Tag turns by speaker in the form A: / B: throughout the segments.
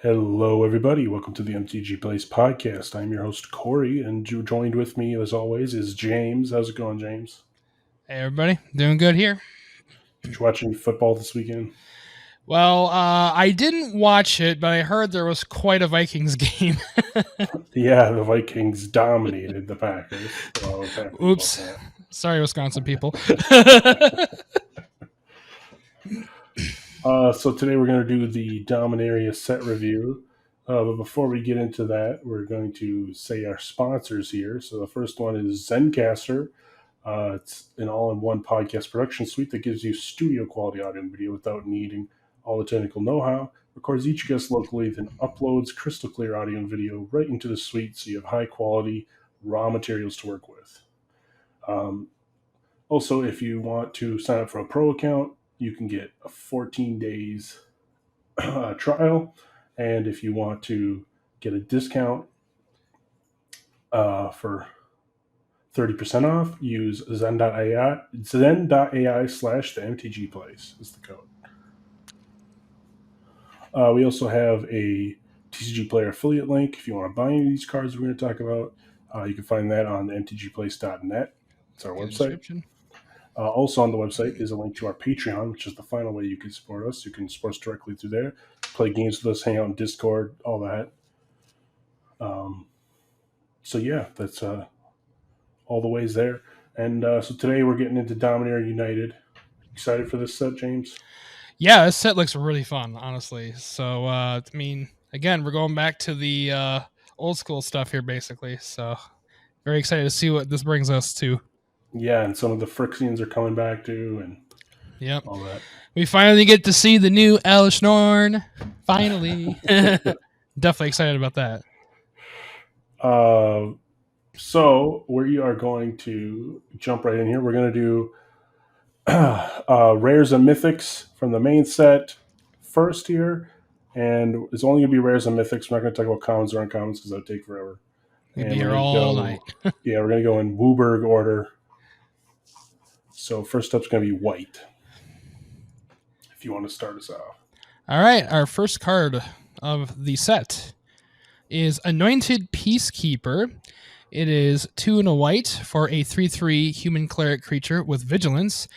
A: Hello, everybody. Welcome to the MTG Place podcast. I'm your host, Corey, and joined with me, as always, is James. How's it going, James?
B: Hey, everybody. Doing good here.
A: Did you watch any football this weekend?
B: Well, I didn't watch it, but I heard there was quite a Vikings game.
A: Yeah, the Vikings dominated the Packers.
B: Oops. Sorry, Wisconsin people.
A: So today we're going to do the Dominaria set review. But before we get into that, we're going to say our sponsors here. So the first one is Zencastr. It's an all-in-one podcast production suite that gives you studio-quality audio and video without needing all the technical know-how. Records each guest locally, then uploads crystal-clear audio and video right into the suite so you have high-quality raw materials to work with. Also, if you want to sign up for a pro account, you can get a 14 days trial. And if you want to get a discount for 30% off, use zen.ai / the MTG Place is the code. We also have a TCG Player affiliate link. If you want to buy any of these cards we're going to talk about, you can find that on mtgplace.net. It's our website. Also on the website is a link to our Patreon, which is the final way you can support us. You can support us directly through there, play games with us, hang out in Discord, all that. So yeah, that's all the ways there. And so today we're getting into Dominaria United. Excited for this set, James?
B: Yeah, this set looks really fun, honestly. So, I mean, again, we're going back to the old school stuff here, basically. So, very excited to see what this brings us to.
A: Yeah, and some of the Phyrexians are coming back too, and all that.
B: We finally get to see the new Alish Norn. Finally. Definitely excited about that.
A: So we are going to jump right in here. We're going to do rares and mythics from the main set first here, and it's only going to be rares and mythics. We're not going to talk about commons or uncommons because that would take forever.
B: We'd be here all night.
A: Yeah, we're going to go in Wooburg order. So first up's going to be white. If you want to start us off.
B: All right, our first card of the set is Anointed Peacekeeper. It is 2 and a white for a 3/3 human cleric creature with vigilance.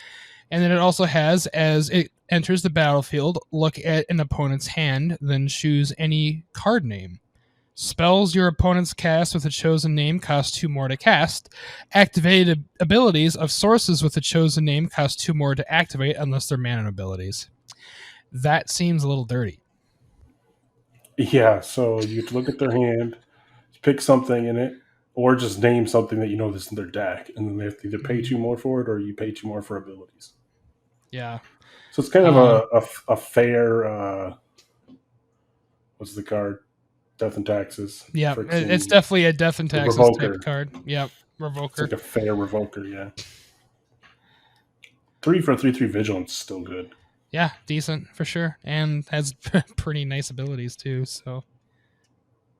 B: And then it also has, as it enters the battlefield, look at an opponent's hand, then choose any card name. Spells your opponent's cast with a chosen name cost 2 more to cast. Activated abilities of sources with a chosen name cost 2 more to activate unless they're mana abilities. That seems a little dirty.
A: Yeah, so you look at their hand, pick something in it, or just name something that you know is in their deck, and then they have to either pay 2 more for it or you pay 2 more for abilities.
B: Yeah.
A: So it's kind of a fair, what's the card? Death and Taxes.
B: Yeah, it's definitely a Death and Taxes type card. Yep, Revoker.
A: It's like a fair Revoker, yeah. 3 for a 3/3 Vigilance is still good.
B: Yeah, decent for sure. And has pretty nice abilities too, so.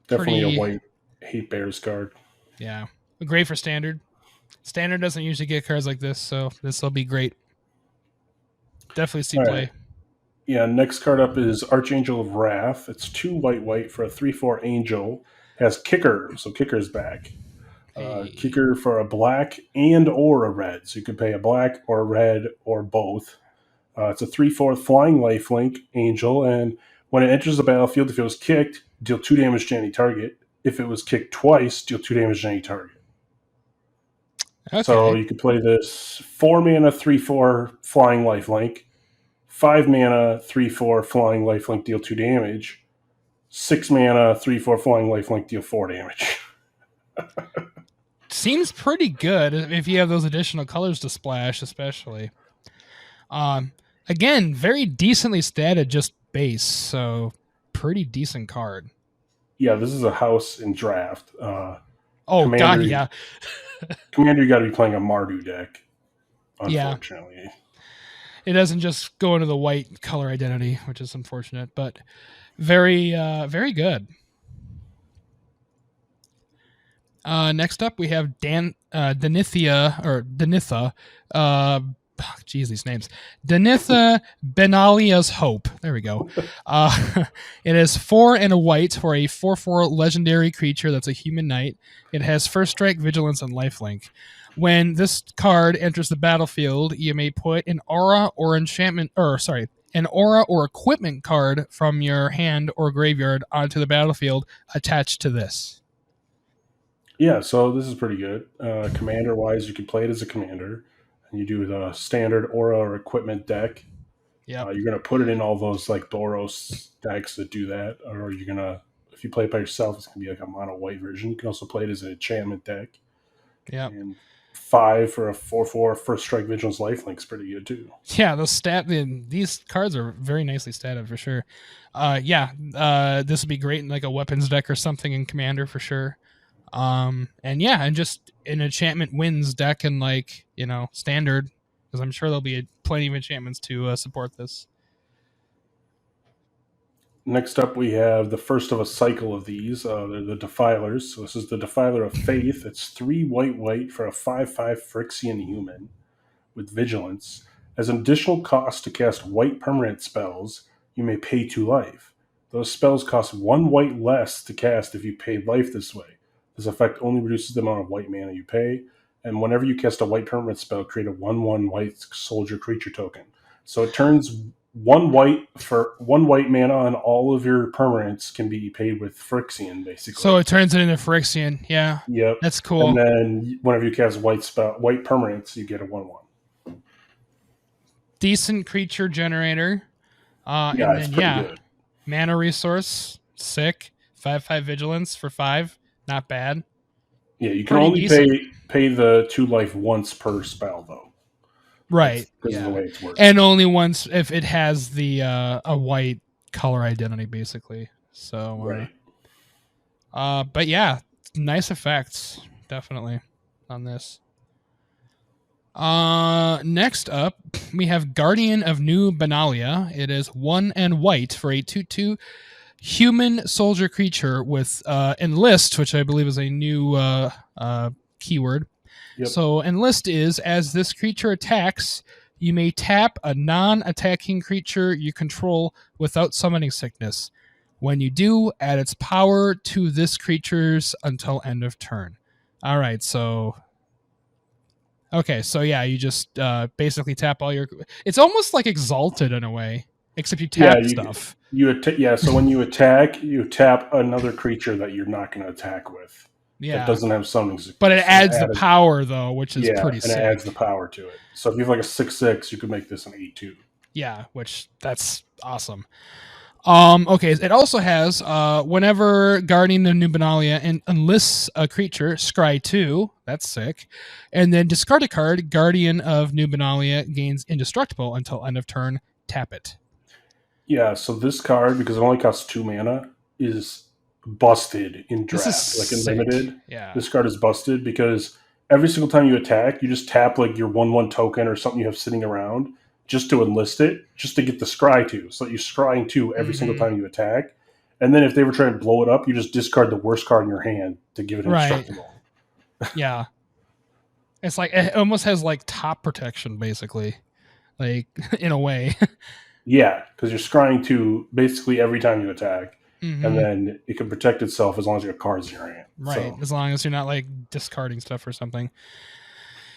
A: Definitely a white Hate Bears card.
B: Yeah, great for Standard. Standard doesn't usually get cards like this, so this will be great. Definitely see play.
A: Right. Yeah, next card up is Archangel of Wrath. It's 2 white for a 3/4 Angel. Has Kicker, so Kicker's back. Kicker for a black and or a red. So you could pay a black or a red or both. It's a 3/4 flying lifelink Angel, and when it enters the battlefield, if it was kicked, deal 2 damage to any target. If it was kicked twice, deal 2 damage to any target. Okay. So you could play this 4 mana 3/4 flying lifelink, 5 mana 3/4 flying lifelink, deal 2 damage, 6 mana 3/4 flying lifelink, deal 4 damage.
B: Seems pretty good if you have those additional colors to splash, especially. Again, very decently statted, just base, so pretty decent card.
A: Yeah, this is a house in draft.
B: Commander, God, yeah.
A: Commander, you got to be playing a Mardu deck, unfortunately.
B: Yeah. It doesn't just go into the white color identity, which is unfortunate, but very, very good. Next up, we have Danitha. Geez, these names. Danitha Banalia's Hope. There we go. It is 4 and a white for a 4/4 legendary creature that's a human knight. It has first strike, vigilance, and lifelink. When this card enters the battlefield, you may put an aura or equipment card from your hand or graveyard onto the battlefield attached to this.
A: Yeah, so this is pretty good. Commander-wise, you can play it as a commander, and you do the standard aura or equipment deck.
B: Yep.
A: You're going to put it in all those like Boros decks that do that, or you're going to, if you play it by yourself, it's going to be like a mono white version. You can also play it as an enchantment deck.
B: Yeah.
A: And 5 for a 4/4 first strike vigilance lifelink's pretty good too.
B: Yeah, these cards are very nicely statted for sure. This would be great in like a weapons deck or something in Commander for sure. And just an enchantment wins deck and like, standard, because I'm sure there'll be plenty of enchantments to support this.
A: Next up, we have the first of a cycle of these. They're the defilers. So this is the defiler of faith. It's 3 white for a 5/5 Phyrexian human with vigilance. As an additional cost to cast white permanent spells, you may pay 2 life. Those spells cost 1 white less to cast if you paid life this way. This effect only reduces the amount of white mana you pay. And whenever you cast a white permanent spell, create a 1/1 white soldier creature token. So it turns 1 white for 1 white mana on all of your permanents can be paid with Phyrexian, basically.
B: So it turns it into Phyrexian. Yeah.
A: Yep.
B: That's cool.
A: And then whenever you cast white permanents, you get a 1/1.
B: Decent creature generator.
A: It's pretty good.
B: Mana resource, sick. 5/5 vigilance for 5, not bad.
A: Yeah, you can only pay the 2 life once per spell though.
B: Right.
A: Because of the way it's working.
B: And only once if it has the a white color identity, basically. So
A: right.
B: But yeah, nice effects, definitely, on this. Next up, we have Guardian of New Banalia. It is 1 and white for a 2/2 human soldier creature with enlist, which I believe is a new keyword.
A: Yep.
B: So enlist is, as this creature attacks, you may tap a non-attacking creature you control without summoning sickness. When you do, add its power to this creature's until end of turn. All right, so you just basically tap all your. It's almost like Exalted in a way, except you tap stuff.
A: So when you attack, you tap another creature that you're not going to attack with.
B: Yeah.
A: That doesn't have summoning sickness.
B: But it adds the power though, which is pretty sick.
A: And it adds the power to it. So if you have like a 6/6, you could make this an 8/2.
B: Yeah, that's awesome. Okay, it also has whenever Guardian of New Banalia enlists a creature, scry 2, that's sick, and then discard a card, Guardian of New Banalia gains indestructible until end of turn, tap it.
A: Yeah, so this card, because it only costs 2 mana, is busted in draft. Like in limited.
B: Yeah.
A: This card is busted because every single time you attack, you just tap like your 1/1 token or something you have sitting around just to enlist it, just to get the scry 2. So you're scrying 2 every single time you attack. And then if they were trying to blow it up, you just discard the worst card in your hand to give it indestructible.
B: Yeah. It's like, it almost has like top protection, basically. Like, in a way.
A: Yeah, because you're scrying 2 basically every time you attack.
B: Mm-hmm.
A: And then it can protect itself as long as you have cards in your hand.
B: Right, as long as you're not like discarding stuff or something.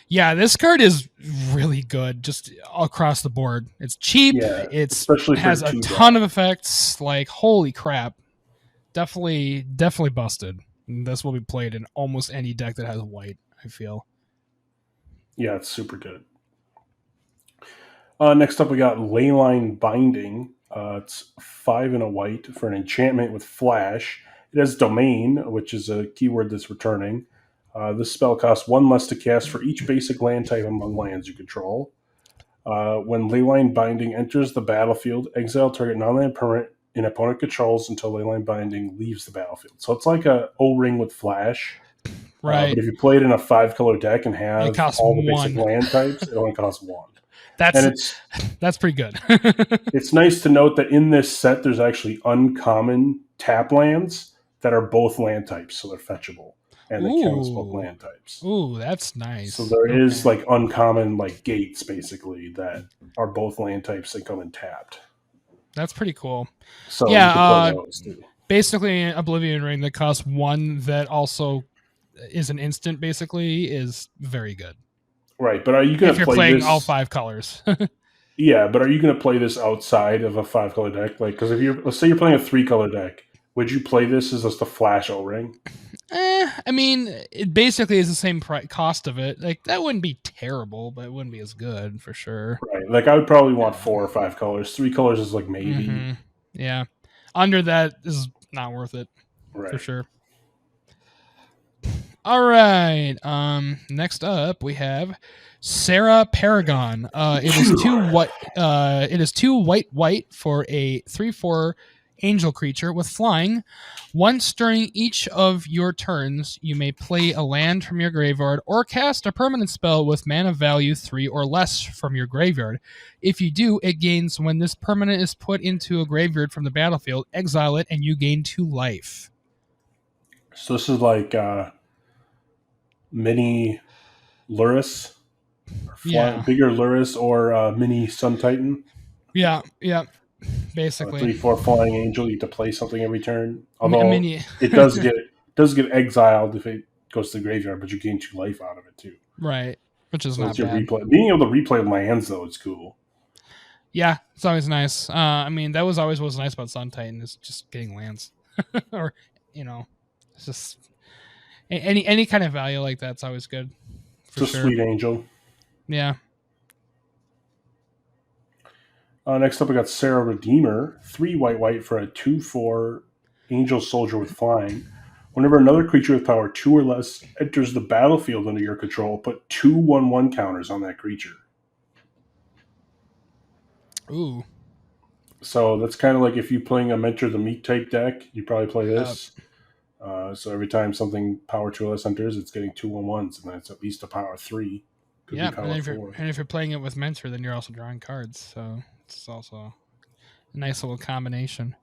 B: Yeah, this card is really good just across the board. It's cheap.
A: Yeah,
B: it has a ton of effects. Like, holy crap. Definitely busted. And this will be played in almost any deck that has white, I feel.
A: Yeah, it's super good. Next up, we got Leyline Binding. It's 5 and a white for an enchantment with flash. It has Domain, which is a keyword that's returning. This spell costs 1 less to cast for each basic land type among lands you control. When Leyline Binding enters the battlefield, exile target non-land permanent an opponent controls until Leyline Binding leaves the battlefield. So it's like a O-Ring with flash.
B: Right.
A: But if you play it in a 5-color deck and have all the basic land types, it only costs 1.
B: That's pretty good.
A: It's nice to note that in this set, there's actually uncommon tap lands that are both land types, so they're fetchable. and it counts both
B: Ooh.
A: land types.
B: Ooh, that's
A: So
B: nice.
A: there is
B: Okay.
A: like uncommon like gates basically that are both land types that come in tapped.
B: That's pretty cool.
A: So you
B: Yeah,
A: could play those too.
B: basically Oblivion Ring that costs 1 that also is an instant basically is very good.
A: Right, but are you going
B: If
A: to
B: you're
A: play
B: playing all
A: this?
B: 5 colors.
A: Yeah, but are you going to play this outside of a 5 color deck? Like, because if you're, let's say you're playing a 3 color deck, would you play this as just a flash O ring?
B: I mean, it basically is the same cost of it. Like that wouldn't be terrible, but it wouldn't be as good for sure.
A: Right. Like, I would probably want
B: Yeah.
A: 4 or 5 colors. 3 colors is like maybe.
B: Mm-hmm. Yeah. Under that is not worth it for
A: Right.
B: sure. All right. Next up we have Sarah Paragon. It is two white for a 3/4 angel creature with flying. Once during each of your turns, you may play a land from your graveyard or cast a permanent spell with mana value 3 or less from your graveyard. If you do, it gains when this permanent is put into a graveyard from the battlefield, exile it, and you gain 2 life.
A: So this is like mini Luris,
B: Yeah.
A: bigger Luris, or mini Sun Titan.
B: Yeah. Yeah.
A: A
B: Basically.
A: 3/4 flying angel. You get to play something every turn.
B: I
A: Although
B: mean,
A: it does get exiled if it goes to the graveyard, but you gain 2 life out of it too.
B: right, which is
A: So
B: not
A: it's your
B: bad.
A: replay. Being able to replay lands though is cool.
B: Yeah, it's always nice. I mean, that was always what was nice about Sun Titan is just getting lands, or it's just any kind of value like that's always good for
A: It's a
B: sure.
A: sweet angel.
B: Yeah.
A: Next up, we got Sarah Redeemer, 3 white for a 2/4 angel soldier with flying. Whenever another creature with power 2 or less enters the battlefield under your control, put 2/1/1 counters on that creature.
B: Ooh.
A: So that's kind of like if you're playing a Mentor the Meat type deck, you probably play this. So every time something power 2 or less enters, it's getting 2/1/1s, and that's at least a power 3. Could
B: Yeah,
A: be power 4.
B: and if you're playing it with Mentor, then you're also drawing cards, so it's also a nice little combination.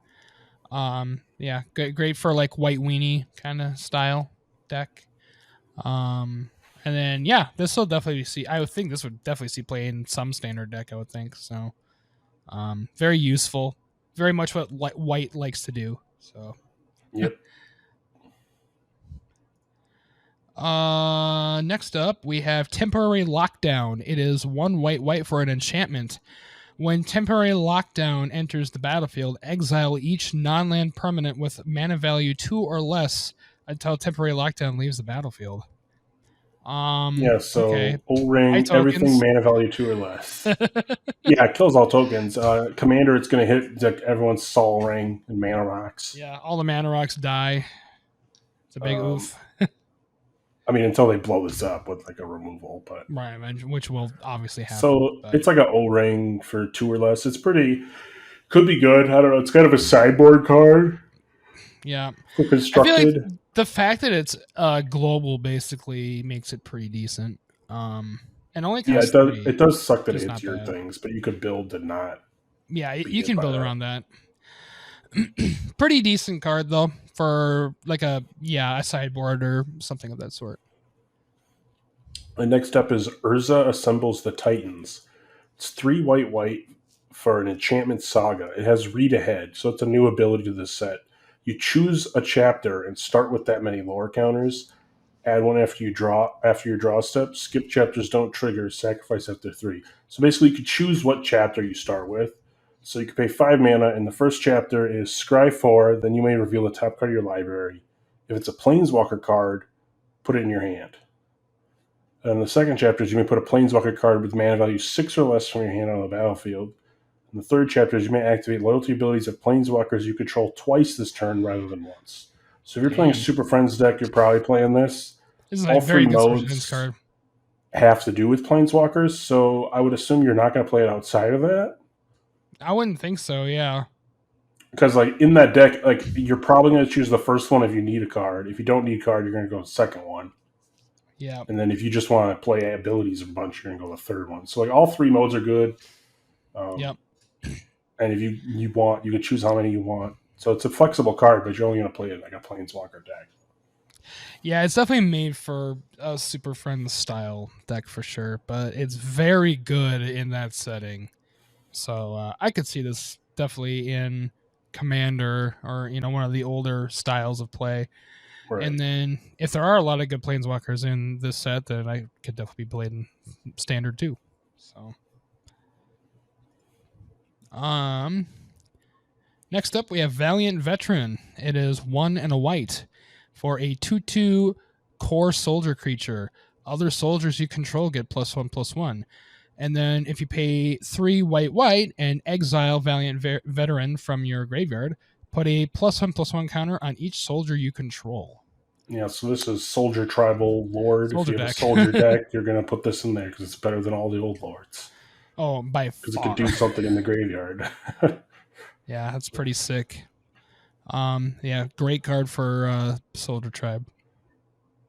B: Yeah, great for like white weenie kind of style deck. And then yeah, this will definitely see. I would think this would definitely see play in some standard deck. I would think so. Very useful. Very much what white likes to do. So.
A: Yep.
B: Next up we have Temporary Lockdown. It is 1 white for an enchantment. When Temporary Lockdown enters the battlefield, exile each non-land permanent with mana value 2 or less until Temporary Lockdown leaves the battlefield.
A: Yeah, so
B: Okay. High
A: O-Ring, everything
B: tokens.
A: mana value 2 or less. Yeah, it kills all tokens. Commander, it's going to hit like, everyone's Sol Ring and Mana Rocks.
B: Yeah, all the mana rocks die. It's a big oof.
A: I mean, until they blow this up with like a removal, but
B: Right, which will obviously happen.
A: so
B: but.
A: it's like an O-Ring for 2 or less. It's could be good. I don't know. It's kind of a sideboard card.
B: Yeah,
A: For constructed.
B: I feel like the fact that it's global basically makes it pretty decent. And only costs 3.
A: It does suck that it
B: It's
A: hits
B: not
A: your
B: bad.
A: things, but you could build to not.
B: Yeah, you can build around that. Pretty decent card though for like a sideboard or something of that sort.
A: The next up is Urza Assembles the Titans. It's 3 white for an enchantment saga. It has read ahead, so it's a new ability to this set. You choose a chapter and start with that many lore counters. Add one after your draw step. Skip chapters don't trigger. Sacrifice after 3. So basically, you can choose what chapter you start with. So you can pay 5 mana, and the first chapter is Scry 4. Then you may reveal the top card of your library. If it's a Planeswalker card, put it in your hand. And the second chapter is you may put a Planeswalker card with mana value 6 or less from your hand on the battlefield. And the third chapter is you may activate loyalty abilities of Planeswalkers you control twice this turn rather than once. So if you're playing a Super Friends deck, you're probably playing this.
B: This is
A: all
B: a very
A: 3
B: good
A: modes
B: card.
A: have to do with Planeswalkers, so I would assume you're not going to play it outside of that.
B: I wouldn't think so, yeah.
A: Because like in that deck, like you're probably going to choose the first one if you need a card. If you don't need a card, you're going to go the second one.
B: Yeah.
A: And then if you just want to play abilities a bunch, you're going to go the third one. So like all 3 modes are good.
B: Yep.
A: And if you want, you can choose how many you want. So it's a flexible card, but you're only going to play it like a Planeswalker deck.
B: Yeah, it's definitely made for a Super Friends style deck for sure, but it's very good in that setting. So I could see this definitely in Commander or one of the older styles of play.
A: Right.
B: And then if there are a lot of good planeswalkers in this set, then I could definitely be playing Standard too. So next up we have Valiant Veteran. It is 1 and a white for a 2/2 core soldier creature. Other soldiers you control get +1/+1. And then if you pay 3 white and exile Valiant Veteran from your graveyard, put a +1/+1 counter on each soldier you control.
A: Yeah, so this is Soldier Tribal Lord. If
B: Soldier
A: you have a
B: deck.
A: Soldier deck, you're going to put this in there because it's better than all the old Lords.
B: Oh, by
A: Because it could
B: far.
A: do something in the graveyard.
B: Yeah, that's pretty sick. Yeah, great card for Soldier Tribe.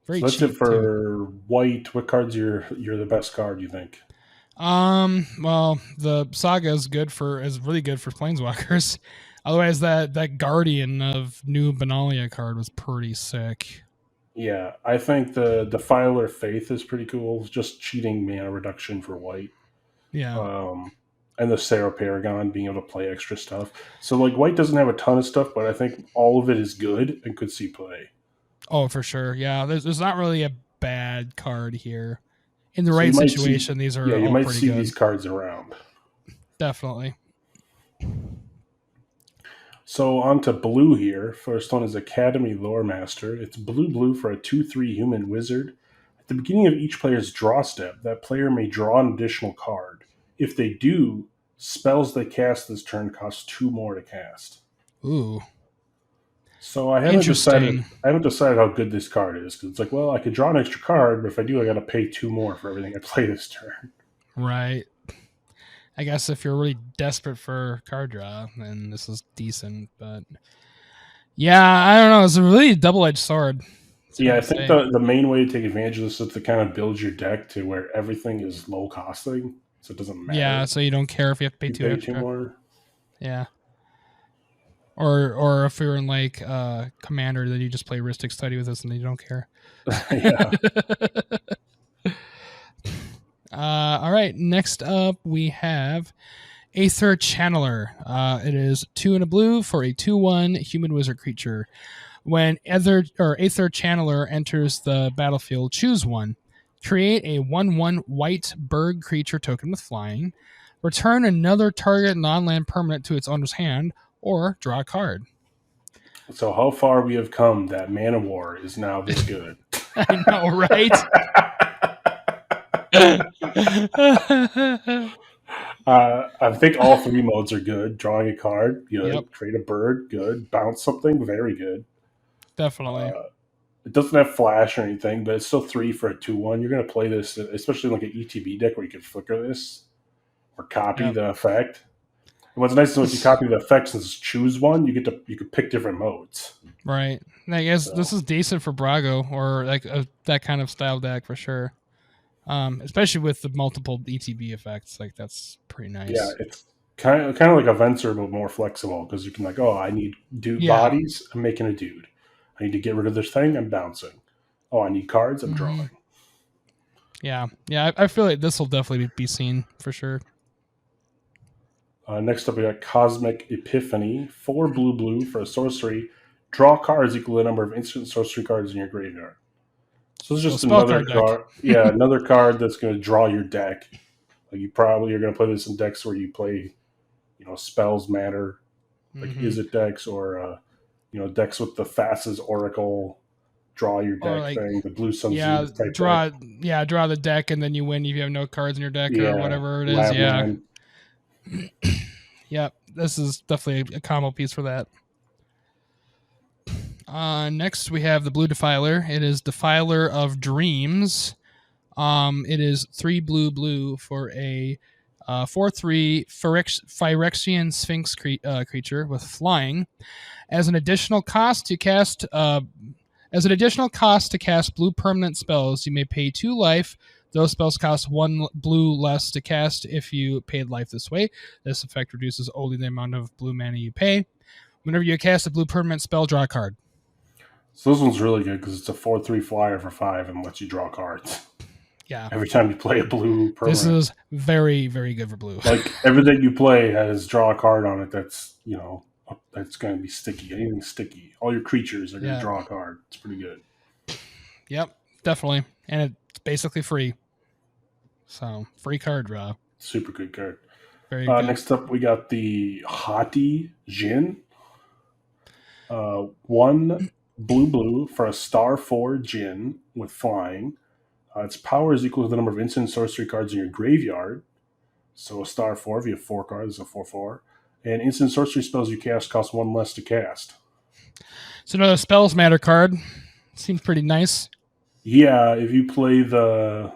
B: Very
A: So that's
B: cheap
A: it for white. What card's your the best card, you think?
B: Well, the Saga is really good for Planeswalkers. Otherwise, that Guardian of new Banalia card was pretty sick.
A: Yeah, I think the Defiler Faith is pretty cool. It's just cheating mana reduction for white.
B: Yeah.
A: And the Sarah Paragon being able to play extra stuff. So like white doesn't have a ton of stuff, but I think all of it is good and could see play.
B: Oh, for sure. Yeah, there's not really a bad card here. In the right situation, these are
A: you
B: all
A: might
B: pretty
A: see
B: good.
A: these cards around.
B: Definitely.
A: So on to blue here. First one is Academy Lore Master. It's blue for a 2/3 human wizard. At the beginning of each player's draw step, that player may draw an additional card. If they do, spells they cast this turn cost 2 more to cast.
B: Ooh.
A: So I haven't decided how good this card is because it's like, well, I could draw an extra card, but if I do, I got to pay 2 more for everything I play this turn.
B: Right. I guess if you're really desperate for card draw, then this is decent. But yeah, I don't know. It's a really double-edged sword.
A: Yeah, I think the main way to take advantage of this is to kind of build your deck to where everything is low costing, so it doesn't matter.
B: Yeah, so you don't care if you have to pay two
A: more.
B: Yeah. Or if you're in like Commander, then you just play Ristic Study with us and you don't care.
A: Yeah.
B: All right. Next up, we have Aether Channeler. It is 2 and a blue for a 2/1 human wizard creature. When Aether Channeler enters the battlefield, choose one. Create a 1/1 white bird creature token with flying. Return another target non-land permanent to its owner's hand, or draw a card.
A: So how far we have come that Man of War is now this good.
B: I know, right?
A: I think all 3 modes are good. Drawing a card, good.
B: Yep.
A: Create a bird, good. Bounce something, very good.
B: Definitely.
A: It doesn't have flash or anything, but it's still 3 for a 2/1. You're going to play this, especially like an ETB deck where you can flicker this or copy the effect. And what's nice is if you copy the effects and just choose one, you could pick different modes.
B: Right. I guess this is decent for Brago or like that kind of style deck for sure. Especially with the multiple ETB effects, like that's pretty nice.
A: Yeah, it's kind of like a Venser, but more flexible because you can like, oh, I need dude bodies, I'm making a dude. I need to get rid of this thing, I'm bouncing. Oh, I need cards, I'm drawing.
B: Yeah, I feel like this will definitely be seen for sure.
A: Next up, we got Cosmic Epiphany. 4 blue for a sorcery. Draw cards equal to the number of instant sorcery cards in your graveyard. So it's just another card. Yeah, another card that's going to draw your deck. Like you probably are going to play this in decks where you play, spells matter, like Is It decks, or decks with the fastest Oracle draw your deck thing. The Blue Sun type
B: draw
A: deck.
B: Draw the deck and then you win if you have no cards in your deck or whatever it is.
A: Line.
B: Yeah, this is definitely a combo piece for that. Next, we have the blue Defiler. It is Defiler of Dreams. It is 3 blue for a 4/3 Phyrexian Sphinx creature with flying. As an additional cost to cast blue permanent spells, you may pay 2 life. Those spells cost 1 blue less to cast if you paid life this way. This effect reduces only the amount of blue mana you pay. Whenever you cast a blue permanent spell, draw a card.
A: So this one's really good because it's a 4/3 flyer for 5 and lets you draw cards
B: Yeah.
A: every time you play a blue permanent.
B: This is very, very good for blue.
A: Like everything you play has draw a card on it that's that's going to be sticky. Anything sticky, all your creatures are going to draw a card. It's pretty good.
B: Yep, definitely, and it's basically free. So free card draw.
A: Super good card.
B: Very good.
A: Next up, we got the Hati Jin. 1 blue for a star 4 Jin with flying. Its power is equal to the number of instant sorcery cards in your graveyard. So a star 4, if you have 4 cards, it's a 4/4. And instant sorcery spells you cast cost 1 less to cast.
B: So another spells matter card. Seems pretty nice.
A: Yeah, if you play the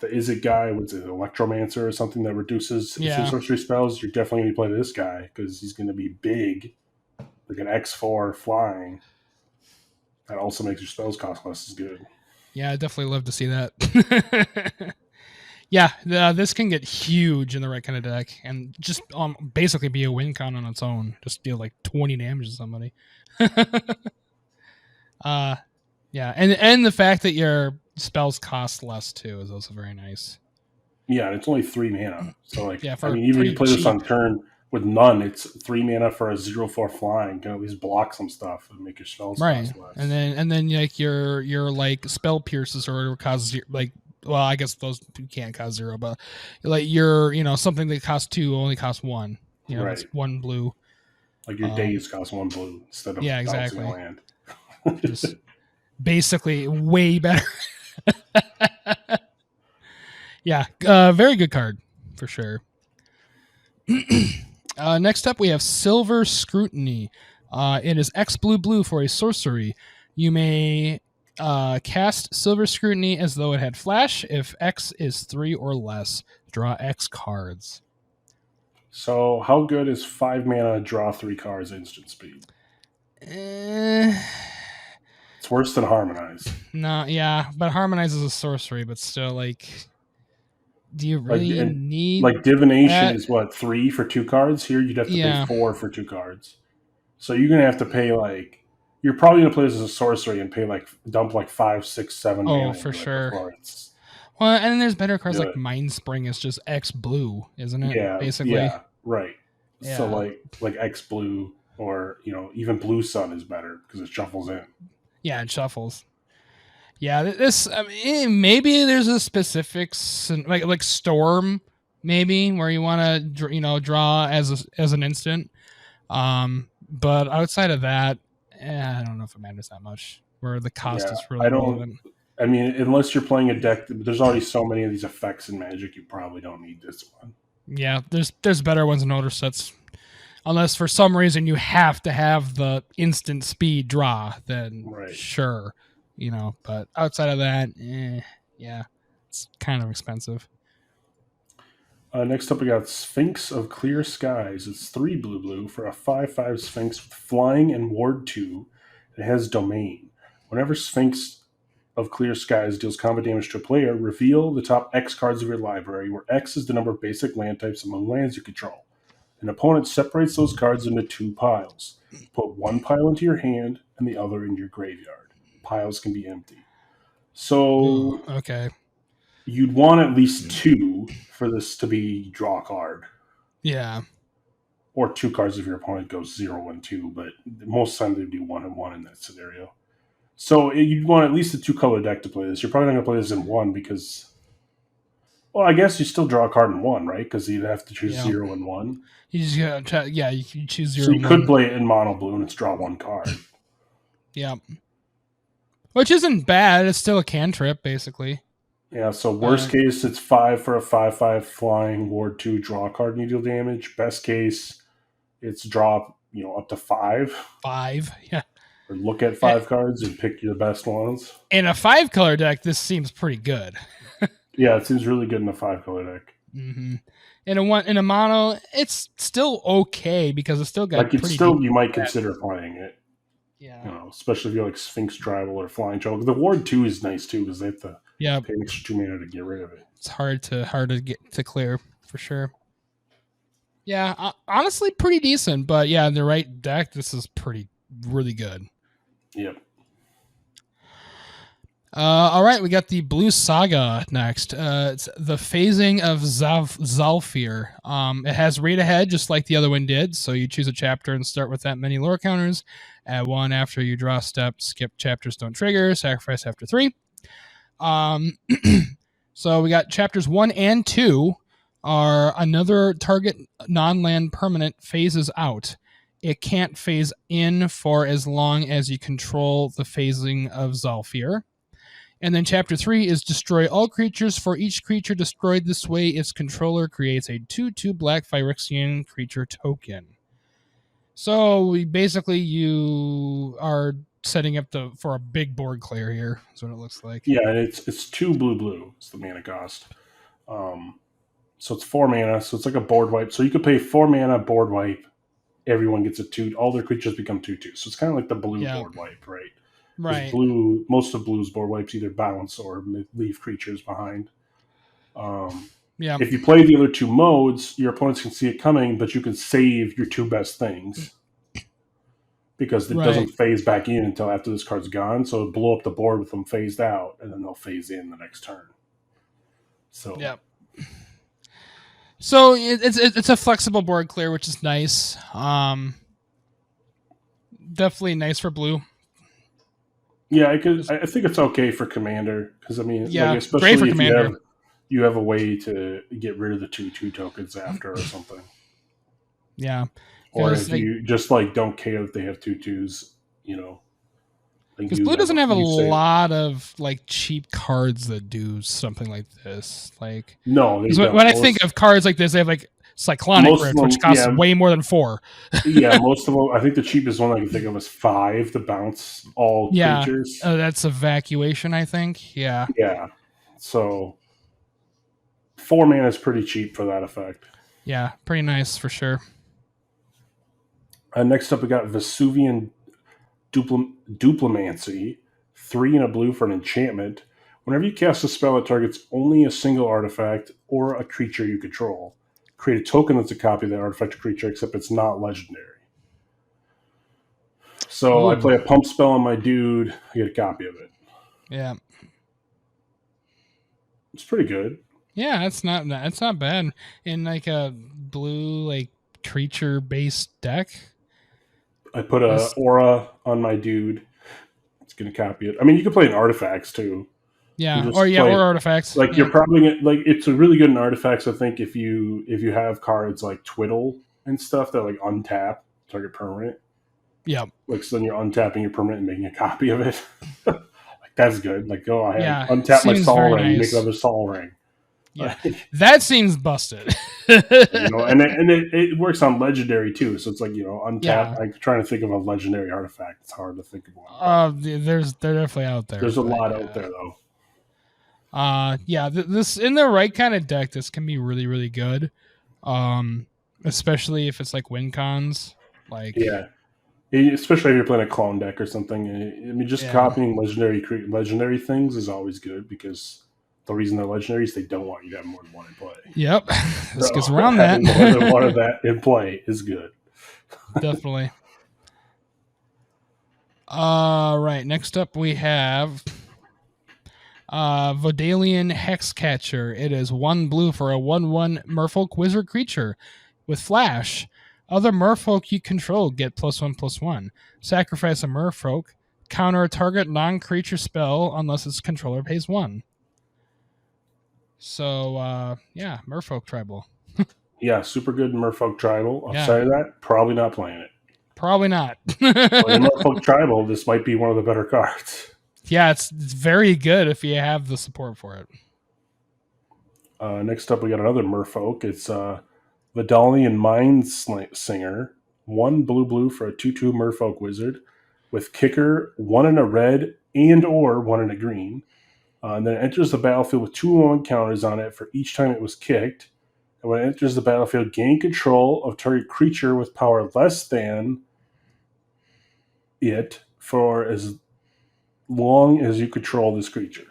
A: Is It guy, what's it, Electromancer or something that reduces instant sorcery spells, you're definitely going to play this guy because he's going to be big, like an X4 flying. That also makes your spells cost less as good.
B: Yeah, I'd definitely love to see that. Yeah, this can get huge in the right kind of deck and just basically be a win con on its own. Just deal like 20 damage to somebody. Yeah, and the fact that your spells cost less too is also very nice.
A: Yeah, and it's only 3 mana. So like,
B: yeah,
A: even if you play this on turn with none, it's 3 mana for a 0/4 flying. You can at least block some stuff and make your spells cost less.
B: And then like your like spell pierces or whatever causes 0, like, well, I guess those can't cause 0, but like your something that costs 2 only costs 1. It's 1 blue.
A: Like your days cost 1 blue instead of
B: exactly.
A: land.
B: Just basically way better. Yeah, very good card for sure. Next up, we have Silver Scrutiny. It is X blue for a sorcery. You may cast Silver Scrutiny as though it had flash. If X is 3 or less, draw X cards.
A: So how good is 5 mana, draw 3 cards, instant speed? It's worse than Harmonize.
B: No, yeah, but Harmonize is a sorcery, but still, like, do you really need
A: like Divination that? Is what, 3 for 2 cards? Here you'd have to pay 4 for 2 cards. So you're gonna have to pay you're probably gonna play this as a sorcery and pay dump 5, 6, 7 mana.
B: Oh, for sure. Well, and then there's better cards like Mind Spring is just X blue, isn't it?
A: Yeah,
B: basically.
A: Yeah, right. Yeah. So like X blue or even Blue Sun is better because it shuffles in.
B: Yeah, it shuffles. Yeah, this maybe there's a specific like Storm maybe where you want to draw as an instant. But outside of that, I don't know if it matters that much. Where the cost is really relevant.
A: I mean, unless you're playing a deck, there's already so many of these effects in Magic, you probably don't need this one.
B: Yeah, there's better ones in older sets. Unless for some reason you have to have the instant speed draw, then sure, But outside of that, yeah, it's kind of expensive.
A: Next up, we got Sphinx of Clear Skies. It's 3 blue for a 5/5 Sphinx with flying and ward 2. It has domain. Whenever Sphinx of Clear Skies deals combat damage to a player, reveal the top X cards of your library, where X is the number of basic land types among lands you control. An opponent separates those cards into 2 piles. Put 1 pile into your hand and the other in your graveyard. Piles can be empty. So
B: okay,
A: you'd want at least 2 for this to be draw a card.
B: Yeah.
A: Or 2 cards if your opponent goes 0 and 2, but most times they do 1 and 1 in that scenario. So you'd want at least a 2-color deck to play this. You're probably not going to play this in 1 because, well, I guess you still draw a card in 1, right? Because you'd have to choose 0 and 1.
B: You just gotta you can choose 0.
A: So you could play it in mono blue and it's draw 1 card.
B: Yeah. Which isn't bad. It's still a cantrip, basically.
A: Yeah, so worst case, it's 5 for a 5/5 flying, ward 2, draw a card and you deal damage. Best case, it's draw up to 5.
B: 5, yeah.
A: Or look at 5 cards and pick your best ones.
B: In a 5-color deck, this seems pretty good.
A: Yeah, it seems really good in a 5-color deck.
B: Mm-hmm. In a mono, it's still okay because it's still got
A: you might consider playing it.
B: Yeah.
A: Especially if you like Sphinx Tribal or Flying Choke. The ward 2 is nice too because they have to pay an extra 2 mana to get rid of it.
B: It's hard to get to clear for sure. Yeah, honestly, pretty decent. But yeah, in the right deck, this is really good.
A: Yep.
B: All right, we got the Blue Saga next. It's the phasing of Zalfir. It has read ahead just like the other one did. So you choose a chapter and start with that many lore counters. Add one after you draw a step. Skip chapters don't trigger. Sacrifice after 3. So we got chapters 1 and 2 are another target non-land permanent phases out. It can't phase in for as long as you control the phasing of Zalfir. And then chapter 3 is destroy all creatures. For each creature destroyed this way, its controller creates a 2/2 black Phyrexian creature token. So basically you are setting up for a big board clear here, is what it looks like.
A: Yeah, and it's 2 blue. It's the mana cost. So it's 4 mana, so it's like a board wipe. So you could pay 4 mana, board wipe. Everyone gets a 2. All their creatures become 2/2. So it's kind of like the blue board wipe, right?
B: Right.
A: Blue, most of blue's board wipes either bounce or leave creatures behind. If you play the other 2 modes, your opponents can see it coming, but you can save your 2 best things because it doesn't phase back in until after this card's gone. So it'll blow up the board with them phased out, and then they'll phase in the next turn. So
B: So it's a flexible board clear, which is nice. Definitely nice for blue.
A: Yeah, I think it's okay for Commander because especially
B: great for
A: if
B: Commander.
A: you have a way to get rid of the 2/2 tokens after or something.
B: Yeah,
A: or if you just don't care that they have 2/2s,
B: because blue doesn't have a lot of cheap cards that do something like this.
A: No,
B: when I think of cards like this, they have Cyclonic Rift, which costs way more than 4.
A: Yeah, most of them. I think the cheapest one I can think of is 5 to bounce all creatures.
B: That's Evacuation, I think. Yeah.
A: Yeah. So 4 mana is pretty cheap for that effect.
B: Yeah, pretty nice for sure.
A: Next up, we got Vesuvian Duplimancy, 3 and a blue for an enchantment. Whenever you cast a spell that targets only a single artifact or a creature you control, create a token that's a copy of that artifact or creature, except it's not legendary. So I play a pump spell on my dude, I get a copy of it.
B: Yeah.
A: It's pretty good.
B: Yeah, it's not bad. In a blue creature based deck.
A: I put a aura on my dude. It's gonna copy it. I mean, you can play in artifacts too.
B: Yeah, or artifacts.
A: You're probably it's a really good in artifacts. I think if you have cards like Twiddle and stuff that untap target permanent.
B: Yeah.
A: So then you're untapping your permanent and making a copy of it. That's good. Untap my Sol Ring, make another Sol Ring.
B: Yeah, that seems busted.
A: And it works on legendary too. So it's untap. Yeah. I'm trying to think of a legendary artifact. It's hard to think of one.
B: They're definitely out there.
A: There's a lot out there though.
B: This in the right kind of deck, this can be really, really good. Especially if it's win cons.
A: Especially if you're playing a clone deck or something. I mean, just copying legendary things is always good because the reason they're legendary is they don't want you to have more than one in play.
B: Yep. This gets around that.
A: More than one of that in play is good.
B: Definitely. Right. Next up, we have Vidalian Hex Catcher. It is 1 blue for a 1/1 Merfolk Wizard creature with flash. Other Merfolk you control get +1/+1. Sacrifice a Merfolk. Counter a target non-creature spell unless its controller pays 1. So, Merfolk Tribal.
A: Yeah, super good Merfolk Tribal. Outside of that, probably not playing it.
B: Probably not.
A: Merfolk Tribal, this might be one of the better cards.
B: Yeah, it's very good if you have the support for it.
A: Next up, we got another Merfolk. It's Vidalian Mindsinger. 1 blue for a 2/2 Merfolk Wizard with kicker, 1 in a red and/or 1 in a green. And then it enters the battlefield with 2/1 counters on it for each time it was kicked. And when it enters the battlefield, gain control of target creature with power less than it for as long as you control this creature.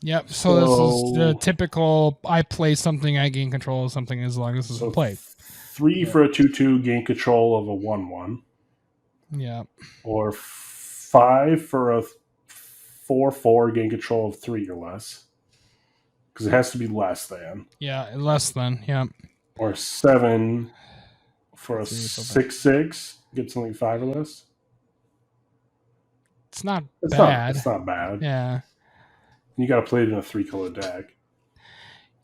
B: Yep. So this is the typical I play something, I gain control of something as long as it's in play.
A: 3 for a 2/2, gain control of a 1/1.
B: Yeah.
A: Or 5 for a 4/4, gain control of 3 or less. Because it has to be less than.
B: Yeah, less than. Yeah.
A: Or 7 for a
B: 3,
A: 6/6, get something 5 or less.
B: It's not
A: It's
B: bad.
A: not bad.
B: Yeah.
A: You got to play it in a 3-color deck.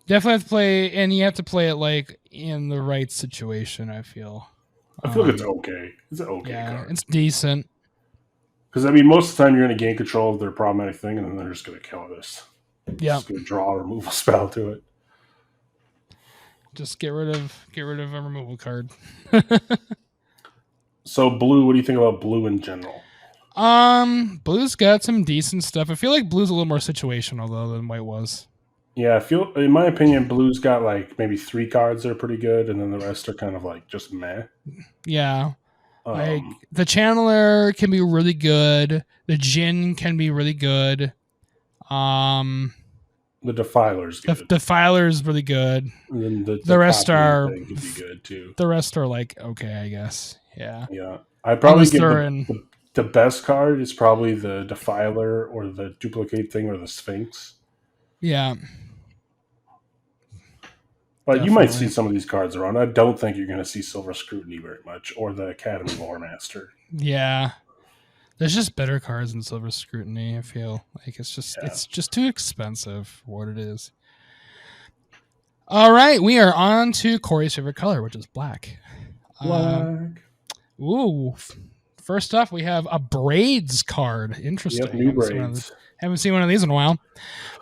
B: Definitely have to play, and you have to play it like in the right situation. I feel.
A: I feel like it's okay. It's an okay card.
B: It's decent.
A: Because I mean, most of the time you're going to gain control of their problematic thing, and then they're just going to kill this.
B: Yeah.
A: Just going to draw a removal spell to it.
B: Just get rid of a removal card.
A: So blue, what do you think about blue in general?
B: Blue's got some decent stuff. I feel like blue's a little more situational though than white was.
A: Yeah, I feel, in my opinion, blue's got like maybe 3 cards that are pretty good, and then the rest are kind of like just meh.
B: Yeah. Like the Channeler can be really good. The Djinn can be really good.
A: The Defiler's good.
B: The Defiler's really good.
A: And then
B: the rest are
A: could be good too.
B: The rest are like okay, I guess. Yeah.
A: Yeah. I'd probably give the best card is probably the Defiler or the duplicate thing or the Sphinx.
B: Yeah.
A: But you might see some of these cards around. I don't think you're going to see Silver Scrutiny very much, or the Academy Lore Master.
B: Yeah, there's just better cards than Silver Scrutiny. I feel like it's just too expensive for what it is. All right, we are on to Corey's favorite color, which is black.
A: Black.
B: Ooh. First off, we have a Braids card. Interesting.
A: Yep, new Braids.
B: Haven't seen one of these in a while.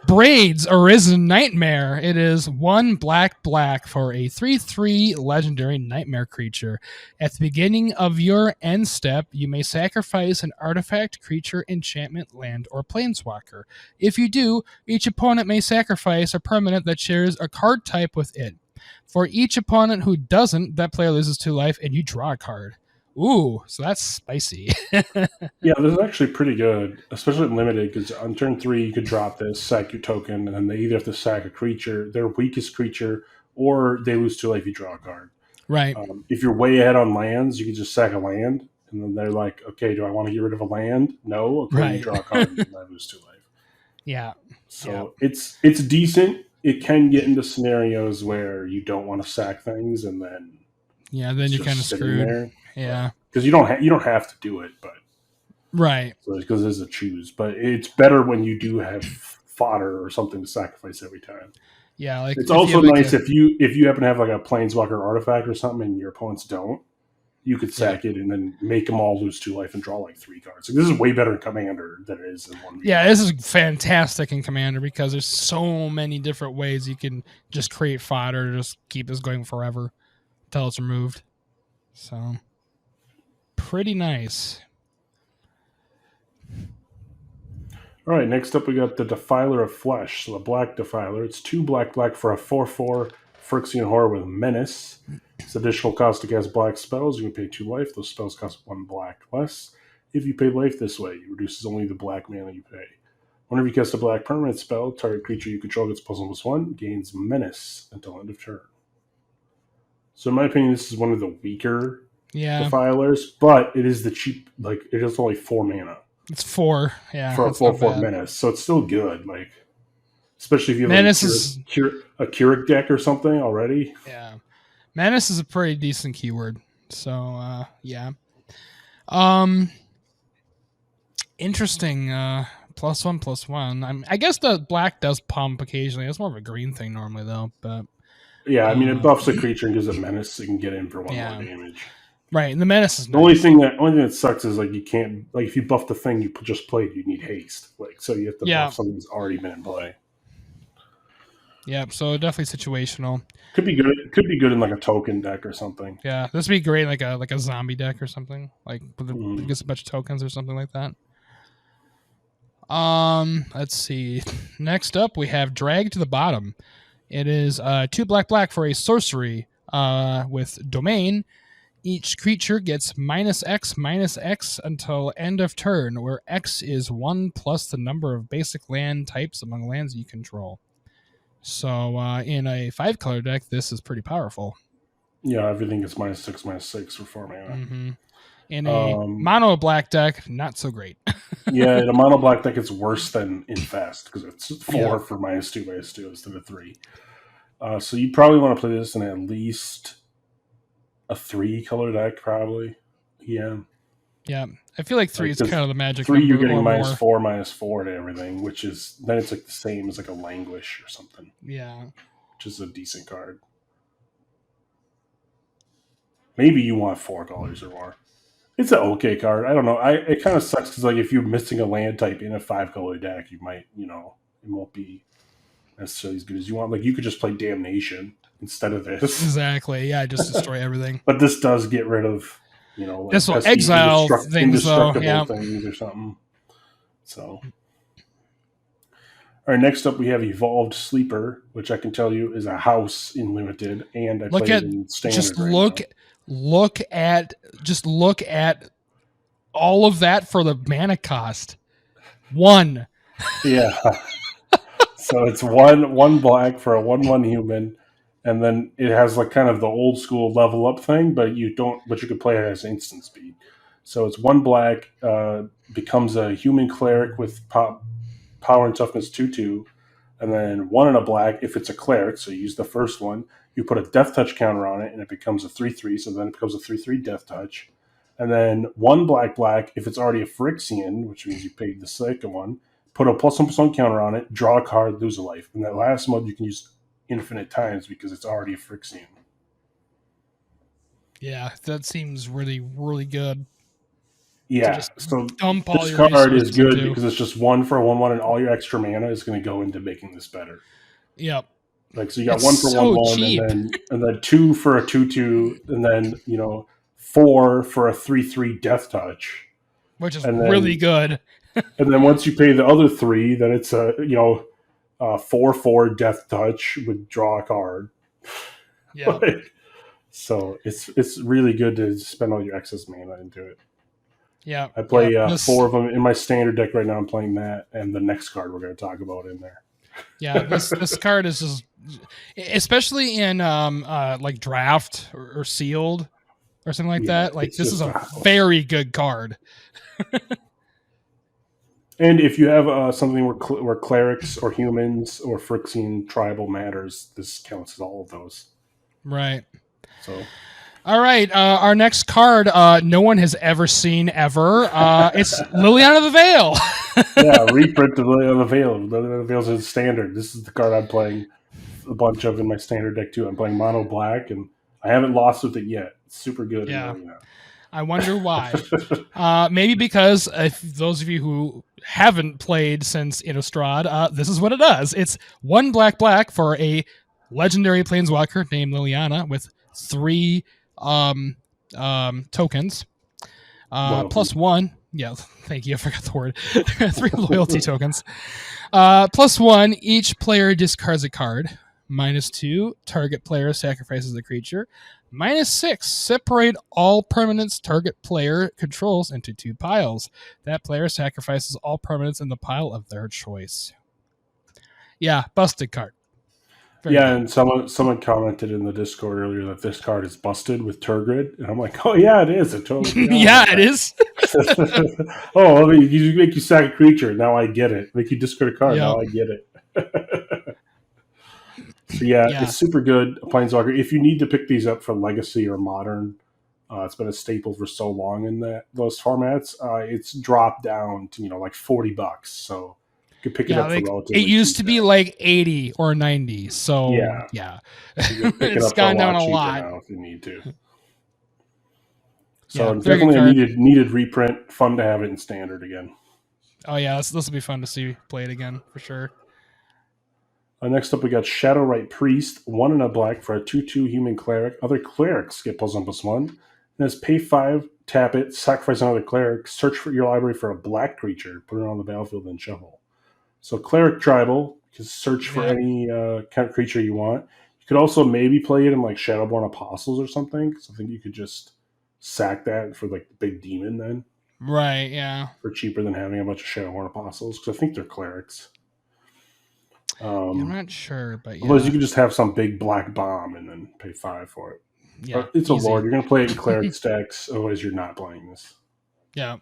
B: Braids, Arisen Nightmare. It is 1 black for a 3/3 legendary nightmare creature. At the beginning of your end step, you may sacrifice an artifact, creature, enchantment, land, or planeswalker. If you do, each opponent may sacrifice a permanent that shares a card type with it. For each opponent who doesn't, that player loses 2 life and you draw a card. Ooh, so that's spicy.
A: Yeah, this is actually pretty good, especially in limited, because on turn 3 you could drop this, sack your token, and then they either have to sack a creature, their weakest creature, or they lose 2 life if you draw a card.
B: Right.
A: If you're way ahead on lands, you can just sack a land, and then they're like, okay, do I want to get rid of a land? No. Okay,
B: right.
A: You draw a card, and I lose 2 life.
B: Yeah.
A: So it's decent. It can get into scenarios where you don't want to sack things, and then
B: then you're kind of screwed. There. Yeah,
A: because you don't have to do it, but
B: right.
A: So because there's a choose, but it's better when you do have fodder or something to sacrifice every time.
B: Yeah, like
A: it's also nice if you happen to have like a planeswalker artifact or something, and your opponents don't, you could sack it and then make them all lose 2 life and draw like 3 cards. Like, this is way better in Commander than it is in 1v1.
B: Yeah, this is fantastic in Commander because there's so many different ways you can just create fodder to just keep this going forever until it's removed. So. Pretty nice.
A: All right, next up we got the Defiler of Flesh. So the Black Defiler. It's 2 black for a 4/4 Phyrexian Horror with Menace. It's additional cost to cast black spells. You can pay 2 life. Those spells cost 1 black less. If you pay life this way, it reduces only the black mana you pay. Whenever you cast a black permanent spell, target creature you control gets +1/+1, gains Menace until end of turn. So in my opinion, this is one of the weaker Defilers, but it is the cheap, like, it is only 4 mana.
B: It's 4, yeah.
A: For a 4/4 Menace, so it's still good, like, especially if you have
B: Menace
A: a Keurig deck or something already.
B: Yeah. Menace is a pretty decent keyword. So, yeah. Interesting, +1/+1. I guess the black does pump occasionally. It's more of a green thing normally, though, but...
A: Yeah, I mean, it buffs the creature and gives it Menace, so you can get in for 1 more damage.
B: Right, and the Menace is
A: the only thing that sucks is like you can't, like, if you buff the thing you just played, you need haste, like, so you have to buff something that's already been in play.
B: Yep, so definitely situational.
A: Could be good. It could be good in like a token deck or something.
B: Yeah, this would be great like a zombie deck or something, like with gets a bunch of tokens or something like that. Let's see. Next up, we have Drag to the Bottom. It is 2 black for a sorcery with Domain. Each creature gets -X until end of turn, where X is 1 plus the number of basic land types among lands you control. So in a 5-color deck, this is pretty powerful.
A: Yeah, everything gets -6 for 4 mana.
B: Mm-hmm. In a mono black deck, not so great.
A: Yeah, in a mono black deck, it's worse than Infest because it's 4
B: Yeah.
A: for -2/-2 instead of 3. So you probably want to play this in at least a 3-color deck, probably. Yeah.
B: Yeah. I feel like 3 is kind of the magic
A: 3, you're
B: number
A: getting
B: or more.
A: -4/-4 to everything, which is then it's like the same as like a Languish or something.
B: Yeah.
A: Which is a decent card. Maybe you want 4 colors or more. It's an okay card. I don't know. It kind of sucks because like if you're missing a land type in a 5-color deck, you might, it won't be necessarily as good as you want. Like you could just play Damnation instead of this.
B: Exactly. Yeah, just destroy everything.
A: But this does get rid of, like
B: this will exile things,
A: indestructible things or something. So, all right. Next up, we have Evolved Sleeper, which I can tell you is a house in Limited, and I play it in Standard.
B: Just look at all of that for the mana cost. 1.
A: Yeah. So it's one black for a 1/1 human, and then it has like kind of the old school level up thing, but you can play it as instant speed. So it's 1 black, becomes a human cleric with power and toughness 2/2, and then 1 and a black if it's a cleric. So you use the first one, you put a death touch counter on it, and it becomes a 3/3. So then it becomes a 3/3 death touch, and then 1 black if it's already a Phyrexian, which means you paid the second one. Put a +1/+1 counter on it, draw a card, lose a life. And that last mode you can use infinite times because it's already a Phyrexian.
B: Yeah, that seems really, really good.
A: Yeah, so
B: dump
A: this card is good because it's just 1 for a 1/1, and all your extra mana is going to go into making this better.
B: Yep.
A: Like so, you got 1 for 1/1, and then 2 for a 2/2, and then 4 for a 3/3 death touch,
B: which is really good.
A: And then once you pay the other 3, then it's a 4/4 death touch with draw a card.
B: Yeah.
A: So it's really good to spend all your excess mana into it.
B: Yeah.
A: I play 4 of them in my standard deck right now. I'm playing that and the next card we're going to talk about in there.
B: Yeah, this card is just, especially in like draft or sealed or something like that. Like this is a very good card.
A: And if you have something where clerics or humans or Phyrexian tribal matters, this counts as all of those.
B: Right.
A: So,
B: all right. Our next card, no one has ever seen ever. It's Liliana the Veil.
A: Yeah, reprint of Liliana the Veil. Liliana the Veil is standard. This is the card I'm playing a bunch of in my standard deck too. I'm playing mono black, and I haven't lost with it yet. It's super good.
B: Yeah. I wonder why. Maybe because if those of you who haven't played since Innistrad, this is what it does. It's 1 black for a legendary planeswalker named Liliana with 3 tokens. +1. Yeah, thank you. I forgot the word. 3 loyalty tokens. +1. Each player discards a card. -2. Target player sacrifices a creature. -6. Separate all permanents target player controls into 2 piles. That player sacrifices all permanents in the pile of their choice. Yeah, busted card.
A: Very good. And someone commented in the Discord earlier that this card is busted with Turgid, and I'm like, oh yeah, it is. It totally.
B: Yeah, it is.
A: Oh, you make you sack a creature. Now I get it. Make you discard a card. Yep. Now I get it. So yeah, it's super good. Planeswalker. If you need to pick these up for Legacy or Modern, it's been a staple for so long in those formats. It's dropped down to like $40. So you could pick it up for relatively.
B: It used to be like 80 or 90. So yeah. It's gone down a lot
A: now if you need to. So definitely a needed reprint. Fun to have it in standard again.
B: Oh yeah, this will be fun to see play it again for sure.
A: Next up, we got Shadowrite Priest, 1 and a black for a 2/2 human cleric. Other clerics get +1/+1. And it's pay 5, tap it, sacrifice another cleric, search for your library for a black creature, put it on the battlefield, and shuffle. So cleric tribal, you can search for any kind of creature you want. You could also maybe play it in like Shadowborn Apostles or something, because I think you could just sack that for like the big demon then.
B: Right, yeah.
A: For cheaper than having a bunch of Shadowborn Apostles, because I think they're clerics.
B: I'm not sure, but yeah.
A: Otherwise, you could just have some big black bomb and then pay 5 for it.
B: Yeah,
A: It's a
B: easy.
A: lord. You're going to play it in cleric stacks, otherwise you're not playing this.
B: Yeah,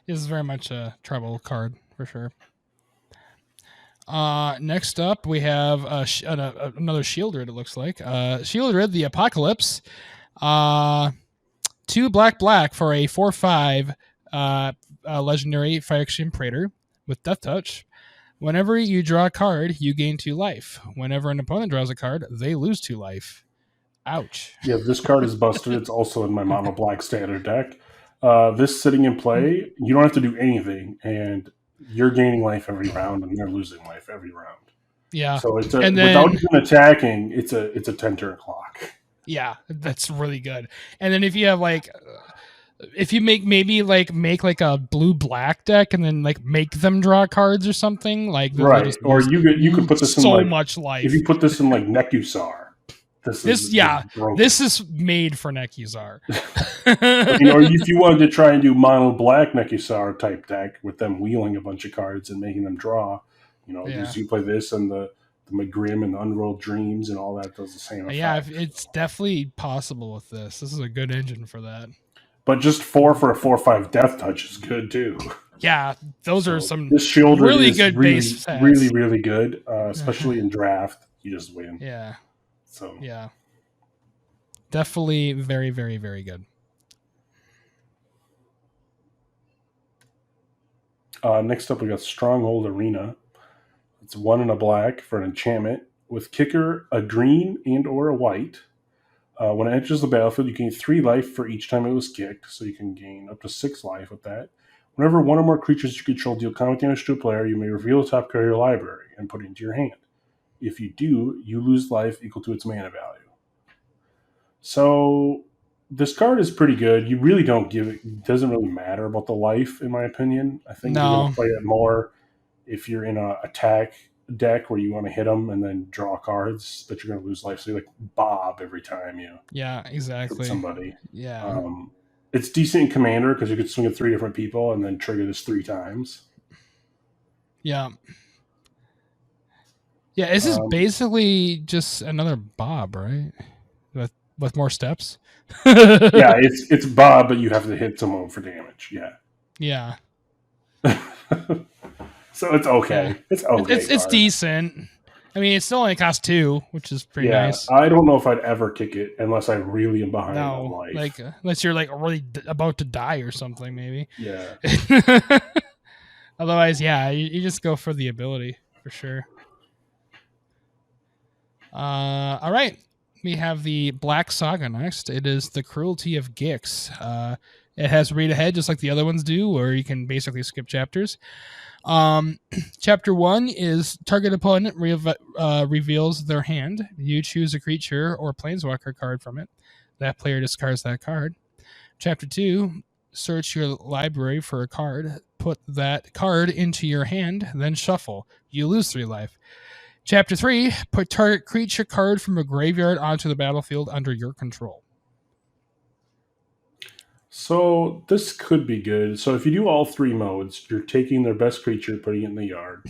B: this is very much a trouble card for sure. Next up, we have another Shieldred. It looks like Shieldred, the Apocalypse. 2 black for a 4/5 legendary Fire Extreme Praetor with Death Touch. Whenever you draw a card, you gain 2 life. Whenever an opponent draws a card, they lose 2 life. Ouch.
A: Yeah, this card is busted. It's also in my mono black standard deck. This sitting in play, you don't have to do anything, and you're gaining life every round, and they're losing life every round.
B: Yeah.
A: So it's
B: And
A: without
B: then,
A: even attacking, it's a 10-turn clock.
B: yeah, that's really good. And then if you have like, if you make like a blue black deck and then like make them draw cards or something like
A: Right, or you could put this in
B: so
A: like
B: much life.
A: if you put this in like Nekusar. This is
B: made for Nekuzar.
A: or if you wanted to try and do mono black Nekusar type deck with them wheeling a bunch of cards and making them draw, you play this and the McGrim and the Unrolled Dreams and all that does the same effect.
B: Yeah, it's definitely possible with this. This is a good engine for that.
A: But just 4 for a 4/5 Death Touch is good too.
B: Yeah, those are some
A: this Shieldred
B: really good base stats.
A: Really, really good, especially in draft. You just win.
B: Yeah.
A: So
B: yeah, definitely very, very, very good.
A: Next up, we got Stronghold Arena. It's 1 and a black for an enchantment with kicker, a green and or a white. When it enters the battlefield, you gain 3 life for each time it was kicked, so you can gain up to 6 life with that. Whenever one or more creatures you control deal combat damage to a player, you may reveal the top card of your library and put it into your hand. If you do, you lose life equal to its mana value. So this card is pretty good. You really don't it doesn't really matter about the life, in my opinion. I think you're going to play it more if you're in an attack deck where you want to hit them and then draw cards, but you're going to lose life. So you like Bob every time you
B: hit
A: somebody.
B: Yeah.
A: It's decent in Commander because you could swing at 3 different people and then trigger this 3 times.
B: Yeah. Yeah, this is basically just another Bob, right? With more steps.
A: Yeah, it's Bob, but you have to hit someone for damage. Yeah.
B: Yeah.
A: So it's okay. Yeah. It's okay.
B: It's decent. I mean, it still only costs 2, which is pretty nice.
A: I don't know if I'd ever kick it unless I really am behind on life.
B: Like unless you're like really about to die or something, maybe.
A: Yeah.
B: Otherwise, yeah, you just go for the ability for sure. All right. We have the Black Saga next. It is the Cruelty of Gix. It has read ahead just like the other ones do, or you can basically skip chapters. Chapter 1 is target opponent reveals their hand. You choose a creature or planeswalker card from it. That player discards that card. Chapter 2, search your library for a card. Put that card into your hand, then shuffle. You lose 3 life. Chapter 3, put target creature card from a graveyard onto the battlefield under your control.
A: So this could be good. So if you do all 3 modes, you're taking their best creature, putting it in the yard,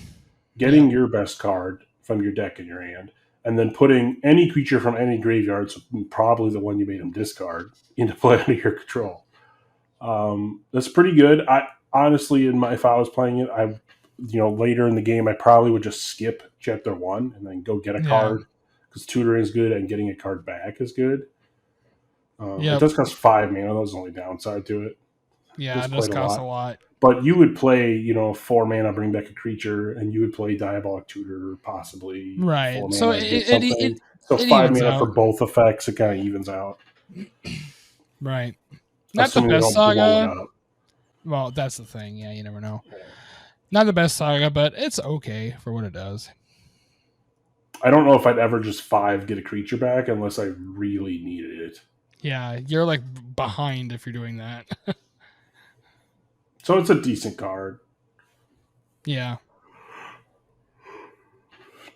A: getting your best card from your deck in your hand, and then putting any creature from any graveyard, so probably the one you made them discard, into play under your control. That's pretty good. I honestly, if I was playing it, later in the game, I probably would just skip chapter 1 and then go get a card because tutoring is good and getting a card back is good. It does cost 5 mana. That was the only downside to it.
B: Yeah, it does cost a lot.
A: But you would play, 4 mana, bring back a creature, and you would play Diabolic Tutor, possibly.
B: Right.
A: So
B: it
A: 5 mana for both effects, it kind of evens out.
B: Right. Not the best saga. Well, that's the thing. Yeah, you never know. Not the best saga, but it's okay for what it does.
A: I don't know if I'd ever just 5 get a creature back unless I really needed it.
B: Yeah, you're like behind if you're doing that.
A: So it's a decent card.
B: Yeah.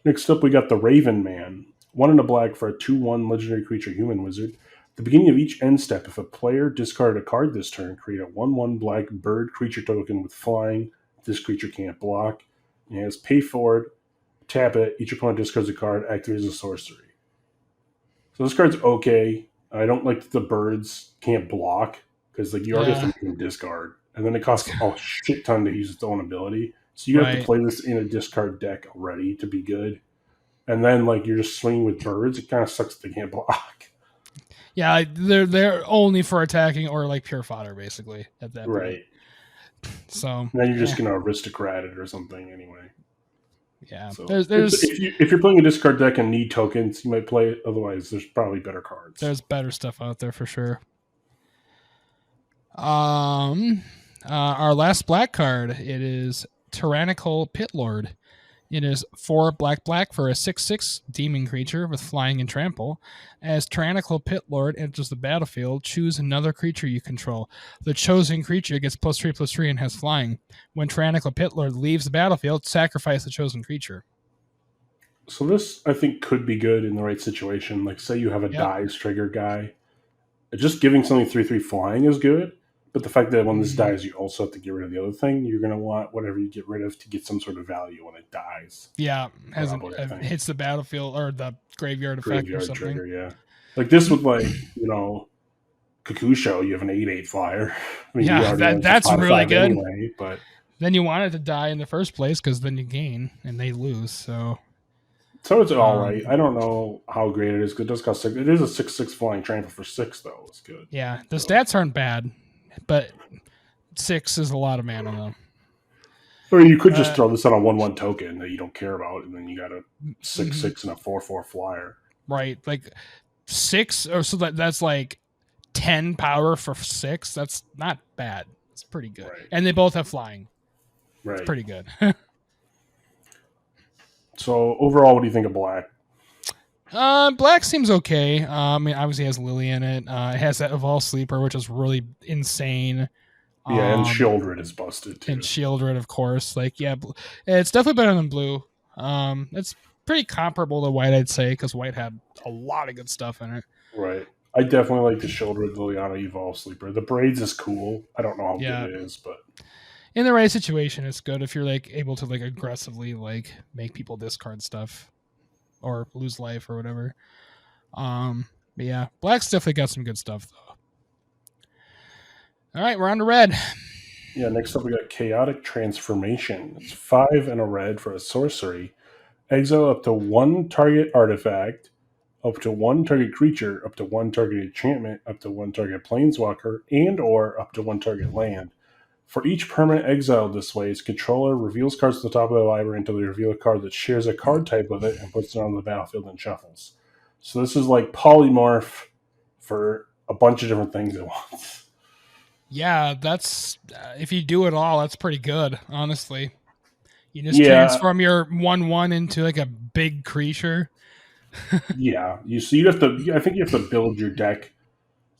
A: Next up, we got the Raven Man. 1 and a black for a 2/1 legendary creature human wizard. At the beginning of each end step, if a player discarded a card this turn, create a 1/1 black bird creature token with flying. This creature can't block. It has pay forward, tap it, each opponent discards a card, activates a sorcery. So this card's okay. I don't like that the birds can't block because like you already have to
B: Yeah.
A: make them discard, and then it costs a shit ton to use its own ability. So you have to
B: Right.
A: play this in a discard deck already to be good, and then like you're just swinging with birds. It kind of sucks that they can't block.
B: Yeah, they're only for attacking or like pure fodder, basically, at that point.
A: Right.
B: So
A: And then you're just gonna aristocrat it or something anyway.
B: yeah.
A: So
B: There's
A: if you're playing a discard deck and need tokens, you might play it. Otherwise, there's probably better cards.
B: there's better stuff out there for sure. Our last black card, it is Tyrannical Pitlord. It is 4 black for a 6/6 demon creature with flying and trample. As Tyrannical Pitlord enters the battlefield, choose another creature you control. The chosen creature gets +3/+3 and has flying. When Tyrannical Pitlord leaves the battlefield, sacrifice the chosen creature.
A: So this, I think, could be good in the right situation. Like, say you have a
B: Yep.
A: dies trigger guy. Just giving something 3/3 flying is good, but the fact that when this dies, you also have to get rid of the other thing. You're going to want whatever you get rid of to get some sort of value when it dies.
B: Yeah, hasn't
A: Probably, I think.
B: hits the battlefield or the graveyard effect or something.
A: Trigger, yeah. Like this with like Kakusho, you have an 8/8 flyer. I mean,
B: Yeah, that's really good.
A: Anyway, but
B: then you want it to die in the first place because then you gain and they lose. So
A: it's all right. I don't know how great it is because it does cost 6. It is a 6/6 flying trample for 6 though. It's good.
B: yeah, the stats aren't bad, but 6 is a lot of mana though.
A: Or you could just throw this on a 1/1 token that you don't care about, and then you got a 6/6 and a 4/4 flyer.
B: Right, like 6, or so that's like 10 power for 6. That's not bad. It's pretty good,
A: Right.
B: and they both have flying.
A: Right,
B: it's pretty good.
A: So overall, what do you think of black?
B: Black seems okay. I mean, obviously it has Lily in it. It has that Evolve Sleeper, which is really insane.
A: Yeah, and Shieldred is busted too.
B: And Shieldred, of course. Like, yeah, it's definitely better than blue. It's pretty comparable to white, I'd say, because white had a lot of good stuff in it.
A: Right. I definitely like the Shieldred Liliana Evolve Sleeper. The braids is cool. I don't know how good it is, but
B: in the right situation, it's good if you're like able to like aggressively like make people discard stuff or lose life or whatever. But yeah, black's definitely got some good stuff though. All right, we're on to red.
A: Yeah, next up we got Chaotic Transformation. It's 5 and a red for a sorcery. Exile up to 1 target artifact, up to 1 target creature, up to 1 target enchantment, up to 1 target planeswalker, and or up to 1 target land. For each permanent exiled this way, its controller reveals cards to the top of the library until they reveal a card that shares a card type with it and puts it on the battlefield and shuffles. So this is like polymorph for a bunch of different things at once.
B: Yeah, that's if you do it all, that's pretty good, honestly. You just transform your 1/1 into like a big creature.
A: Yeah, you have to. I think you have to build your deck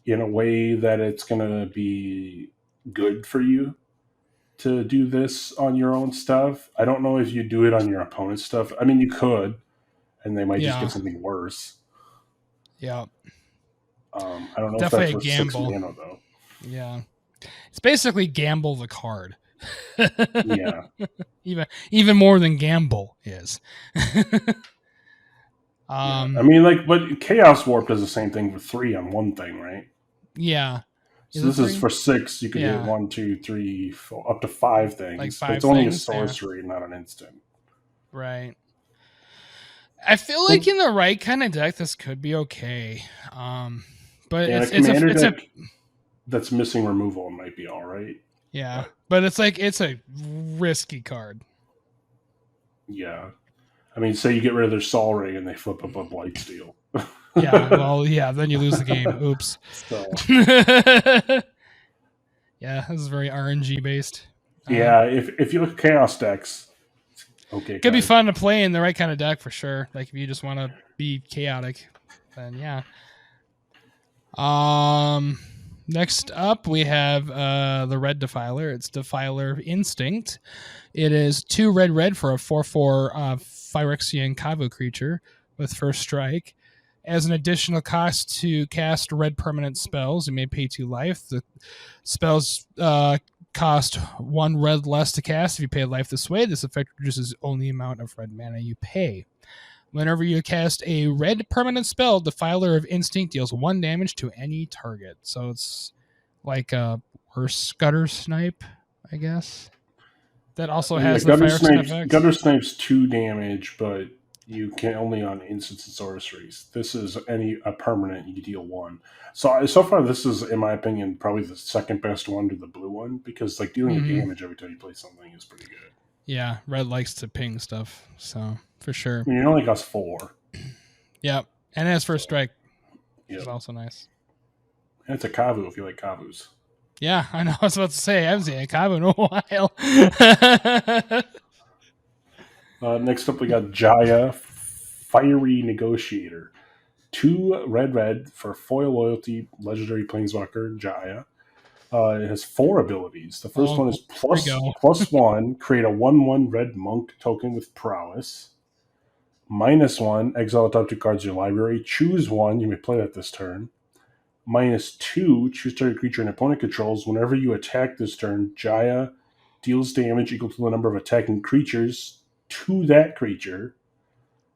A: in a way that it's going to be good for you to do this on your own stuff. I don't know if you do it on your opponent's stuff. I mean, you could, and they might just get something worse.
B: Yeah.
A: I don't know
B: definitely
A: if that's
B: a gamble.
A: 6 mana though.
B: Yeah, it's basically gamble the card.
A: Yeah,
B: even more than gamble is.
A: I mean, like, but Chaos Warp does the same thing for 3 on one thing, right?
B: Yeah.
A: So this is for 6. You could hit 1, 2, 3, 4, up to 5 things.
B: Like 5
A: but it's only
B: things,
A: a sorcery, not an instant.
B: Right. I feel like in the right kind of deck, this could be okay. But it's a
A: that's missing removal might be all right.
B: Yeah, but it's a risky card.
A: Yeah. I mean, say you get rid of their Sol Ring and they flip up a Blightsteel.
B: Yeah, well, yeah, then you lose the game. Oops.
A: So.
B: Yeah, this is very RNG based.
A: Yeah, if you look at Chaos decks, okay.
B: Could be fun to play in the right kind of deck for sure. Like if you just want to be chaotic, then yeah. Next up, we have the red Defiler. It's Defiler Instinct. It is 2 red for a 4/4 Phyrexian Kavu creature with first strike. As an additional cost to cast red permanent spells, you may pay 2 life. The spells cost 1 red less to cast if you pay life this way. This effect reduces only amount of red mana you pay. Whenever you cast a red permanent spell, Defiler of Instinct deals 1 damage to any target. So it's like a worse Gutter Snipe, I guess. That also
A: Yeah,
B: has the Fire effect.
A: Gutter Snipe's 2 damage, but you can only on instants and sorceries. This is a permanent, you can deal 1. So far, this is, in my opinion, probably the second best one to the blue one, because like dealing damage every time you play something is pretty good.
B: Yeah, red likes to ping stuff, so for sure.
A: I mean, it only costs 4.
B: Yep, and as for strike, which is also nice.
A: And it's a Kavu if you like Kavus.
B: Yeah, I know. I was about to say I haven't seen a Kavu in a
A: while. Next up, we got Jaya, Fiery Negotiator. 2 red for foil loyalty, legendary planeswalker Jaya. It has 4 abilities. The first one is +1, create a 1/1 red monk token with prowess. -1, exile top 2 cards in your library. Choose 1, you may play that this turn. -2, choose target creature an opponent controls. Whenever you attack this turn, Jaya deals damage equal to the number of attacking creatures to that creature.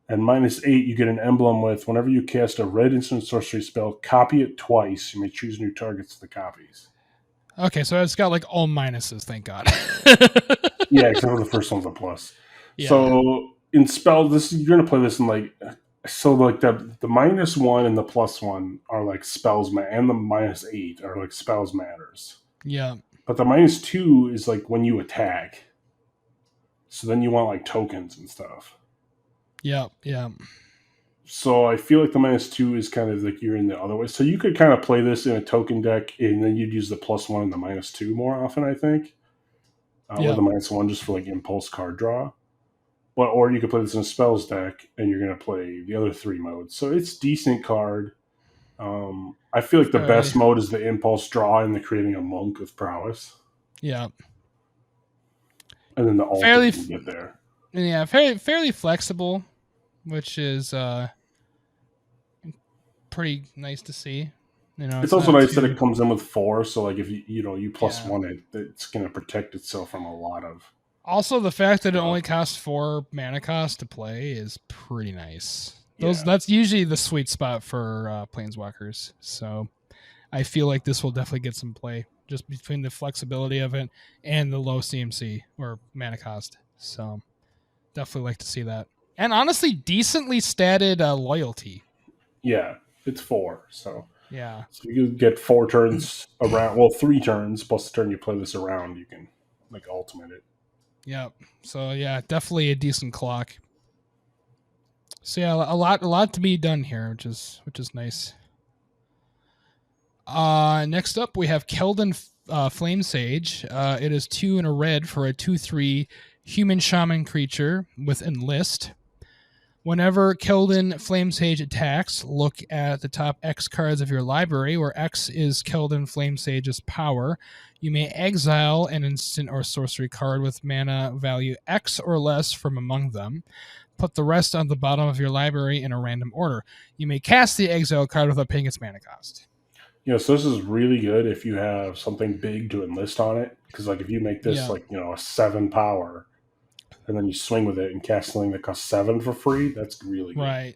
A: And -8, you get an emblem with whenever you cast a red instant sorcery spell, copy it twice. You may choose new targets to the copies.
B: Okay, so it's got like all minuses, thank God.
A: Yeah, except for the first one's a plus.
B: Yeah.
A: So in spell, you're gonna play this in like the -1 and the +1 are like spells, and the -8 are like spells matters.
B: Yeah.
A: But the -2 is like when you attack. So then you want like tokens and stuff.
B: Yeah.
A: So I feel like the -2 is kind of like you're in the other way. So you could kind of play this in a token deck, and then you'd use the +1 and the -2 more often, I think. Or the -1 just for like impulse card draw. Or you could play this in a spells deck, and you're going to play the other 3 modes. So it's decent card. I feel like the best mode is the impulse draw and the creating a monk with prowess.
B: Yeah.
A: And then the ult you can get there.
B: Yeah, fairly flexible, which is pretty nice to see. You know,
A: it's also nice that it comes in with 4, so like if you +1 it, it's going to protect itself from a lot of.
B: Also, the fact that it only costs 4 mana cost to play is pretty nice. That's usually the sweet spot for planeswalkers. So I feel like this will definitely get some play just between the flexibility of it and the low CMC or mana cost. So definitely like to see that. And honestly, decently statted loyalty.
A: Yeah, it's 4. So
B: yeah.
A: So you get 4 turns around. Well, 3 turns plus the turn you play this around. You can like ultimate it.
B: Yep. So yeah, definitely a decent clock. So yeah, a lot to be done here, which is nice. Next up we have Kelden Flame Sage. It is 2 and a red for a 2/3 human shaman creature with enlist. Whenever Kelden Flame Sage attacks, look at the top X cards of your library, where X is Kelden Flame Sage's power. You may exile an instant or sorcery card with mana value X or less from among them. Put the rest on the bottom of your library in a random order. You may cast the exile card without paying its mana cost.
A: Yeah, so this is really good if you have something big to enlist on it. Because like if you make this a 7 power, and then you swing with it and cast something that costs 7 for free, that's really good.
B: Right.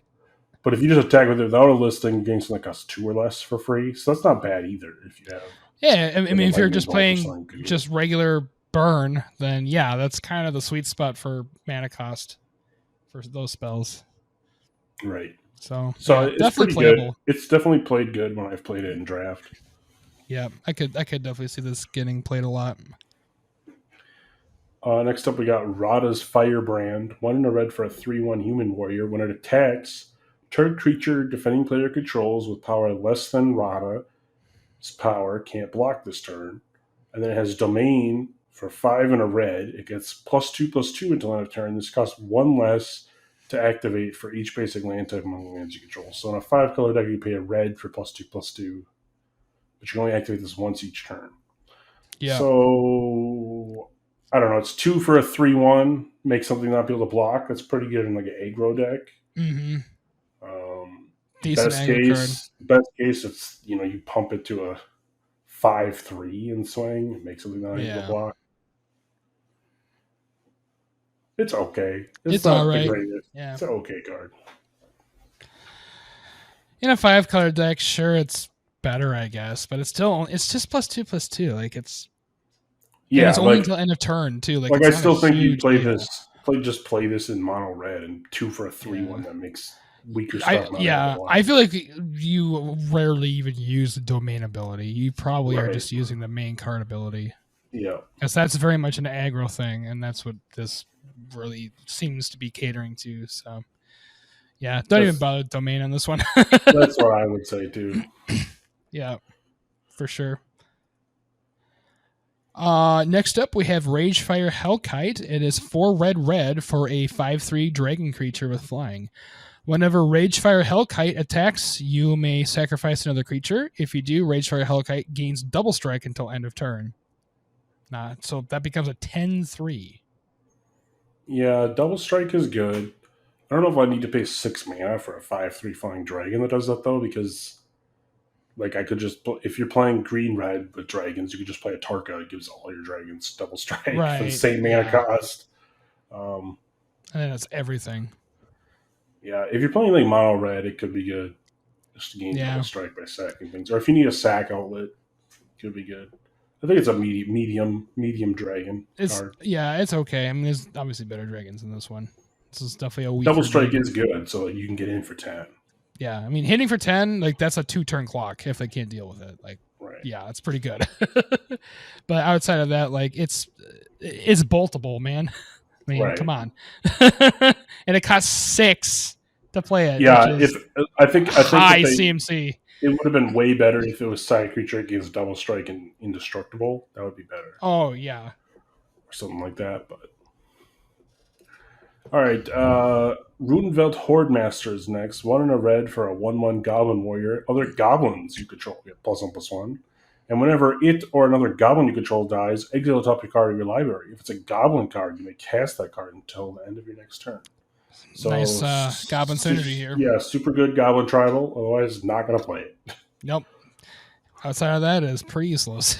A: But if you just attack with it without a listing, you gain something that costs 2 or less for free. So that's not bad either if you have.
B: Yeah, I mean, if you're just playing just regular burn, then yeah, that's kind of the sweet spot for mana cost for those spells.
A: Right.
B: So
A: it's definitely playable. Good. It's definitely played good when I've played it in draft.
B: Yeah, I could definitely see this getting played a lot.
A: Next up, we got Rada's Firebrand. 1 and a red for a 3/1 human warrior. When it attacks, target creature defending player controls with power less than Rada's power can't block this turn. And then it has Domain for 5 and a red. It gets +2/+2 until end of turn. This costs 1 less to activate for each basic land type among the lands you control. So in a 5-color deck, you pay a red for +2/+2. But you can only activate this once each turn.
B: Yeah.
A: So I don't know. It's 2 for a 3/1. Make something not be able to block. That's pretty good in like an aggro deck.
B: Mm-hmm.
A: Decent best case, it's you pump it to a 5/3 and swing. Make something not able to block. It's okay. It's
B: all
A: not the
B: right.
A: greatest.
B: Yeah.
A: It's an okay card.
B: In a 5-color deck, sure, it's better, I guess, but it's just +2/+2. Like and
A: Yeah,
B: it's only until end of turn too. Like
A: like
B: it's
A: I
B: not a
A: still think you
B: huge
A: play
B: deal.
A: this. Play this in mono red and 2 for a 3/1
B: Yeah.
A: that makes weaker stuff not
B: I
A: happen.
B: feel like you rarely even use the domain ability. You probably are
A: Right.
B: just using the main card ability.
A: Yeah.
B: Because that's very much an aggro thing, and that's what this really seems to be catering to. So, yeah, don't even bother domain on this one.
A: That's what I would say too.
B: Yeah, for sure. Next up, we have Ragefire Hellkite. It is 4 red for a 5/3 dragon creature with flying. Whenever Ragefire Hellkite attacks, you may sacrifice another creature. If you do, Ragefire Hellkite gains double strike until end of turn. So that becomes a 10/3.
A: Yeah, double strike is good. I don't know if I need to pay 6 mana for a 5/3 flying dragon that does that though, because like I could just if you're playing green red with dragons, you could just play a Tarka. It gives all your dragons double strike for the same mana cost.
B: And that's everything.
A: Yeah, if you're playing like mono red, it could be good. Just to gain double strike by sacking things. Or if you need a sack outlet, it could be good. I think it's a medium dragon card.
B: Yeah, it's okay. I mean, there's obviously better dragons in this one. This is definitely a weaker
A: double strike
B: dragon.
A: is good, so you can get in for 10.
B: Yeah, I mean, hitting for 10, like that's a 2-turn clock if they can't deal with it. Like,
A: right.
B: Yeah, it's pretty good. But outside of that, like it's boltable, man. I mean, come on. And it costs 6 to play it.
A: Yeah, I think
B: high CMC.
A: It would have been way better if it was side creature against double strike and indestructible. That would be better.
B: Oh yeah,
A: or something like that. But all right, Rudenveld Horde Master is next. 1 and a red for a 1/1 Goblin Warrior. Other goblins you control get +1/+1. And whenever it or another goblin you control dies, exile the top card of your library. If it's a goblin card, you may cast that card until the end of your next turn. So
B: nice goblin synergy here.
A: Yeah, super good goblin tribal. Otherwise, not going to play it.
B: Nope. Outside of that, it's pretty useless.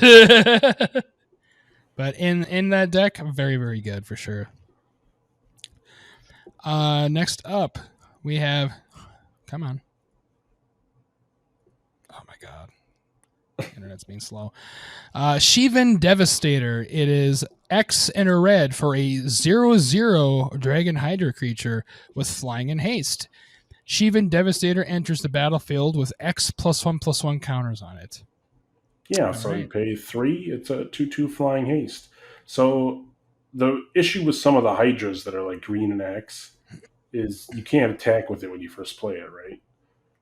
B: But in that deck, very, very good for sure. Next up, we have... Come on. Oh my god. Internet's being slow. Shivan Devastator. It is X and a red for a 0/0 Dragon Hydra creature with flying and haste. Shivan Devastator enters the battlefield with X +1/+1 counters on it.
A: Yeah, so you pay 3. It's a 2/2 flying haste. So the issue with some of the Hydras that are like green and X is you can't attack with it when you first play it, right?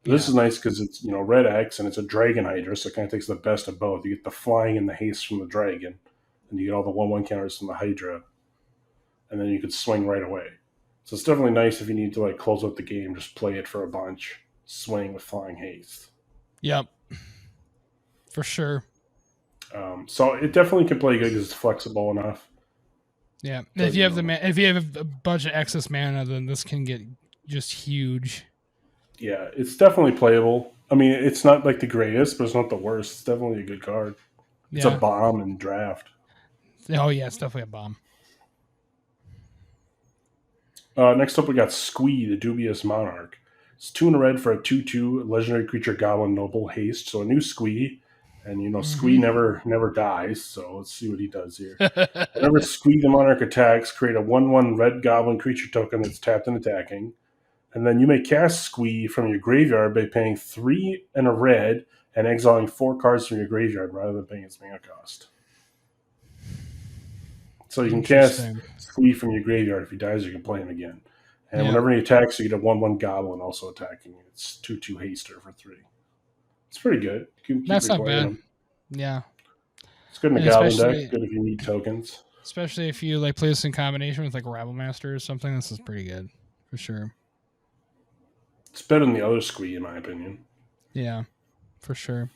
A: This is nice because it's red X and it's a Dragon Hydra, so it kind of takes the best of both. You get the flying and the haste from the dragon, and you get all the 1/1 counters from the Hydra, and then you could swing right away. So it's definitely nice if you need to like close out the game, just play it for a bunch, swing with flying haste.
B: Yep, for sure.
A: So it definitely can play good because it's flexible enough.
B: Yeah, if you have if you have a bunch of excess mana, then this can get just huge.
A: Yeah, it's definitely playable. I mean, it's not like the greatest, but it's not the worst. It's definitely a good card. It's a bomb in draft.
B: Oh yeah, it's definitely a bomb.
A: Next up, we got Squee, the Dubious Monarch. It's 2 and a red for a 2/2 legendary creature Goblin Noble haste. So a new Squee, and Squee never dies. So let's see what he does here. Whenever Squee the Monarch attacks, create a 1/1 red Goblin creature token that's tapped and attacking. And then you may cast Squee from your graveyard by paying 3 and a red and exiling 4 cards from your graveyard rather than paying its mana cost. So you can cast Squee from your graveyard. If he dies, you can play him again. And whenever he attacks, you get a 1/1 Goblin also attacking. It's 2/2 haster for 3. It's pretty good.
B: That's not bad. Him. Yeah.
A: It's good in the Goblin deck. Good if you need tokens.
B: Especially if you play this in combination with Rabble Master or something. This is pretty good for sure.
A: It's better than the other Squee, in my opinion.
B: Yeah, for sure.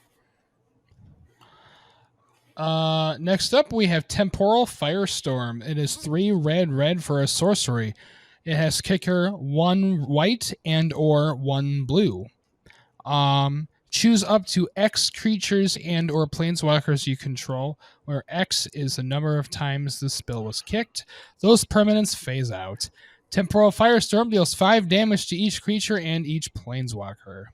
B: Next up, we have Temporal Firestorm. It is 3 red for a sorcery. It has kicker 1 white and or 1 blue. Choose up to X creatures and or planeswalkers you control, where X is the number of times the spell was kicked. Those permanents phase out. Temporal Firestorm deals 5 damage to each creature and each planeswalker.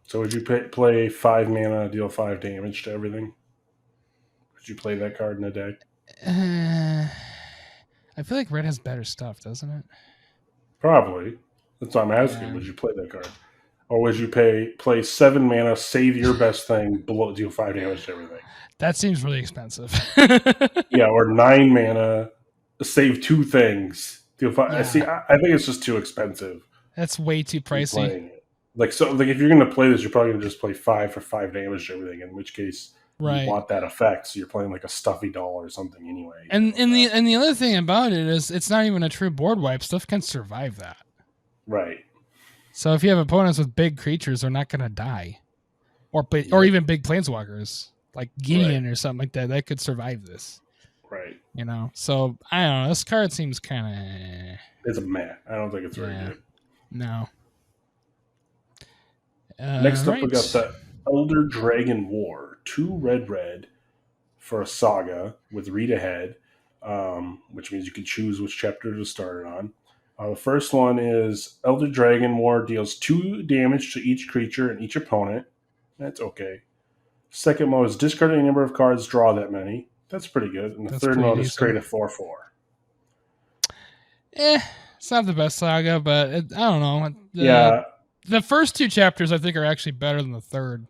A: So would you play 5 mana, deal 5 damage to everything? Would you play that card in a deck?
B: I feel like red has better stuff, doesn't it?
A: Probably. That's what I'm asking. Yeah. Would you play that card? Or would you play 7 mana, save your best thing, deal 5 damage to everything?
B: That seems really expensive.
A: Yeah, or 9 mana, save 2 things, deal 5. Yeah. See, I think it's just too expensive.
B: That's way too pricey.
A: Like if you're going to play this, you're probably going to just play 5 for 5 damage to everything. In which case, you want that effect, so you're playing like a stuffy doll or something anyway.
B: And the other thing about it is, it's not even a true board wipe. Stuff can survive that.
A: Right.
B: So if you have opponents with big creatures, they're not going to die, or even big planeswalkers like Gideon or something like that could survive this.
A: Right.
B: So I don't know. This card seems kind of.
A: It's a meh. I don't think it's very good.
B: No.
A: Next up, we got the Elder Dragon War. 2 red for a saga with read ahead, which means you can choose which chapter to start it on. The first one is Elder Dragon War deals 2 damage to each creature and each opponent. That's okay. Second mode is discard any number of cards, draw that many. That's pretty good. And the third mode is create a 4/4.
B: It's not the best saga, but I don't know. The first 2 chapters I think are actually better than the third.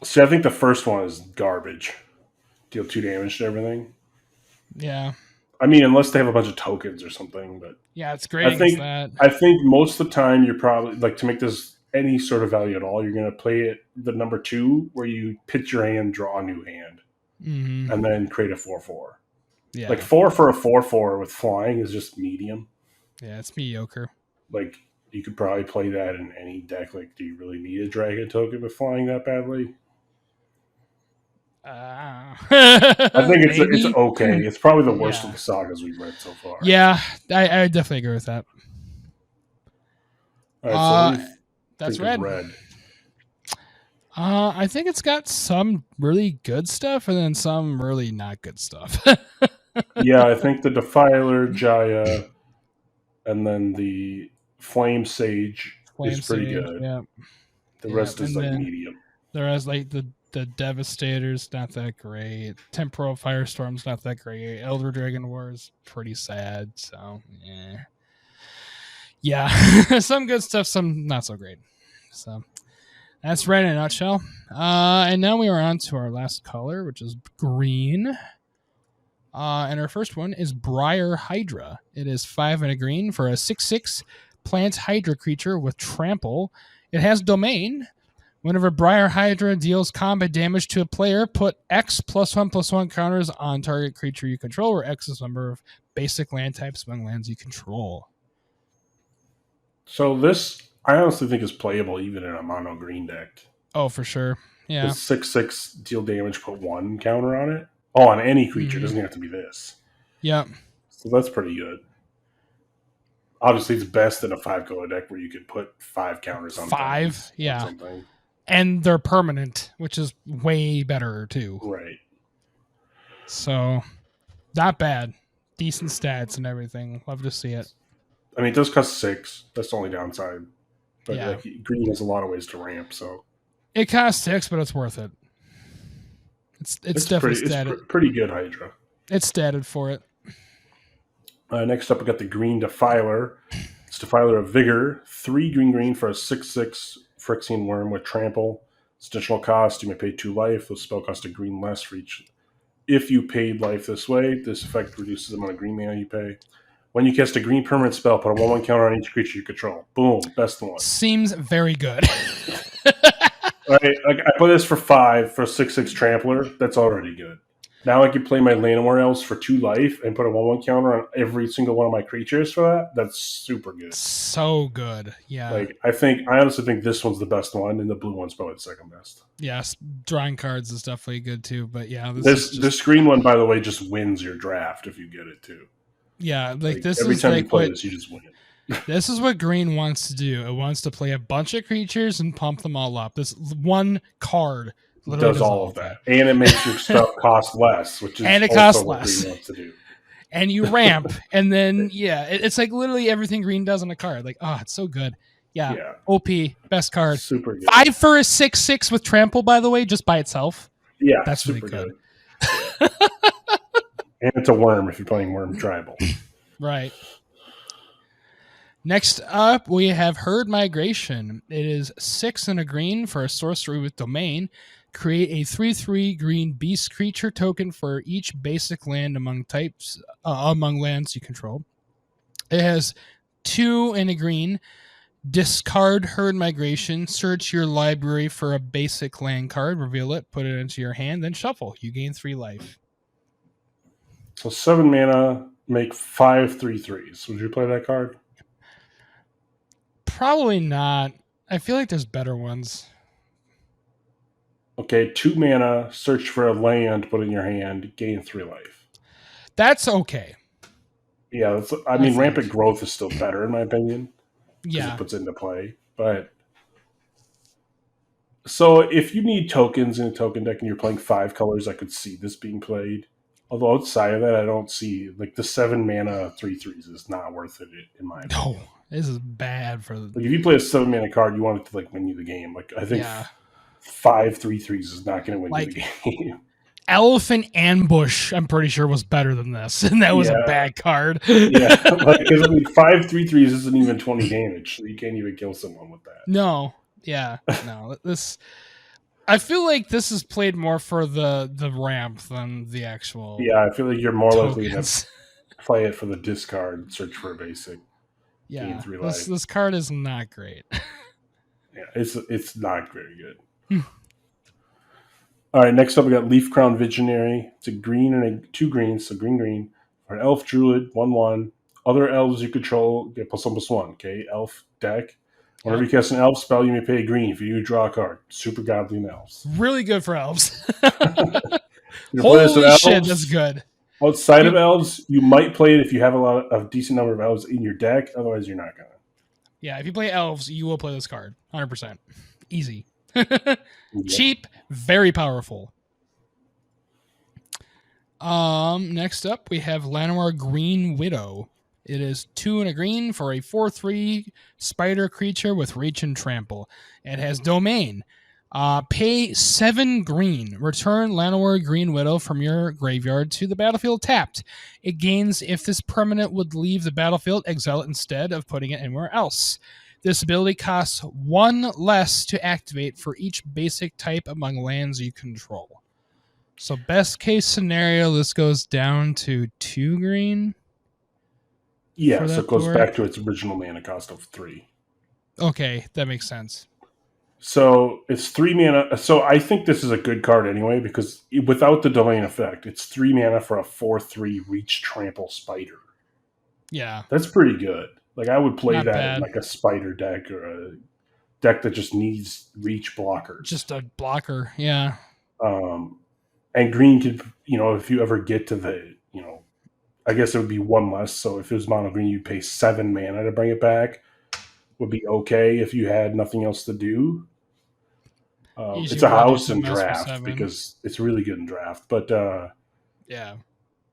A: See, I think the first one is garbage. Deal 2 damage to everything.
B: Yeah.
A: I mean, unless they have a bunch of tokens or something, but
B: yeah, it's great.
A: I think most of the time you're probably like, to make this any sort of value at all, you're going to play it the number 2 where you pitch your hand, draw a new hand, and then create a 4/4.
B: Yeah,
A: like 4 for a 4/4 with flying is just medium.
B: Yeah, it's mediocre.
A: Like you could probably play that in any deck. Like, do you really need a dragon token with flying that badly? I think it's okay. It's probably the worst of the sagas we've read so far.
B: Yeah, I definitely agree with that.
A: All right, so
B: that's red. I think it's got some really good stuff and then some really not good stuff.
A: Yeah, I think the Defiler, Jaya, and then the Flame Sage is pretty good.
B: Yeah.
A: The rest is like medium.
B: The rest, like the Devastator's not that great. Temporal Firestorm's not that great. Elder Dragon War is pretty sad. So yeah, some good stuff, some not so great. So that's red in a nutshell. And now we are on to our last color, which is green. And our first one is Briar Hydra. It is 5 and a green for a 6/6 plant Hydra creature with trample. It has domain. Whenever Briar Hydra deals combat damage to a player, put X +1/+1 counters on target creature you control, where X is the number of basic land type swing lands you control.
A: So this, I honestly think, is playable even in a mono green deck.
B: Oh, for sure. Yeah.
A: The 6/6 deal damage, put 1 counter on it. Oh, on any creature. It doesn't have to be this.
B: Yeah.
A: So that's pretty good. Obviously, it's best in a 5-color deck where you could put 5 counters on
B: 5, yeah. Something. And they're permanent, which is way better, too.
A: Right.
B: So, not bad. Decent stats and everything. Love to see it.
A: I mean, it does cost 6. That's the only downside. But like, green has a lot of ways to ramp, so.
B: It costs 6, but it's worth it. It's definitely statted.
A: It's pretty good Hydra.
B: It's statted for it.
A: Next up, we got the green Defiler. It's Defiler of Vigor. 3 green for a 6/6 Phyrexian Worm with trample. It's additional cost. You may pay 2 life. The spell costs a green less for each. If you paid life this way, this effect reduces the amount of green mana you pay. When you cast a green permanent spell, put a 1/1 counter on each creature you control. Boom. Best one.
B: Seems very good.
A: Right, like I put this for 5 for a 6/6 Trampler. That's already good. Now I can play my Llanowar Elves for 2 life and put a 1/1 counter on every single one of my creatures for that. That's super good.
B: So good, yeah.
A: Like I honestly think this one's the best one, and the blue one's probably the second best.
B: Yes, drawing cards is definitely good too. But yeah,
A: this green one, by the way, just wins your draft if you get it too.
B: Yeah, like this
A: every
B: is
A: time
B: like
A: you play this, you just win it.
B: This is what green wants to do. It wants to play a bunch of creatures and pump them all up. This one card literally
A: Does
B: does
A: all
B: all
A: of
B: of
A: that.
B: that.
A: And it makes your stuff cost less, which is
B: And it
A: also
B: costs
A: what green
B: less.
A: wants to do.
B: And you ramp, and then it's like literally everything green does on a card. Like, oh, it's so good. Yeah.
A: Yeah.
B: OP, best card.
A: Super good.
B: 5 for a 6/6 with trample, by the way, just by itself.
A: Yeah,
B: That's really
A: super
B: good.
A: Yeah. And it's a worm if you're playing worm tribal.
B: Right. Next up, we have Herd Migration. It is 6 and a green for a sorcery with domain. Create a 3/3 green beast creature token for each basic land among types among lands you control. It has 2 and a green. Discard Herd Migration. Search your library for a basic land card. Reveal it. Put it into your hand. Then shuffle. You gain 3 life.
A: So 7 mana, make 5 3/3s. Would you play that card?
B: Probably not. I feel like there's better ones.
A: Okay, 2 mana, search for a land, put it in your hand, gain 3 life.
B: That's okay.
A: Yeah, I mean, Rampant Growth is still better in my opinion. Because it puts it into play. But so if you need tokens in a token deck and you're playing 5 colors, I could see this being played. Although outside of that, I don't see like the 7 mana 3/3s is not worth it in my opinion.
B: No, this is bad for
A: like if you play a 7 mana card, you want it to like win you the game. Like I think 5 3/3s is not going to win you the game.
B: Elephant Ambush, I'm pretty sure was better than this, and that was a bad card.
A: Yeah, because I mean, 5 3/3s isn't even 20 damage, so you can't even kill someone with that.
B: No, no. This, I feel like this is played more for the ramp than the actual.
A: Yeah, I feel like you're more likely to play it for the discard, search for a basic.
B: Yeah, this card is not great.
A: Yeah, it's not very good. All right, next up we got Leaf Crown Visionary. It's a green and 2 greens, so green for an elf druid 1/1. Other elves you control get +1/+1. Okay, elf deck. Whenever you cast an elf spell, you may pay a green. If you do, draw a card. Super godly elves.
B: Really good for elves.
A: Holy
B: shit, that's good.
A: Outside of elves, you might play it if you have a decent number of elves in your deck. Otherwise, you're not gonna.
B: Yeah, if you play elves, you will play this card. 100%. Easy. Cheap, very powerful. Next up, we have Llanowar Green Widow. It is 2 and a green for a 4/3 spider creature with reach and trample. It has domain. Pay 7 green. Return Llanowar Green Widow from your graveyard to the battlefield tapped. It gains if this permanent would leave the battlefield, exile it instead of putting it anywhere else. This ability costs 1 less to activate for each basic type among lands you control. So best case scenario, this goes down to 2 green.
A: Yeah, so it goes back to its original mana cost of 3.
B: Okay, that makes sense.
A: So it's 3 mana. So I think this is a good card anyway, because without the domain effect, it's 3 mana for a 4/3 reach trample spider.
B: Yeah.
A: That's pretty good. Like I would play
B: Not
A: that
B: bad.
A: in like a spider deck or a deck that just needs reach blockers.
B: Just a blocker, yeah.
A: And green could, if you ever get to the, I guess it would be 1 less. So if it was mono green, you'd pay 7 mana to bring it back. Would be okay if you had nothing else to do. It's a house in draft because it's really good in draft. But
B: yeah,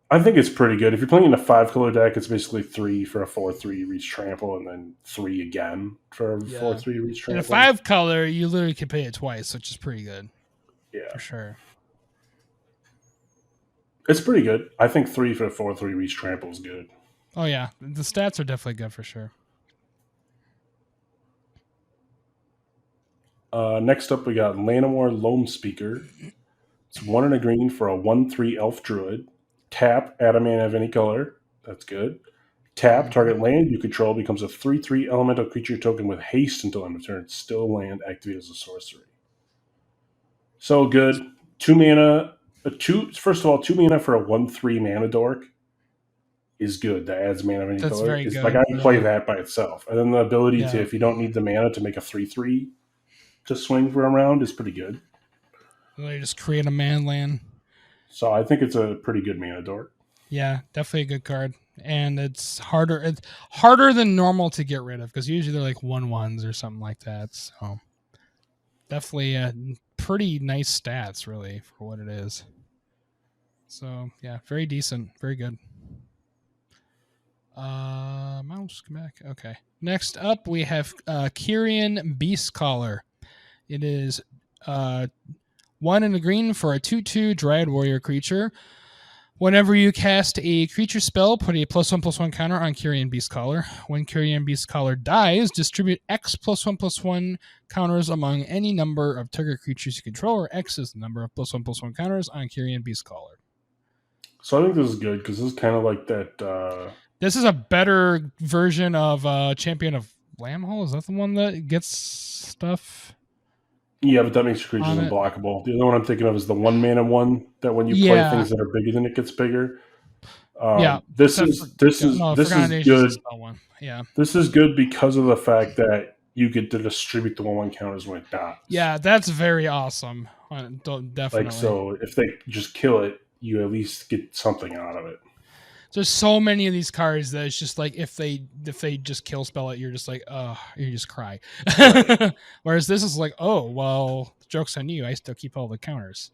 A: I think it's pretty good. If you're playing in a 5-color deck, it's basically 3 for a 4/3 reach trample, and then 3 again for a 4/3 reach trample.
B: In a 5-color, you literally can pay it twice, which is pretty good.
A: Yeah,
B: for sure.
A: It's pretty good. I think 3 for a 4/3 reach trample is good.
B: Oh yeah, the stats are definitely good for sure.
A: Next up, we got Llanowar Loam Speaker. It's 1 and a green for a 1/3 elf druid. Tap, add a mana of any color. That's good. Tap, target land you control becomes a 3/3 elemental creature token with haste until end of turn. Still land, activate as a sorcery. So good. 2 mana. First of all, 2 mana for a 1/3 mana dork is good. That adds mana of any color.
B: Very good.
A: Like I can play that by itself. And then the ability to, if you don't need the mana, to make a 3/3 to swing for a round is pretty good.
B: You just create a man land.
A: So I think it's a pretty good mana dork.
B: Yeah, definitely a good card. and it's harder. It's harder than normal to get rid of because usually they're like 1/1s or something like that. So definitely pretty nice stats, really, for what it is. So yeah, very decent, very good. Mouse, come back. Okay. Next up, we have Kyrian Beastcaller. It is 1 in the green for a 2/2 Dryad Warrior creature. Whenever you cast a creature spell, put a +1/+1 counter on Kyrian Beastcaller. When Kyrian Beastcaller dies, distribute X +1/+1 counters among any number of target creatures you control, or X is the number of +1/+1 counters on Kyrian Beastcaller.
A: So I think this is good because this is kind of like that.
B: This is a better version of Champion of Lambhole. Is that the one that gets stuff?
A: Yeah, but that makes your creatures
B: On it?
A: unblockable. The other one I'm thinking of is the 1-mana one that when you play
B: Yeah.
A: things that are bigger than it gets bigger.
B: Yeah.
A: This is
B: Forgotten Age is
A: good.
B: a spell one. Yeah.
A: This is good because of the fact that you get to distribute the 1/1 counters when it dies.
B: Yeah, that's very awesome. Definitely.
A: Like, so if they just kill it, you at least get something out of it.
B: There's so many of these cards that it's just like if they just kill spell it, you're just like, you just cry.
A: Right.
B: Whereas this is like, oh well, joke's on you. I still keep all the counters.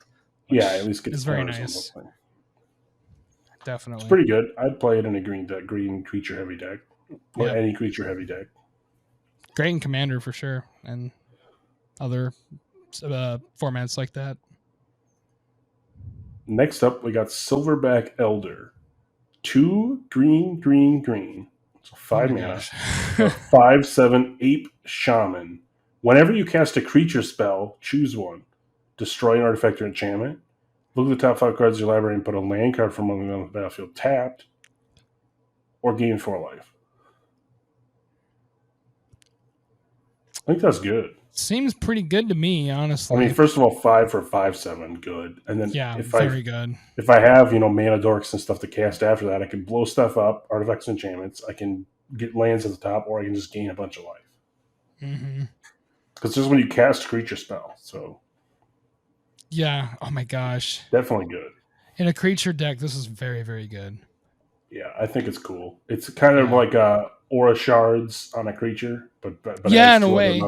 A: Yeah, at least get
B: it's very nice. Definitely,
A: it's pretty good. I'd play it in a green creature heavy deck, or any creature heavy deck.
B: Great in Commander for sure, and other formats like that.
A: Next up, we got Silverback Elder. 2 green. So 5 mana. 5/7 ape shaman. Whenever you cast a creature spell, choose one. Destroy an artifact or enchantment. Look at the top 5 cards of your library and put a land card from among them on the battlefield tapped. Or gain 4 life. I think that's good.
B: Seems pretty good to me, honestly.
A: I mean, first of all, 5 for 5/7, good. And then
B: very good.
A: If I have, mana dorks and stuff to cast after that, I can blow stuff up, artifacts and enchantments. I can get lands at the top, or I can just gain a bunch of life. Because this is when you cast a creature spell. So
B: yeah. Oh my gosh.
A: Definitely good.
B: In a creature deck, this is very, very good.
A: Yeah, I think it's cool. It's kind of like aura shards on a creature, but
B: in a way.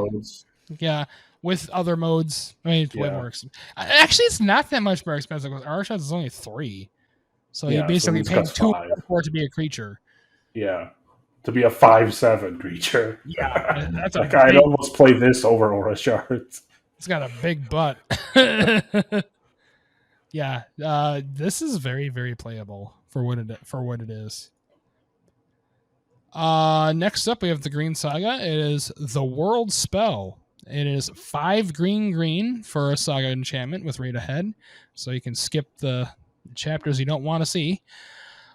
B: Yeah, with other modes. I mean, it's way more expensive. Actually, it's not that much more expensive because aura shards is only 3. So you basically pay 2 for it to be a creature.
A: Yeah. To be a 5/7 creature.
B: Yeah. That's
A: I'd almost play this over aura shards.
B: It's got a big butt. Yeah. This is very, very playable for what it is. Next up, we have the Green Saga. It is the World Spell. It is 5 green for a Saga enchantment with Raid Ahead, so you can skip the chapters you don't want to see.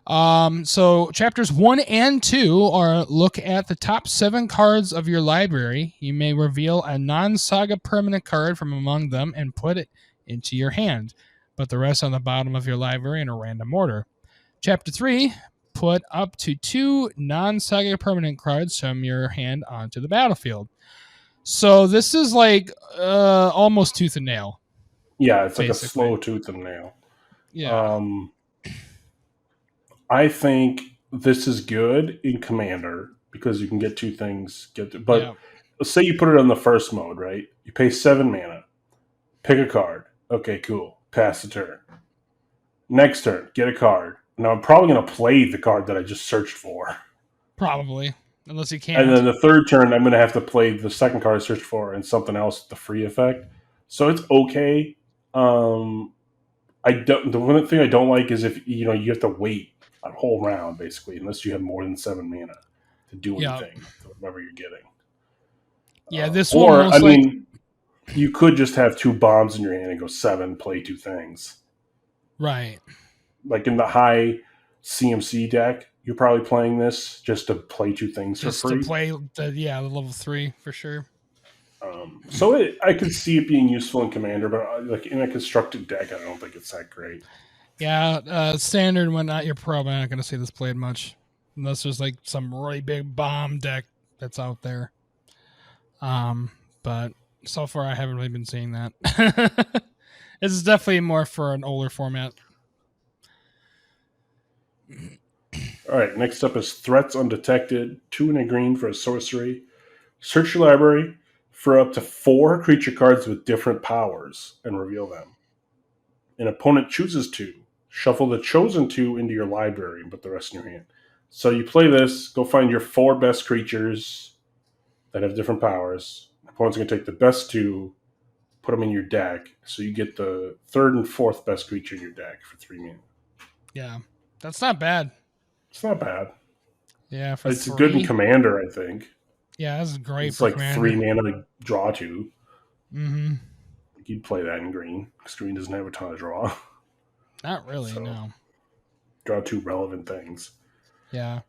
B: So chapters 1 and 2 are look at the top 7 cards of your library. You may reveal a non-Saga permanent card from among them and put it into your hand, but the rest on the bottom of your library in a random order. Chapter 3, put up to 2 non-Saga permanent cards from your hand onto the battlefield. So this is like almost tooth and nail.
A: Yeah, it's like a slow tooth and nail.
B: Yeah.
A: I think this is good in Commander because you can get 2 things. But let's say you put it on the first mode, right? You pay 7 mana. Pick a card. Okay, cool. Pass the turn. Next turn, get a card. Now I'm probably going to play the card that I just searched for.
B: Probably. Unless you can't.
A: And then the third turn, I'm going to have to play the second card I searched for and something else with the free effect. So it's okay. The one thing I don't like is if you have to wait a whole round basically, unless you have more than 7 mana to do anything to whatever you're getting.
B: Yeah, this
A: one. Or you could just have 2 bombs in your hand and go 7, play 2 things.
B: Right.
A: Like in the high CMC deck, you're probably playing this just to play 2 things for free.
B: Just to play the level 3 for sure.
A: So I could see it being useful in Commander, but like in a constructed deck, I don't think it's that great.
B: Yeah, standard when not, you're probably not going to see this played much unless there's like some really big bomb deck that's out there. But so far I haven't really been seeing that. This is definitely more for an older format.
A: All right, next up is Threats Undetected. 2 and a green for a sorcery. Search your library for up to 4 creature cards with different powers and reveal them. An opponent chooses 2. Shuffle the chosen 2 into your library and put the rest in your hand. So you play this, go find your 4 best creatures that have different powers. The opponent's going to take the best 2, put them in your deck, so you get the 3rd and 4th best creature in your deck for 3 mana.
B: Yeah, that's not bad.
A: It's not bad.
B: Yeah, for
A: It's
B: 3.
A: good in Commander, I think.
B: Yeah, this is great
A: It's
B: for
A: like
B: Commander.
A: 3 mana to draw 2.
B: Mm-hmm.
A: You'd play that in green, because green doesn't have a ton of draw.
B: Not really,
A: So,
B: no.
A: draw 2 relevant things.
B: Yeah.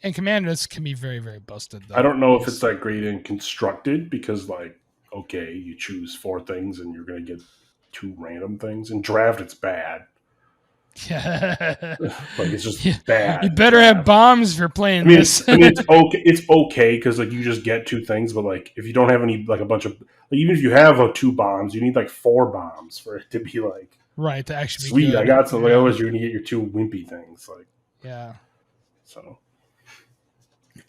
B: And Commander, this can be very, very busted, though.
A: I don't know if it's that great in Constructed, because, like, okay, you choose 4 things and you're going to get 2 random things. In Draft, it's bad.
B: Yeah.
A: Like, it's just bad.
B: You better have bombs if you're playing this.
A: It's okay. It's okay because like you just get 2 things, but like if you don't have any, like a bunch of, like, even if you have 2 bombs, you need like 4 bombs for it to be like
B: right to actually
A: sweet.
B: be good.
A: I got some. Like, otherwise, you're gonna get your 2 wimpy things. Like,
B: yeah.
A: So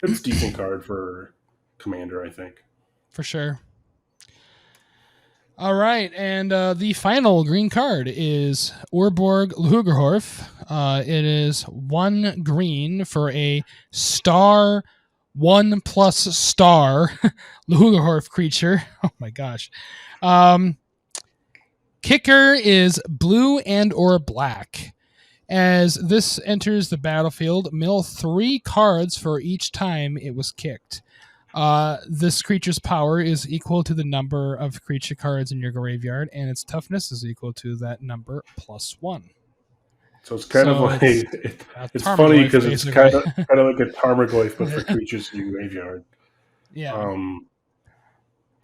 A: it's a decent card for Commander, I think.
B: For sure. All right, and the final green card is Urborg Lugerhorf. It is 1 green for a star 1+ star Lugerhorf creature. Oh my gosh. Kicker is blue and or black. As this enters the battlefield, mill 3 cards for each time it was kicked. This creature's power is equal to the number of creature cards in your graveyard, and its toughness is equal to that number +1.
A: So it's kind of like it's funny because it's kind of like a Tarmogoyf, but for creatures in your graveyard.
B: Yeah.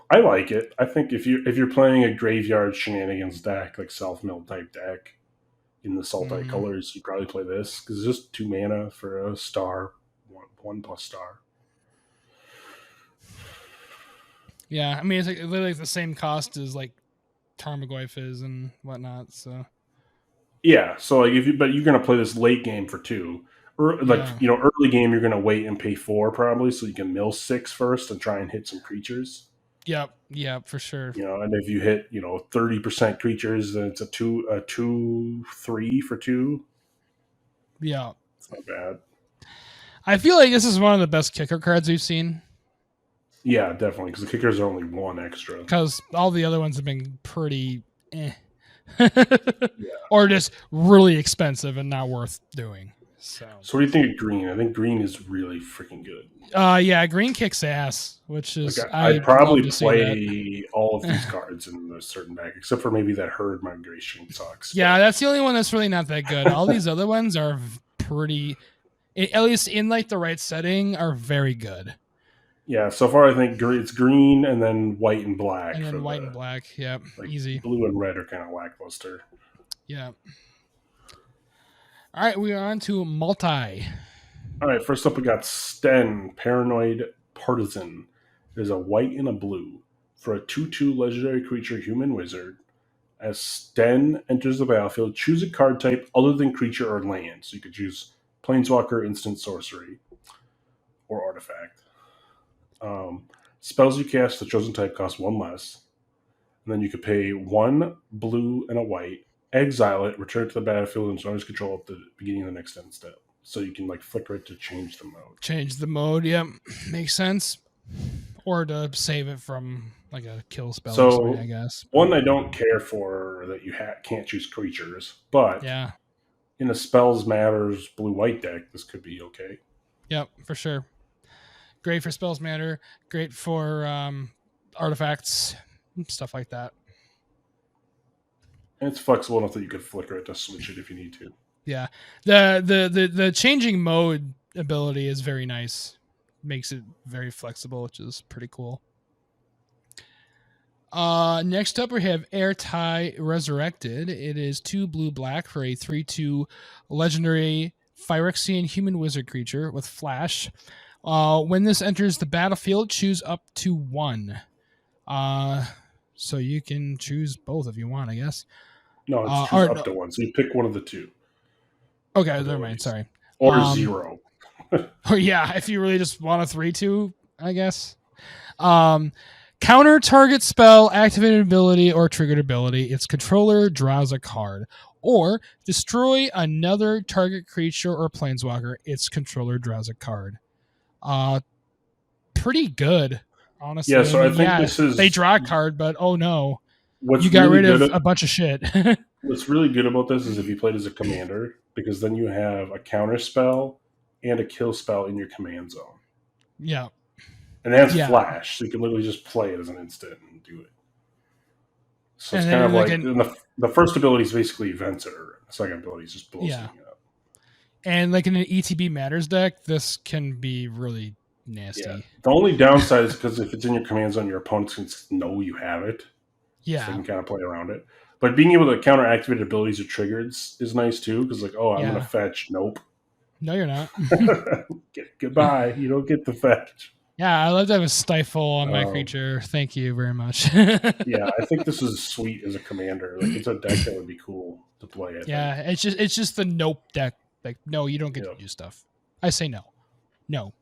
A: I like it. I think if you're playing a graveyard shenanigans deck, like self-mill type deck in the Sultai colors, you probably play this because it's just 2 mana for a star, 1+ star.
B: Yeah, I mean it's like literally the same cost as like Tarmogoyf is and whatnot. So
A: yeah, so like but you're gonna play this late game for 2, or like early game you're gonna wait and pay 4 probably, so you can mill 6 first and try and hit some creatures.
B: Yep, for sure.
A: And if you hit 30% creatures, then it's a 2/3 for 2.
B: Yeah,
A: it's not bad.
B: I feel like this is one of the best kicker cards we've seen.
A: Yeah, definitely, because the kickers are only 1 extra.
B: Because all the other ones have been pretty or just really expensive and not worth doing. So
A: what do you think of green? I think green is really freaking good.
B: Yeah, green kicks ass, which is
A: like I'd probably play all of these cards in a certain deck, except for maybe that herd migration sucks.
B: Yeah, that's the only one that's really not that good. All these other ones are pretty, at least in like the right setting, are very good.
A: Yeah, so far I think it's green and then white and black.
B: And then white and black, yep,
A: like
B: easy.
A: Blue and red are kind of lackluster.
B: Yeah. All right, we are on to multi.
A: All right, first up we got Sten, Paranoid Partisan. There's a white and a blue. For a 2/2 legendary creature human wizard, as Sten enters the battlefield, choose a card type other than creature or land. So you could choose Planeswalker, Instant Sorcery, or Artifact. Spells you cast the chosen type cost 1 less. And then you could pay 1 blue and a white, exile it, return it to the battlefield, and owner's control at the beginning of the next end step. So you can like flicker it to change the mode.
B: Change the mode, yep. Makes sense. Or to save it from like a kill spell or something, I guess.
A: One I don't care for that you can't choose creatures, but
B: yeah,
A: in a Spells Matters blue-white deck, this could be okay.
B: Yep, for sure. Great for Spells Matter. Great for artifacts, stuff like that.
A: And it's flexible enough that you could flicker it to switch it if you need to.
B: Yeah, the changing mode ability is very nice. Makes it very flexible, which is pretty cool. Next up we have Airtie Resurrected. It is 2 blue-black for a 3/2 legendary Phyrexian human wizard creature with flash. When this enters the battlefield, choose up to 1. So you can choose both if you want, I guess.
A: No, it's choose up to 1. So you pick one of the 2.
B: Okay, never mind. Sorry.
A: Or 0.
B: Or yeah, if you really just want a 3/2, I guess. Counter target spell, activated ability, or triggered ability. Its controller draws a card. Or destroy another target creature or planeswalker. Its controller draws a card. Pretty good, honestly.
A: Yeah, so I think
B: yeah,
A: this is
B: they draw a card, but oh no,
A: what's
B: you got
A: really
B: rid
A: good.
B: of a bunch of shit.
A: What's really good about this is if you played as a commander, because then you have a counter spell and a kill spell in your command zone.
B: Yeah.
A: And that's
B: Yeah.
A: flash, so you can literally just play it as an instant and do it. So it's
B: And
A: kind of
B: then,
A: like the first ability is basically Venser. The second ability is just blows
B: Yeah.
A: something up.
B: And like in an ETB Matters deck, this can be really nasty.
A: Yeah. The only downside is because if it's in your command zone, your opponents can know you have it.
B: Yeah.
A: So they can kind of play around it. But being able to counter activated abilities or triggers is nice too, because like, oh, I'm
B: Yeah.
A: going to fetch. Nope.
B: No, you're not.
A: Goodbye. You don't get the fetch.
B: Yeah, I love to have a stifle on my creature. Thank you very much.
A: Yeah, I think this is sweet as a commander. Like it's a deck that would be cool to play.
B: Yeah, it's just the nope deck. Like, no, you don't get to do stuff. I say no. No.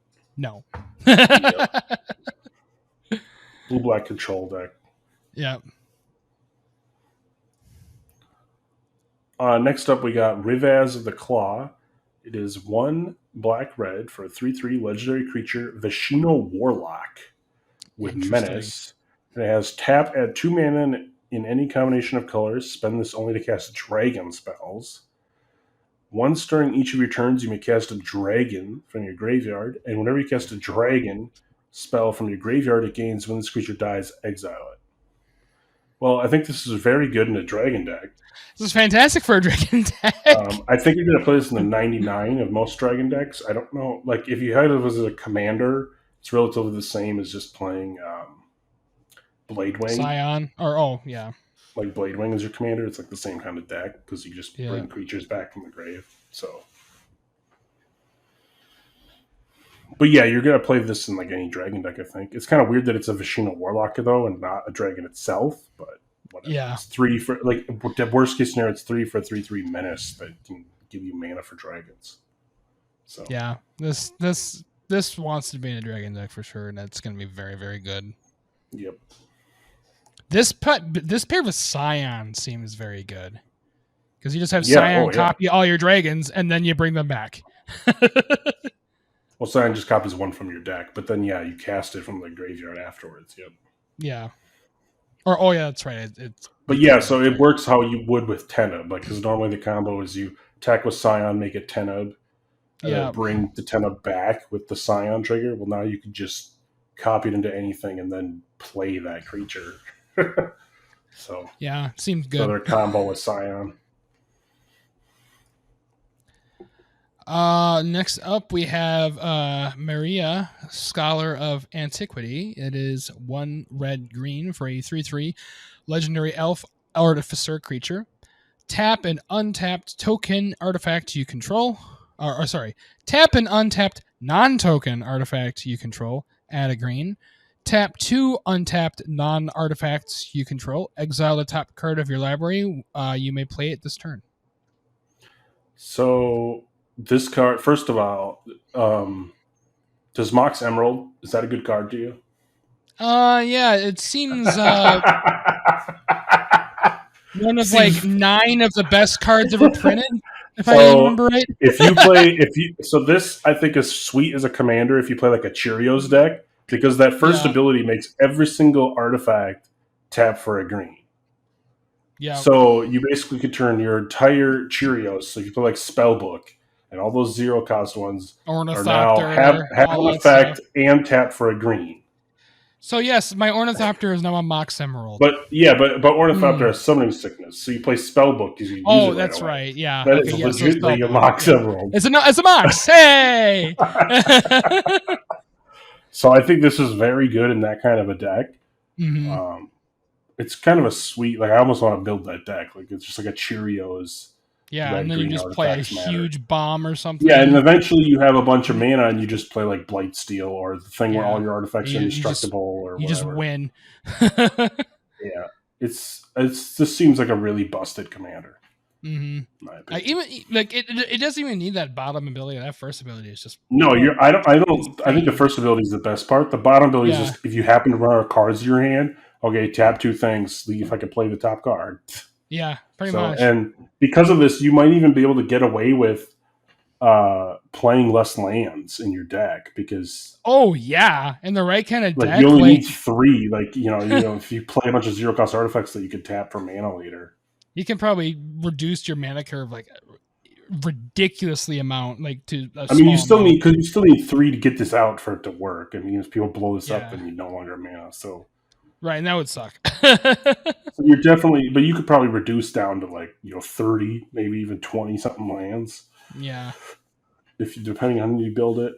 A: Blue black control deck.
B: Yeah.
A: Next up, we got Rivaz of the Claw. It is 1 black-red for a 3/3 legendary creature, Vashino Warlock, with Menace. And it has tap, add 2 mana in any combination of colors. Spend this only to cast dragon spells. Once during each of your turns, you may cast a dragon from your graveyard. And whenever you cast a dragon spell from your graveyard, it gains when this creature dies, exile it. Well, I think this is very good in a dragon deck.
B: This is fantastic for a dragon deck.
A: I think you're going to play this in the 99 of most dragon decks. I don't know. Like, if you had it as a commander, it's relatively the same as just playing Bladewing.
B: Scion. Yeah.
A: Like, Bladewing is your commander. It's like the same kind of deck because you just bring creatures back from the grave. So. But yeah, you're going to play this in like any dragon deck, I think. It's kind of weird that it's a Vashino Warlock, though, and not a dragon itself, but whatever.
B: Yeah.
A: It's 3 for, like, the worst case scenario, it's 3 for 3/3 menace that can give you mana for dragons. So
B: yeah, this wants to be in a dragon deck for sure, and that's going to be very, very good.
A: Yep.
B: This pair with Scion seems very good because you just have Scion copy all your dragons and then you bring them back.
A: Well, Scion just copies 1 from your deck, but then you cast it from the graveyard afterwards. Yep.
B: Yeah. Or that's right.
A: So it works how you would with Tenub, like because normally the combo is you attack with Scion, make it Tenub, bring the Tenub back with the Scion trigger. Well, now you can just copy it into anything and then play that creature. So
B: yeah, seems good.
A: So their combo with Scion.
B: Next up we have Maria, Scholar of Antiquity. It is 1 red-green for a 3/3 legendary elf artificer creature. Tap an untapped token artifact you control. Tap an untapped non-token artifact you control. Add a green. Tap 2 untapped non-artifacts you control. Exile the top card of your library. You may play it this turn.
A: So this card, first of all, does Mox Emerald, is that a good card to you?
B: Yeah, it seems one of like 9 of the best cards ever printed, if I remember right.
A: So this I think is sweet as a commander if you play like a Cheerios deck, because that first ability makes every single artifact tap for a green. Yeah. So you basically could turn your entire Cheerios, so if you play like Spellbook and all those 0-cost ones are now have an effect and tap for a green.
B: So yes, my Ornithopter is now a Mox Emerald.
A: But Ornithopter has summoning sickness, so you play Spellbook because you use it
B: that's right. Yeah,
A: that is legitimately a Mox Emerald.
B: It's a Mox. Hey.
A: So I think this is very good in that kind of a deck.
B: Mm-hmm.
A: It's kind of a sweet, like I almost want to build that deck. Like it's just like a Cheerios.
B: Yeah, and then you just play a huge bomb or something.
A: Yeah, and eventually you have a bunch of mana and you just play like Blightsteel or the thing where all your artifacts are indestructible or whatever.
B: You just win.
A: Yeah. This seems like a really busted commander.
B: Mm-hmm.
A: My
B: Even like it doesn't even need that bottom ability. That first ability is just
A: No, I think the
B: insane.
A: first ability is the best part. The bottom ability is
B: Yeah.
A: just if you happen to run out of cards in your hand, okay, tap 2 things, see if I can play the top card.
B: Yeah, pretty
A: So,
B: much.
A: and because of this, you might even be able to get away with playing less lands in your deck because
B: Oh yeah, and the right kind of
A: like
B: deck,
A: you only
B: like
A: need 3. Like if you play a bunch of 0-cost artifacts that you could tap for mana later.
B: you can probably reduce your mana curve like ridiculously amount, like to a
A: I mean, you
B: small amount.
A: still need 3 to get this out for it to work. I mean, if people blow this up,
B: Yeah.
A: then you no longer have mana. So
B: Right, and that would suck.
A: So you're definitely, but you could probably reduce down to 30, maybe even 20 something lands.
B: Yeah.
A: If you, depending on how you build it.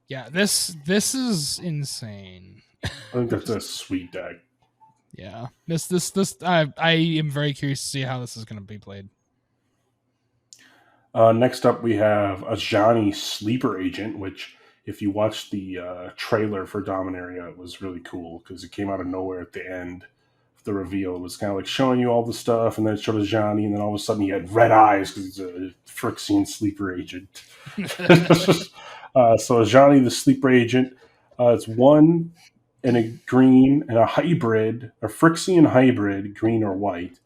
B: Yeah, this is insane.
A: I think that's a sweet deck.
B: Yeah. This I am very curious to see how this is going to be played.
A: Next up, we have a Ajani Sleeper Agent, which, if you watch the trailer for Dominaria, it was really cool because it came out of nowhere at the end of the reveal. It was kind of like showing you all the stuff, and then it showed Ajani, and then all of a sudden he had red eyes because he's a Phyrexian Sleeper Agent. So Ajani, the Sleeper Agent, it's 1 and a green and a hybrid, a Phyrexian hybrid, green or white,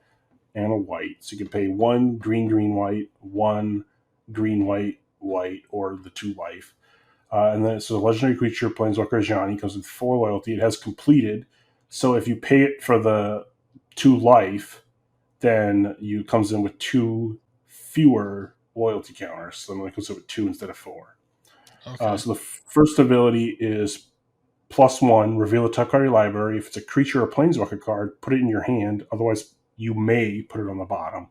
A: and a white. So you can pay 1 green, green, white, 1 green, white, white, or the 2 life. And then it's a legendary creature, Planeswalker Ajani, comes with 4 loyalty. It has completed. So if you pay it for the 2 life, then it comes in with 2 fewer loyalty counters. So then it comes in with 2 instead of 4.
B: Okay.
A: So the first ability is +1, reveal a top card of your library. If it's a creature or planeswalker card, put it in your hand. Otherwise, you may put it on the bottom.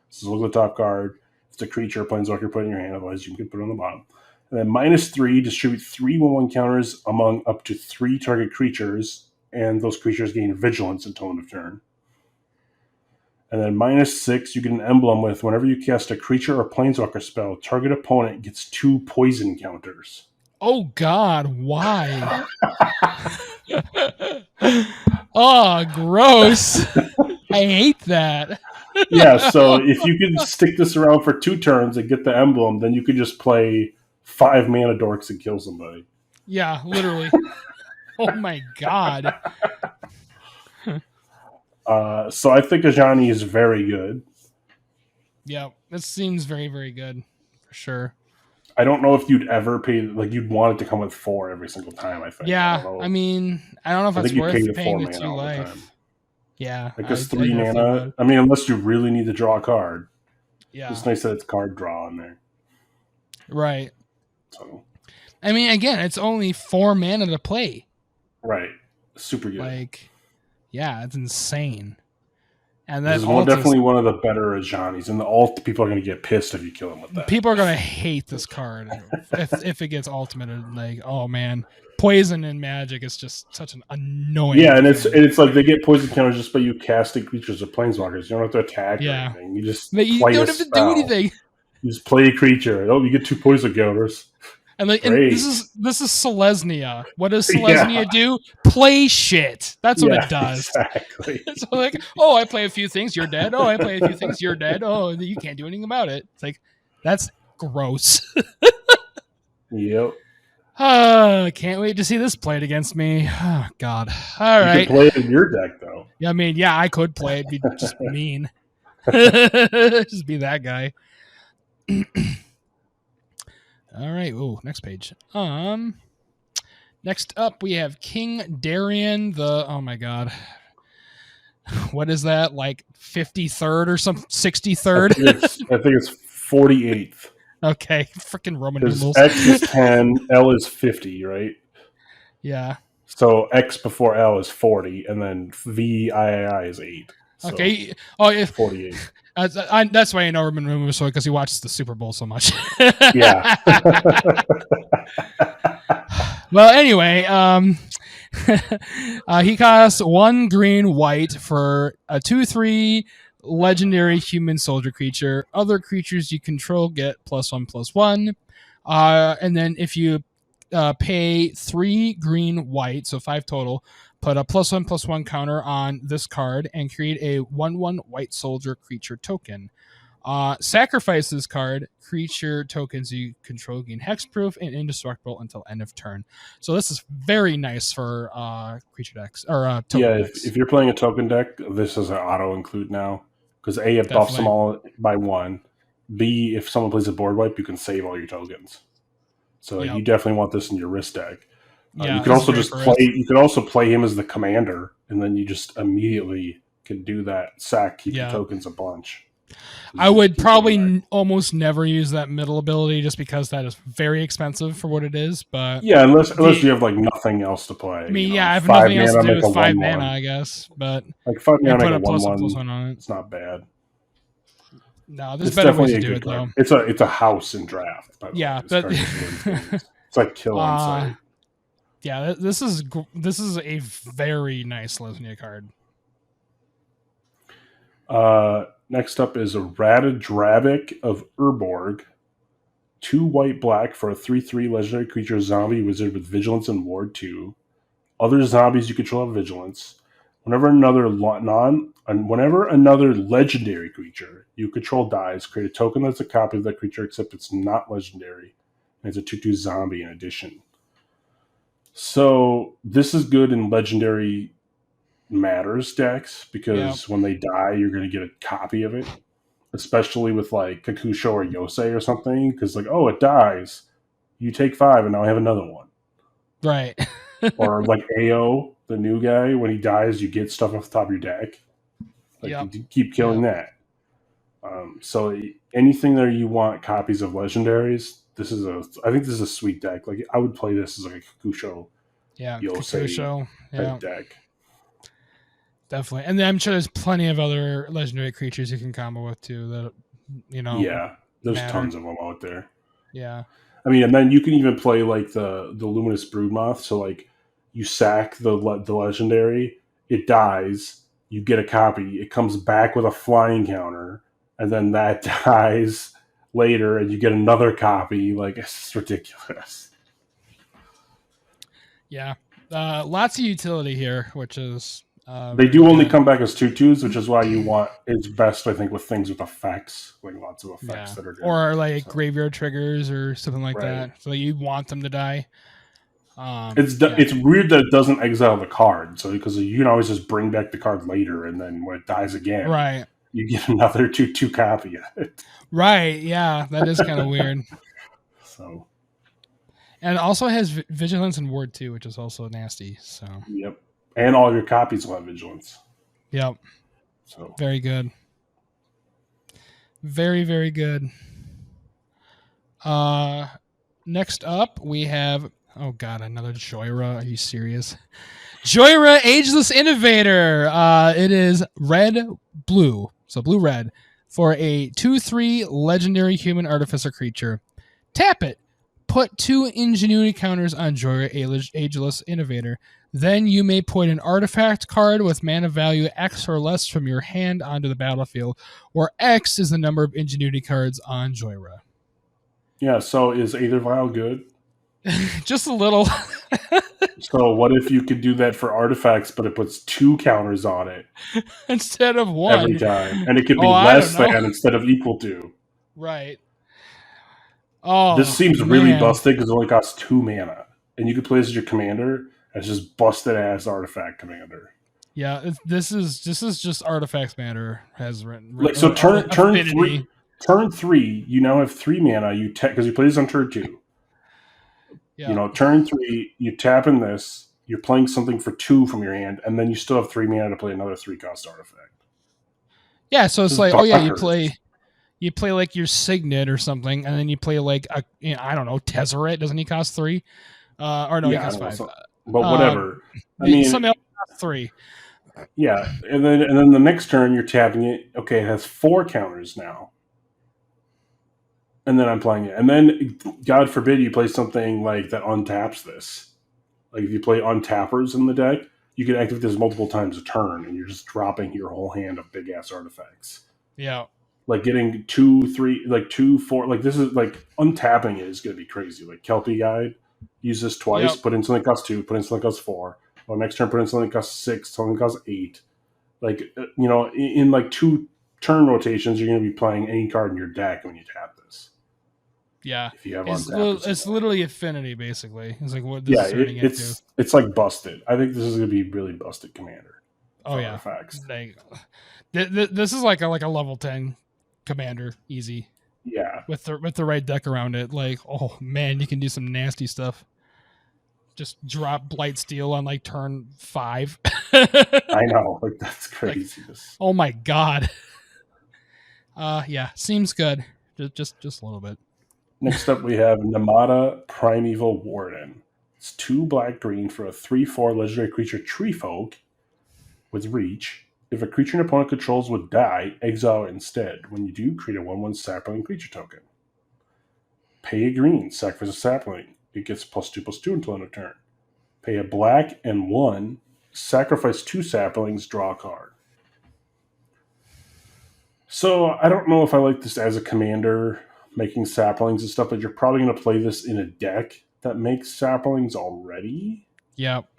A: So look at the top card. If it's a creature or planeswalker, put it in your hand. Otherwise, you can put it on the bottom. And then -3, distribute 3 1/1 counters among up to 3 target creatures, and those creatures gain vigilance until end of turn. And then -6, you get an emblem with whenever you cast a creature or planeswalker spell, target opponent gets 2 poison counters.
B: Oh God, why? Oh, gross. I hate that.
A: Yeah, so if you could stick this around for 2 turns and get the emblem, then you could just play 5 mana dorks and kill somebody.
B: Yeah, literally. Oh my God.
A: So I think Ajani is very good.
B: Yeah, this seems very, very good for sure.
A: I don't know if you'd ever pay, you'd want it to come with 4 every single time, I think.
B: Yeah,
A: I don't know.
B: I mean, I don't know if
A: I
B: it's
A: think you pay
B: worth
A: the
B: paying
A: 4
B: the 2
A: mana all the
B: life.
A: time.
B: Yeah.
A: I guess
B: I
A: 3
B: definitely
A: mana.
B: would.
A: I mean, unless you really need to draw a card.
B: Yeah.
A: It's nice that it's card draw in there.
B: Right.
A: So.
B: I mean, again, it's only 4 mana to play.
A: Right. Super good.
B: Like, yeah, it's insane. And
A: this
B: that
A: is definitely one of the better Ajanis. And the alt, people are going to get pissed if you kill him with that.
B: People are going to hate this card if it gets ultimated. Like, oh man, poison in Magic is just such an annoying.
A: Yeah, and it's like they get poison counters just by you casting creatures or planeswalkers. You don't have to attack or anything. You just
B: you
A: play
B: don't
A: a
B: have to
A: spell.
B: do anything.
A: You just play a creature. Oh, you get 2 poison counters.
B: And this is Selesnya. What does Selesnya do? Play shit. That's what it does.
A: Exactly.
B: So like, oh, I play a few things, you're dead. Oh, I play a few things, you're dead. Oh, you can't do anything about it. It's like, that's gross.
A: Yep.
B: Can't wait to see this played against me. Oh God. All right.
A: You can play it in your deck though.
B: Yeah, I mean, yeah, I could play it. Be just mean. Just be that guy. All right. Oh, next page. Next up we have King Darian. Oh my God. What is that? Like 53rd or something? 63rd?
A: I think it's 48th.
B: Okay. Freaking Roman numerals.
A: X is 10, L is 50, right?
B: Yeah.
A: So X before L is 40, and then VII is 8. So
B: okay. Oh, yeah.
A: 48.
B: That's why I know Roman numerals, because he watches the Super Bowl so much.
A: Yeah.
B: Well, anyway, he costs 1 green white for a 2/3 legendary human soldier creature. Other creatures you control get +1/+1. And then if you pay 3 green white, so 5 total, Put a +1/+1 counter on this card and create a 1/1 white soldier creature token. Sacrifice this card. Creature tokens you control gain hexproof and indestructible until end of turn. So this is very nice for creature decks or token decks.
A: If you're playing a token deck, this is an auto include now because A, it buffs them all by 1. B, if someone plays a board wipe, you can save all your tokens. So you definitely want this in your wrist deck. You can also just play. You can also play him as the commander, and then you just immediately can do that sack, keep your tokens a bunch.
B: I would probably almost never use that middle ability just because that is very expensive for what it is. But
A: unless you have like nothing else to play.
B: I mean, I have nothing else to do with 5 mana, I guess. But
A: like 5 mana,
B: put
A: make
B: a +1/+1 on it.
A: It's not bad.
B: No, there's better ways to do it
A: card.
B: though.
A: It's a house in draft. By the way. It's like kill on sight.
B: Yeah, this is a very nice Lesnia card.
A: Next up is a Ratadravik of Urborg. 2 white/black for a 3/3 legendary creature zombie wizard with vigilance and ward 2. Other zombies you control have vigilance. Whenever another legendary creature you control dies, create a token that's a copy of that creature except it's not legendary. And it's a 2/2 zombie in addition. So this is good in legendary matters decks because when they die, you're going to get a copy of it, especially with like Kakusho or Yosei or something. Because like, oh, it dies, you take 5, and now I have another one.
B: Right.
A: Or like Ao, the new guy, when he dies, you get stuff off the top of your deck. Like you keep killing that. So anything there you want copies of legendaries. I think this is a sweet deck. Like I would play this as like a Kakusho, Yosei type deck.
B: Definitely. And then I'm sure there's plenty of other legendary creatures you can combo with too that
A: there's tons of them out there.
B: Yeah.
A: I mean, and then you can even play like the Luminous Broodmoth. So like you sack the legendary, it dies, you get a copy, it comes back with a flying counter, and then that dies later and you get another copy. Like it's just ridiculous.
B: Yeah. Lots of utility here, which is
A: they do only come back as 2/2s, which is why it's best, I think, with things with effects, like lots of effects that are good.
B: Or like graveyard triggers or something like that. So you want them to die.
A: It's weird that it doesn't exile the card, so because you can always just bring back the card later, and then when it dies again, you get another 2/2 copy of it.
B: Right? Yeah, that is kind of weird.
A: So,
B: and it also has vigilance and ward 2, which is also nasty. So
A: yep. And all of your copies will have vigilance.
B: Yep.
A: So
B: very good. Very, very good. Next up, we have another Joyra. Are you serious? Joyra, Ageless Innovator. It is red-blue, so blue-red, for a 2/3 legendary human artificer creature. Tap it. Put 2 ingenuity counters on Joyra, Ageless Innovator. Then you may put an artifact card with mana value X or less from your hand onto the battlefield, where X is the number of ingenuity cards on Joyra.
A: Yeah, so is Aether Vial good?
B: Just a little.
A: So what if you could do that for artifacts, but it puts 2 counters on it
B: instead of 1
A: every time, and it could be less than instead of equal to.
B: Right.
A: This seems really busted because it only costs 2 mana, and you could play this as your commander as just busted ass artifact commander.
B: Yeah, this is just artifacts matter has written.
A: Like so, turn 3. Turn 3, you now have 3 mana. You because you play this on turn 2. Yeah. Turn 3, you tap in this. You're playing something for 2 from your hand, and then you still have 3 mana to play another 3-cost artifact.
B: Yeah, so it's like, you play like your Signet or something, and then you play like I don't know, Tezzeret. Doesn't he cost 3? Or no, he costs 5.
A: But whatever. I mean,
B: something else costs 3.
A: Yeah, and then the next turn you're tapping it. Okay, it has 4 counters now. And then I'm playing it. And then, God forbid, you play something like that untaps this. Like if you play untappers in the deck, you can activate this multiple times a turn, and you're just dropping your whole hand of big ass artifacts.
B: Yeah.
A: Like getting 2, 3, like 2, 4. Like this is like untapping it is going to be crazy. Like Kelpie Guide, use this twice. Put in something that costs 2. Put in something that costs 4. Well, next turn, put in something that costs 6, something that costs 8. Like, in like 2 turn rotations, you're going to be playing any card in your deck when you tap this.
B: Yeah,
A: If you have
B: it's
A: untapped as
B: it's
A: well.
B: literally affinity basically. It's like what this
A: Yeah,
B: is turning into.
A: it's like busted. I think this is going to be really busted commander
B: Oh
A: for
B: yeah,
A: artifacts.
B: this is like a level 10 commander, easy.
A: Yeah,
B: With the right deck around it. Like, oh man, you can do some nasty stuff. Just drop Blight Steel on like turn 5.
A: I know. Like, that's
B: Like,
A: craziness.
B: oh my god. Yeah, seems good. Just a little bit.
A: Next up, we have Namada Primeval Warden. It's 2 black-green for a 3/4 legendary creature Tree Folk with Reach. If a creature an opponent controls would die, exile it instead. When you do, create a 1/1 sapling creature token. Pay a green, sacrifice a sapling. It gets +2/+2 until end of turn. Pay a black and 1, sacrifice 2 saplings, draw a card. So I don't know if I like this as a commander, making saplings and stuff, but you're probably going to play this in a deck that makes saplings already.
B: Yep.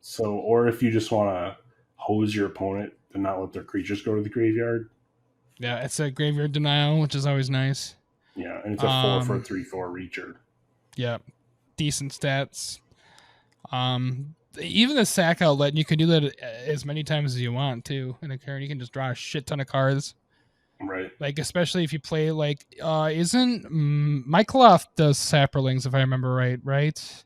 A: So, or if you just want to hose your opponent and not let their creatures go to the graveyard.
B: Yeah, it's a graveyard denial, which is always nice.
A: Yeah, and it's a 4 for a 3/4 reacher.
B: Yeah, decent stats. Even the sack outlet, you can do that as many times as you want too. In a turn, you can just draw a shit ton of cards.
A: Right.
B: Like especially if you play like isn't Mycoloth does saplings if I remember right?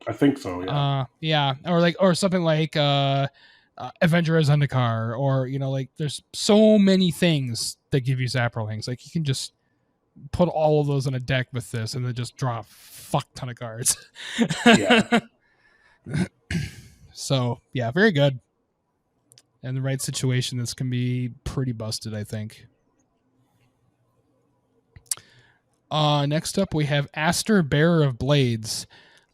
A: I think so. Yeah.
B: Yeah, or something like Avenger of Zendikar, or like there's so many things that give you saplings. Like you can just put all of those in a deck with this and then just draw a fuck ton of cards.
A: Yeah.
B: So yeah, very good. In the right situation, this can be pretty busted, I think. Next up, we have Aster, Bearer of Blades.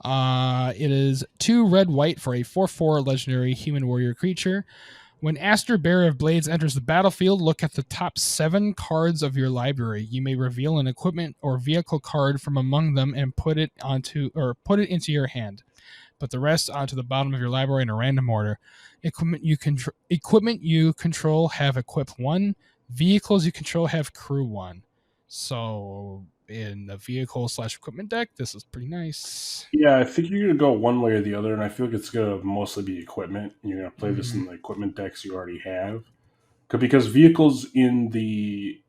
B: It is 2 red-white for a 4/4 legendary human warrior creature. When Aster, Bearer of Blades enters the battlefield, look at the top 7 cards of your library. You may reveal an equipment or vehicle card from among them and put it into your hand. Put the rest onto the bottom of your library in a random order. Equipment you control have equip 1. Vehicles you control have crew 1. So in the vehicle/equipment deck, this is pretty nice.
A: Yeah, I think you're going to go one way or the other, and I feel like it's going to mostly be equipment. You're going to play this in the equipment decks you already have. Because vehicles in the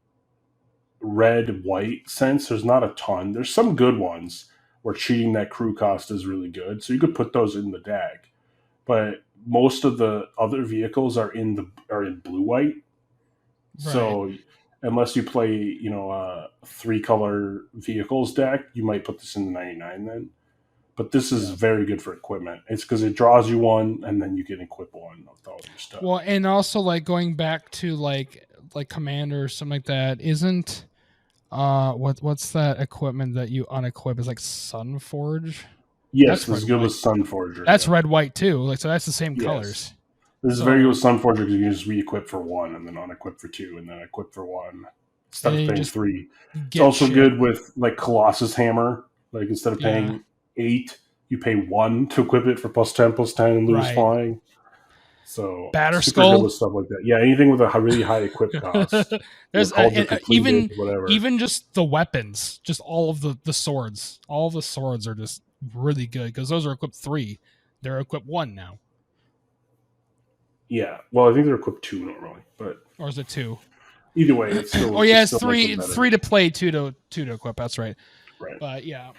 A: red-white sense, there's not a ton. There's some good ones where cheating that crew cost is really good, so you could put those in the deck. But most of the other vehicles are in blue-white.
B: Right.
A: So unless you play, a 3-color vehicles deck, you might put this in the 99 then. But this is very good for equipment. It's because it draws you 1, and then you can equip 1 with all your stuff.
B: Well, and also like going back to like Commander or something like that, isn't what's that equipment that you unequip? Is like Sunforge?
A: Yes, this is good with Sunforger.
B: That's red white too. Like so, that's the same colors.
A: This is very good with Sunforger because you can just re-equip for 1 and then unequip for 2 and then equip for 1 instead of paying 3. It's also good with like Colossus Hammer. Like instead of paying 8, you pay 1 to equip it for +10/+10 and lose flying. So
B: Batter
A: super
B: Skull
A: good with stuff like that. Yeah, anything with a really high equip cost.
B: There's
A: whatever.
B: Even just the weapons, just all of the swords. All the swords are just really good because those are equipped 3. They're equipped 1 now.
A: Yeah, well, I think they're equipped 2 normally,
B: or is it 2?
A: Either way, it's still.
B: Oh yeah, it's 3. It's 3 to play, 2 to equip. That's right.
A: Right.
B: But yeah,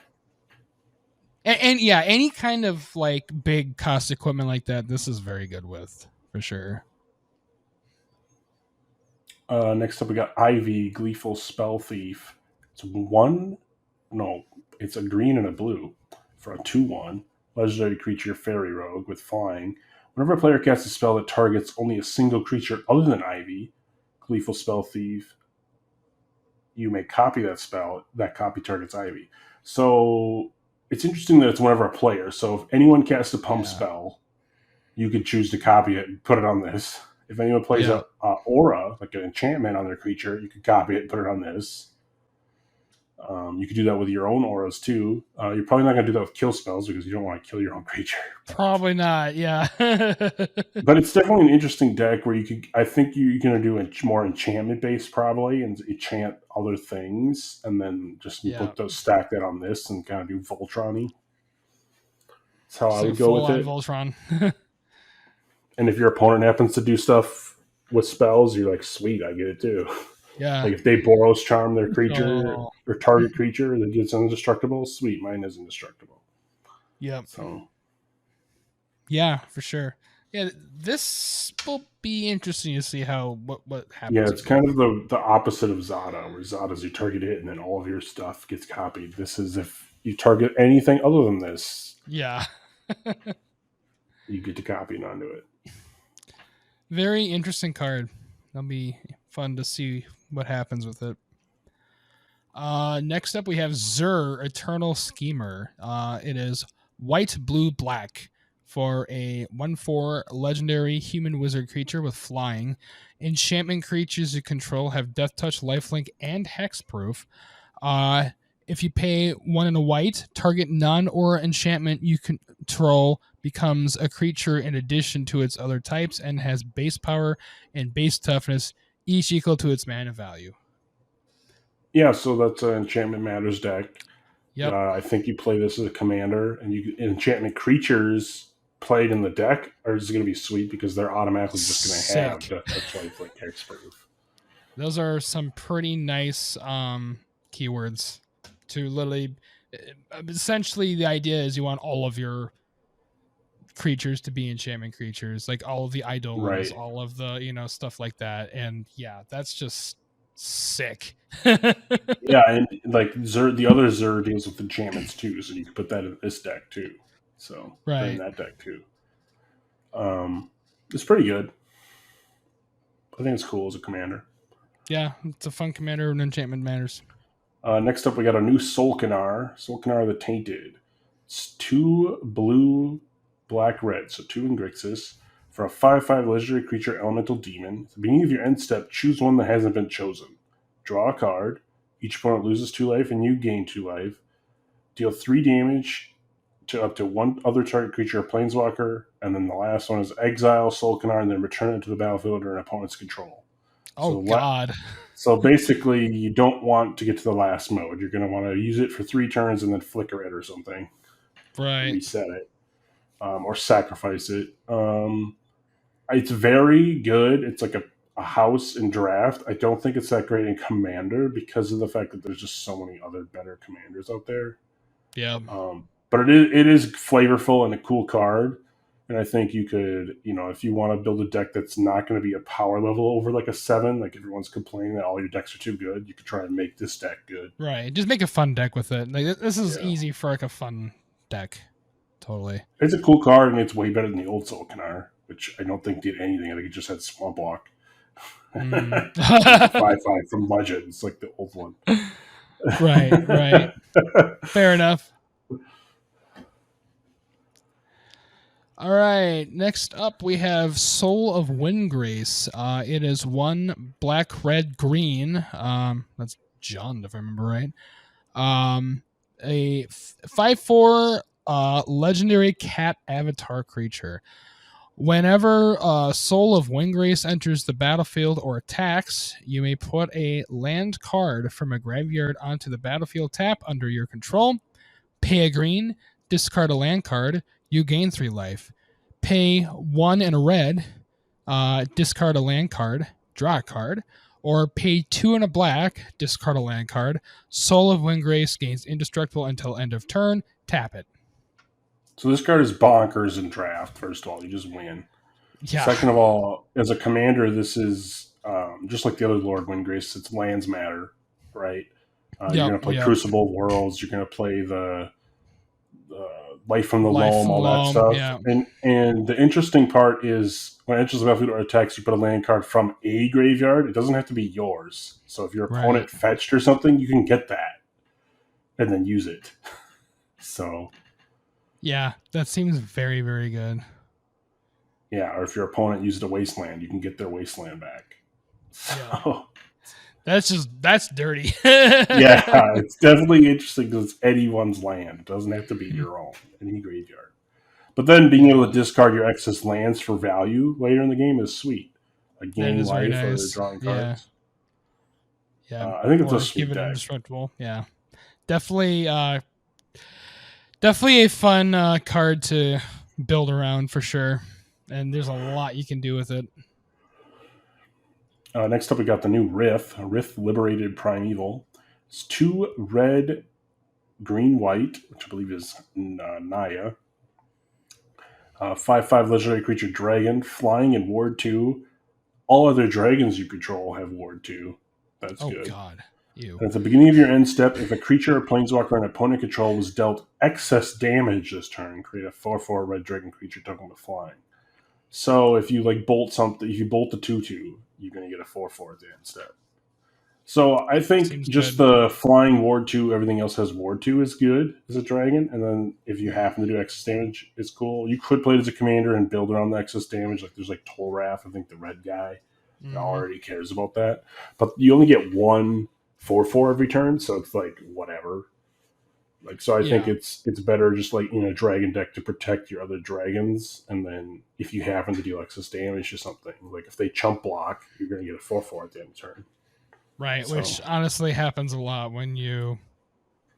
B: and yeah, any kind of like big cost equipment like that, this is very good with for sure.
A: Next up, we got Ivy, Gleeful Spell Thief. It's a green and a blue for a 2/1 legendary creature, Fairy Rogue with flying. Whenever a player casts a spell that targets only a single creature other than Ivy, Gleeful Spell Thief, you may copy that spell. That copy targets Ivy. So it's interesting that it's whenever a player. So if anyone casts a pump spell, you could choose to copy it and put it on this. If anyone plays a aura, like an enchantment on their creature, you could copy it and put it on this. You could do that with your own auras too. You're probably not going to do that with kill spells because you don't want to kill your own creature.
B: Probably not. Yeah.
A: But it's definitely an interesting deck where you could. I think you're going to do more enchantment based probably, and enchant other things, and then just
B: Yeah.
A: stack that on this and kind of do Voltron-y. That's how
B: Just
A: I
B: like a
A: would go with
B: full on
A: it.
B: Voltron.
A: And if your opponent happens to do stuff with spells, you're like, sweet, I get it too.
B: Yeah.
A: Like if they Boros charm their creature
B: Oh.
A: or target creature that gets indestructible, sweet, mine is indestructible.
B: Yep.
A: So
B: Yeah, for sure. Yeah, this will be interesting to see how what happens.
A: yeah, it's kind of the opposite of Zada, where Zada's you target it and then all of your stuff gets copied. This is if you target anything other than this,
B: Yeah.
A: you get to copy it onto it.
B: Very interesting card. That'll be fun to see what happens with it. Next up, we have Zur, Eternal Schemer. It is white, blue, black for a 1/4 legendary human wizard creature with flying. Enchantment creatures you control have Death Touch, Lifelink, and Hexproof. If you pay 1 and a white, target non-aura enchantment you control becomes a creature in addition to its other types and has base power and base toughness, each equal to its mana value.
A: Yeah, so that's an Enchantment Matters deck.
B: Yep.
A: I think you play this as a commander, and enchantment creatures played in the deck are just going to be sweet because they're automatically just going to have Death Touch, Lifelink, Hexproof.
B: Those are some pretty nice keywords to literally. Essentially, the idea is you want all of your creatures to be enchantment creatures, like all of the idols,
A: Right.
B: all of the stuff like that, and yeah, that's just sick.
A: Yeah, and like the other Zur deals with enchantments too, so you can put that in this deck too. So
B: right,
A: in that deck too. It's pretty good. I think it's cool as a commander.
B: Yeah, it's a fun commander and Enchantment Matters.
A: Next up, we got a new Solkanar. Solkanar the Tainted. It's 2 blue, black, red. So 2 in Grixis. For a 5/5 legendary creature elemental demon. At the beginning of your end step, choose one that hasn't been chosen. Draw a card. Each opponent loses 2 life and you gain 2 life. Deal 3 damage to up to one other target creature or planeswalker. And then the last one is exile Solkanar and then return it to the battlefield under an opponent's control.
B: Oh, God.
A: So basically, you don't want to get to the last mode. You're going to want to use it for 3 turns and then flicker it or something.
B: Right.
A: Reset it. Or sacrifice it. It's very good. It's like a house in Draft. I don't think it's that great in Commander because of the fact that there's just so many other better commanders out there.
B: Yeah.
A: But it is flavorful and a cool card. And I think you could, if you want to build a deck that's not going to be a power level over like a 7, like everyone's complaining that all your decks are too good, you could try and make this deck good.
B: Right. Just make a fun deck with it. Like this is easy for like a fun deck. Totally.
A: It's a cool card, and it's way better than the old Solkanar, which I don't think did anything. I think it just had Swamp Walk. 5/5 from Legends, like the old one.
B: Right. Fair enough. All right, next up we have Soul of Windgrace. It is 1 black, red, green. That's John, if I remember right. A 5/4 legendary cat avatar creature. Whenever Soul of Windgrace enters the battlefield or attacks, you may put a land card from a graveyard onto the battlefield tap under your control. Pay a green, discard a land card, you gain 3 life. Pay 1 and a red, discard a land card, draw a card, or pay 2 and a black, discard a land card. Soul of Windgrace gains indestructible until end of turn, tap it.
A: So this card is bonkers in Draft, first of all. You just win.
B: Yeah.
A: Second of all, as a commander, this is just like the other Lord Windgrace, it's lands matter, right? You're going to play Crucible Worlds. You're going to play the Life from the Loam, all that stuff.
B: Yeah.
A: And the interesting part is when it enters the battlefield or attacks, you put a land card from a graveyard. It doesn't have to be yours. So if your opponent fetched or something, you can get that and then use it. So...
B: yeah, that seems very, very good.
A: Yeah, or if your opponent used a wasteland, you can get their wasteland back. So,
B: That's dirty.
A: Yeah, it's definitely interesting because it's anyone's land. It doesn't have to be your own, any graveyard. But then being able
B: Yeah,
A: to discard your excess lands for value later in the game is sweet. Like
B: that
A: gaining
B: is very
A: life or
B: nice.
A: drawing
B: Yeah,
A: cards.
B: yeah,
A: I think it's a
B: or
A: sweet
B: give it
A: deck.
B: indestructible. Yeah, definitely. Definitely a fun card to build around for sure. And there's a lot you can do with it.
A: Next up, we got the new Rith Liberated Primeval. It's 2 red, green, white, which I believe is Naya. 5/5 legendary creature dragon, flying in Ward 2. All other dragons you control have Ward 2. That's
B: Oh
A: good.
B: God, you.
A: And at the beginning of your end step, if a creature or planeswalker an opponent control was dealt excess damage this turn, create a 4/4 red dragon creature token with flying. So if you like bolt something, if you bolt the 2/2, you're going to get a 4/4 at the end step. So I think
B: Seems
A: just
B: good.
A: the flying Ward 2, everything else has Ward 2 is good as a dragon. And then if you happen to do excess damage, it's cool. You could play it as a commander and build around the excess damage. Like there's like Tolrath, I think the red guy already cares about that. But you only get one 4/4 every turn, so it's like whatever. Like so I think
B: Yeah,
A: it's better just like in a dragon deck to protect your other dragons, and then if you happen to deal excess damage or something, like if they chump block, you're gonna get a 4/4 at the end of the turn.
B: right.
A: So
B: Which honestly happens a lot when you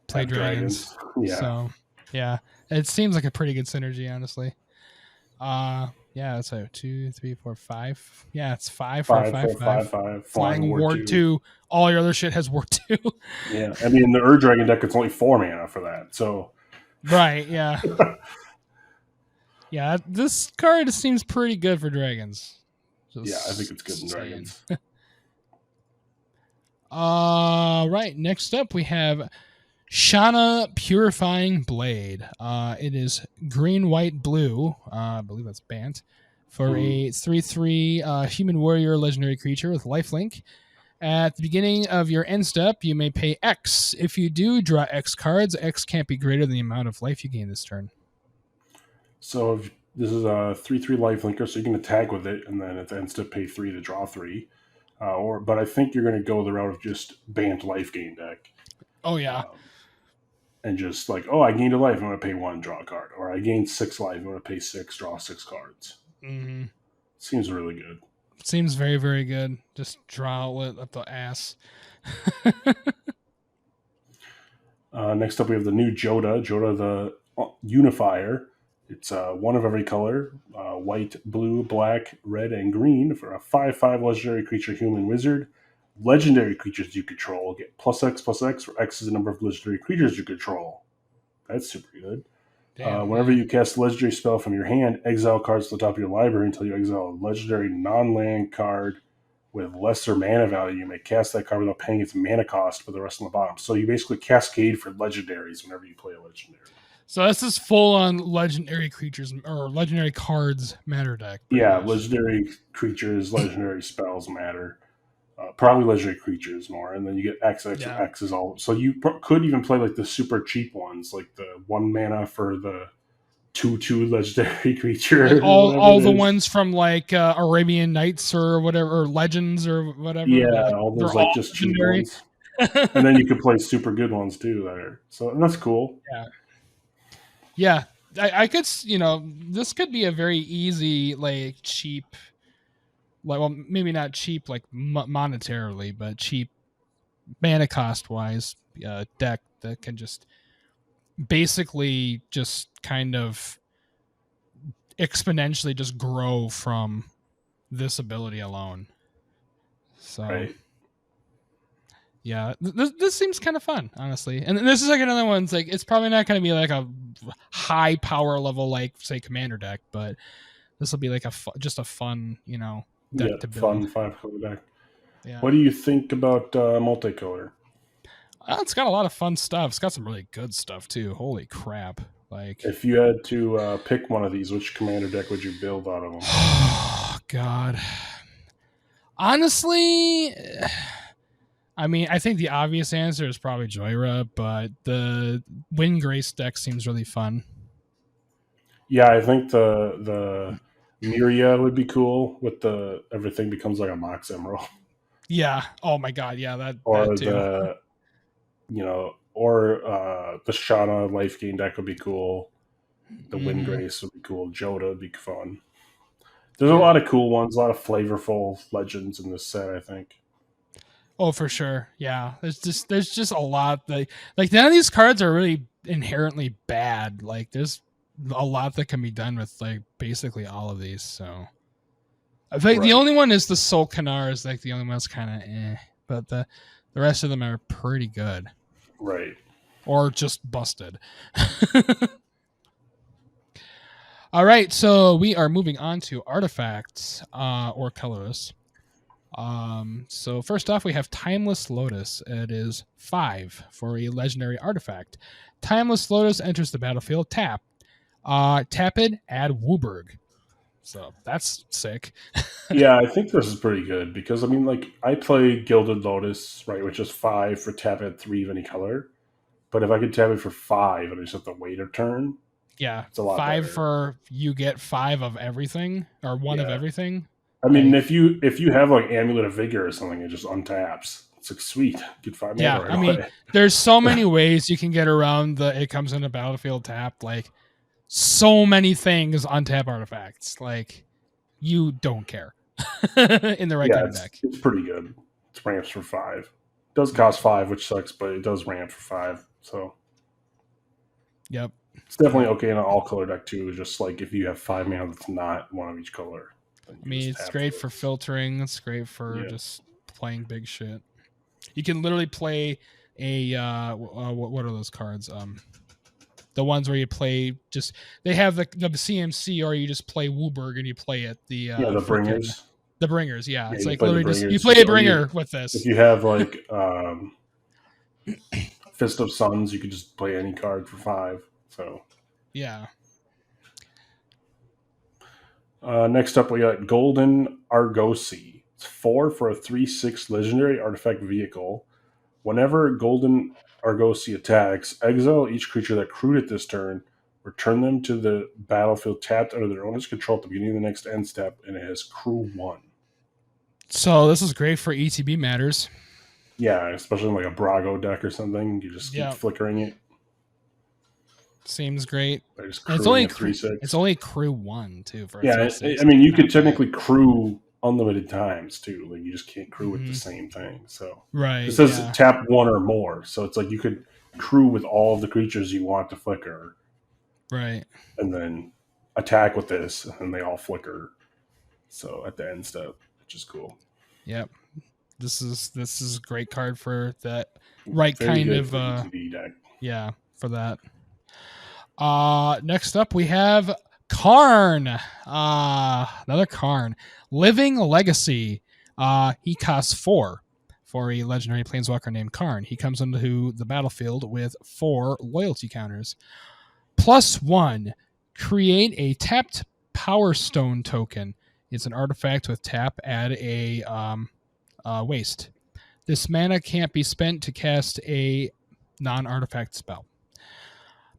B: play
A: have
B: dragons.
A: dragons. Yeah.
B: So yeah, it seems like a pretty good synergy, honestly. Yeah, so 2, 3, 4, 5. Yeah, it's 5, 4,
A: Five,
B: 5,
A: four,
B: 5.
A: five, five. Flying
B: Flying
A: Ward
B: Ward
A: 2.
B: 2. All your other shit has Ward 2.
A: Yeah. I mean the Ur Dragon deck it's only 4 mana for that. So
B: Right, yeah. Yeah, this card seems pretty good for dragons.
A: yeah, I think
B: Just
A: it's good in
B: saying.
A: dragons.
B: Right. Next up, we have Shana Purifying Blade. It is green, white, blue. I believe that's Bant. For a 3/3 human warrior legendary creature with lifelink. At the beginning of your end step, you may pay X. If you do draw X cards, X can't be greater than the amount of life you gain this turn.
A: So if this is a 3/3 life linker, so you can attack with it, and then at the end step pay 3 to draw 3. But I think you're going to go the route of just banned life gain deck,
B: Oh, yeah.
A: and just like, oh, I gained a life, I'm going to pay 1, draw a card, or I gained 6 life, I'm going to pay 6, draw 6 cards.
B: Mm-hmm.
A: Seems really good.
B: Seems very, very good. Just draw outlet up the ass.
A: Next up, we have the new Joda the Unifier. It's 1 of every color, white, blue, black, red, and green for a 5/5 legendary creature human wizard. Legendary creatures you control get +X/+X, where X is the number of legendary creatures you control. That's super good.
B: Damn.
A: Whenever
B: Yeah.
A: you cast a legendary spell from your hand, exile cards to the top of your library until you exile a legendary non-land card with lesser mana value. You may cast that card without paying its mana cost for the rest on the bottom. So you basically cascade for legendaries whenever you play a legendary.
B: So this is full on legendary creatures or legendary cards matter deck.
A: Yeah,
B: Much.
A: legendary creatures, legendary spells matter. Probably legendary creatures more, and then you get X, X,
B: Yeah.
A: X is all. So you could even play like the super cheap ones, like the 1 mana for the 2/2 legendary creature.
B: Like
A: Or
B: all the
A: it is.
B: ones from like Arabian Nights or whatever, or Legends or whatever.
A: Yeah,
B: Like
A: all
B: they're
A: those like
B: all
A: just cheap
B: legendary.
A: ones, and then you could play super good ones too there. So that's cool.
B: Yeah. Yeah. I could, this could be a very easy, like cheap, like, well, maybe not cheap, like monetarily, but cheap mana cost wise deck that can just basically just kind of exponentially just grow from this ability alone. So
A: Right.
B: yeah, this seems kind of fun, honestly. And this is like another one. It's like it's probably not going to be like a high power level like say Commander deck, but this will be like just a fun deck
A: Yeah,
B: to build.
A: fun 5-color deck.
B: Yeah,
A: What do you think about multicolor?
B: It's got a lot of fun stuff. It's got some really good stuff too. Holy crap! Like,
A: If you had to pick one of these, which commander deck would you build out of them?
B: oh God. Honestly, I mean, I think the obvious answer is probably Joyra, but the Wind Grace deck seems really fun.
A: Yeah, I think the Miria would be cool with the everything becomes like a Mox Emerald.
B: Yeah. Oh my god. Yeah, that
A: or
B: too.
A: the Shana life gain deck would be cool. The
B: Hmm.
A: Windgrace would be cool. Joda would be fun. There's a
B: Yeah.
A: lot of cool ones, a lot of flavorful legends in this set, I think.
B: Oh, for sure. Yeah. There's just a lot that like none of these cards are really inherently bad. Like there's a lot that can be done with like basically all of these. So I think the
A: Right,
B: only one is the Soul Canar is like the only one that's kind of but the rest of them are pretty good
A: right.
B: or just busted. All right, so we are moving on to artifacts or colors. So first off, we have Timeless Lotus. It is 5 for a legendary artifact. Timeless Lotus enters the battlefield. Tap. Tap it. Add Wooburg. So that's sick.
A: Yeah, I think this is pretty good because I mean, like, I play Gilded Lotus, right, which is 5 for tap at 3 of any color. But if I could tap it for 5 and I just have to wait a turn,
B: Yeah,
A: it's a lot
B: 5
A: better.
B: for you get 5 of everything or one of
A: Yeah,
B: everything.
A: I mean,
B: Like
A: if you have like Amulet of Vigor or something, it just untaps. It's like sweet, get 5 mana
B: yeah,
A: right
B: I mean,
A: away.
B: there's so many ways you can get around the it comes in a battlefield tap. Like so many things on tap artifacts. Like you don't care in the right
A: Yeah,
B: kind of
A: it's
B: deck.
A: it's pretty good. It's ramps for 5. It does
B: Yep.
A: cost 5, which sucks, but it does ramp for 5. So
B: Yep.
A: it's definitely
B: Yep.
A: okay in an all color deck too. Just like if you have 5 mana that's not one of each color, then
B: I
A: you
B: mean,
A: just
B: it's
A: tap for
B: great for
A: those.
B: filtering. It's great for
A: Yeah,
B: just playing big shit. You can literally play a what are those cards? The ones where you play just they have the CMC, or you just play Wooburg and you play it the
A: yeah, the
B: freaking
A: bringers.
B: the bringers. Yeah,
A: Yeah,
B: it's
A: you
B: like
A: play the
B: literally just you
A: bringers.
B: play a bringer with
A: If
B: this.
A: you have like Fist of Suns, you could just play any card for 5. So
B: Yeah.
A: next up, we got Golden Argosy. It's 4 for a 3/6 legendary artifact vehicle. Whenever Golden Argosy attacks, exile each creature that crewed it this turn, return them to the battlefield tapped under their owner's control at the beginning of the next end step, and it has crew 1.
B: So this is great for ETB matters.
A: Yeah, especially in like a Brago deck or something. You just keep
B: Yeah,
A: flickering it
B: seems great.
A: by just
B: And
A: crewing a 3/6.
B: it's only crew 1 too for a
A: Yeah,
B: 3/6.
A: I mean, you could
B: Not bad.
A: technically crew unlimited times too. Like you just can't crew with the
B: Hmm.
A: same thing. So it
B: Right.
A: says
B: Yeah.
A: tap 1 or more. So it's like you could crew with all of the creatures you want to flicker,
B: Right.
A: and then attack with this, and they all flicker. So at the end step, which is cool.
B: Yep. This is a great card for that right
A: Very
B: kind
A: good
B: of
A: for ETB deck.
B: yeah, for that. Next up we have Karn. Another Karn. Living Legacy. He costs 4 for a legendary planeswalker named Karn. He comes into the battlefield with 4 loyalty counters. +1. Create a tapped Power Stone token. It's an artifact with tap. Add a waste. This mana can't be spent to cast a non-artifact spell.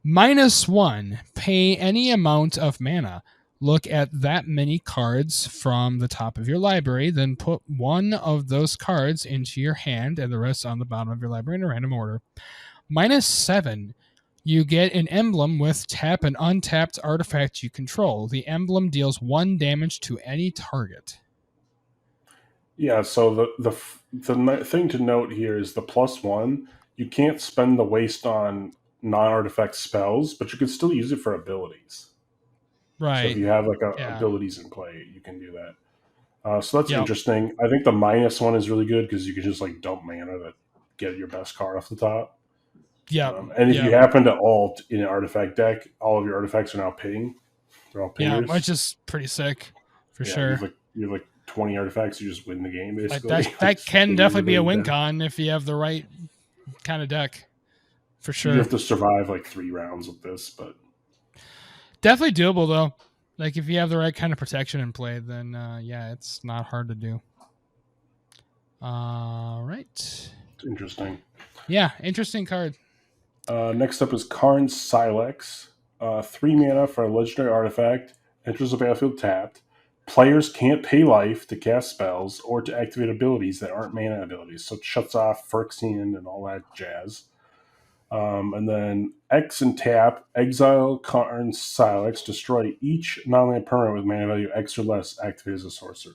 B: -1. Pay any amount of mana. Look at that many cards from the top of your library, then put one of those cards into your hand and the rest on the bottom of your library in a random order. -7. You get an emblem with tap an untapped artifact you control. The emblem deals 1 damage to any target.
A: Yeah. So the thing to note here is the +1. You can't spend the waste on non-artifact spells, but you can still use it for abilities. So if
B: Right.
A: you have like
B: Yeah.
A: abilities in play, you can do that. So that's
B: Yep.
A: interesting. I think the -1 is really good because you can just like dump mana to get your best card off the top.
B: Yep.
A: And if you
B: Yep.
A: happen to alt in an artifact deck, all of your artifacts are now ping. They're all
B: Yeah, which
A: pingers.
B: is pretty sick for
A: Yeah,
B: sure.
A: you have like 20 artifacts. You just win the game
B: Like
A: basically. Like
B: that can
A: pinging
B: definitely be a
A: everybody's
B: win
A: dead.
B: con if you have the right kind of deck. For
A: You
B: sure.
A: have to survive like 3 rounds with this, but
B: Definitely doable though. Like if you have the right kind of protection in play, then yeah, it's not hard to do. All right.
A: it's interesting.
B: Yeah, interesting card.
A: Next up is Karn Silex. 3 mana for a legendary artifact. Enters the battlefield tapped. Players can't pay life to cast spells or to activate abilities that aren't mana abilities, so it shuts off Phyrexian and all that jazz. And then X and tap, exile Karn Silex, destroy each non-land permanent with mana value X or less, activate as a sorcery.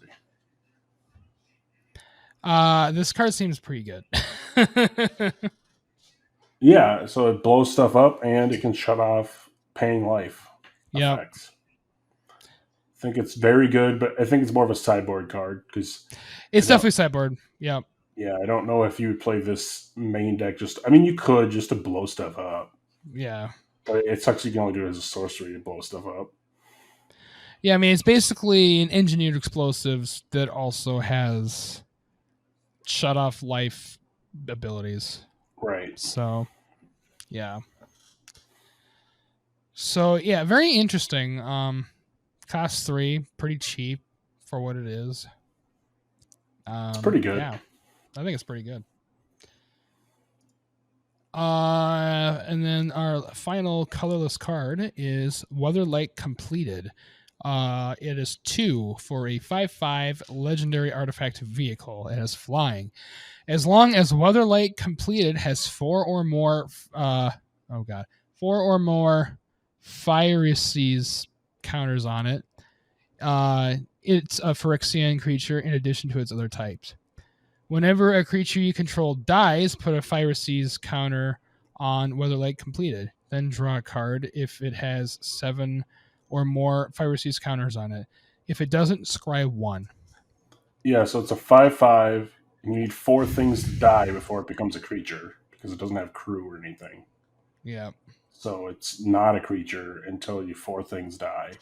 B: This card seems pretty good.
A: Yeah, so it blows stuff up and it can shut off paying life effects. I think it's very good, but I think it's more of a sideboard card because
B: it's definitely sideboard. Yeah.
A: Yeah, I don't know if you would play this main deck. I mean, you could just to blow stuff up.
B: Yeah.
A: But it sucks you can only do it as a sorcery to blow stuff up.
B: Yeah, I mean, it's basically an engineered explosives that also has shut off life abilities.
A: Right.
B: So, yeah. So, yeah, very interesting. Cost 3, pretty cheap for what it is.
A: It's pretty good.
B: Yeah, I think it's pretty good. And then our final colorless card is Weatherlight Completed. It is 2 for a 5/5 legendary artifact vehicle. It has flying. As long as Weatherlight Completed has 4 or more, 4 or more Fiery Seas counters on it, it's a Phyrexian creature in addition to its other types. Whenever a creature you control dies, put a Fire Seas counter on Weatherlight Completed. Then draw a card if it has 7 or more Fire Seas counters on it. If it doesn't, scry 1.
A: Yeah, so it's a 5/5, and you need 4 things to die before it becomes a creature, because it doesn't have crew or anything.
B: Yeah.
A: So it's not a creature until 4 things die.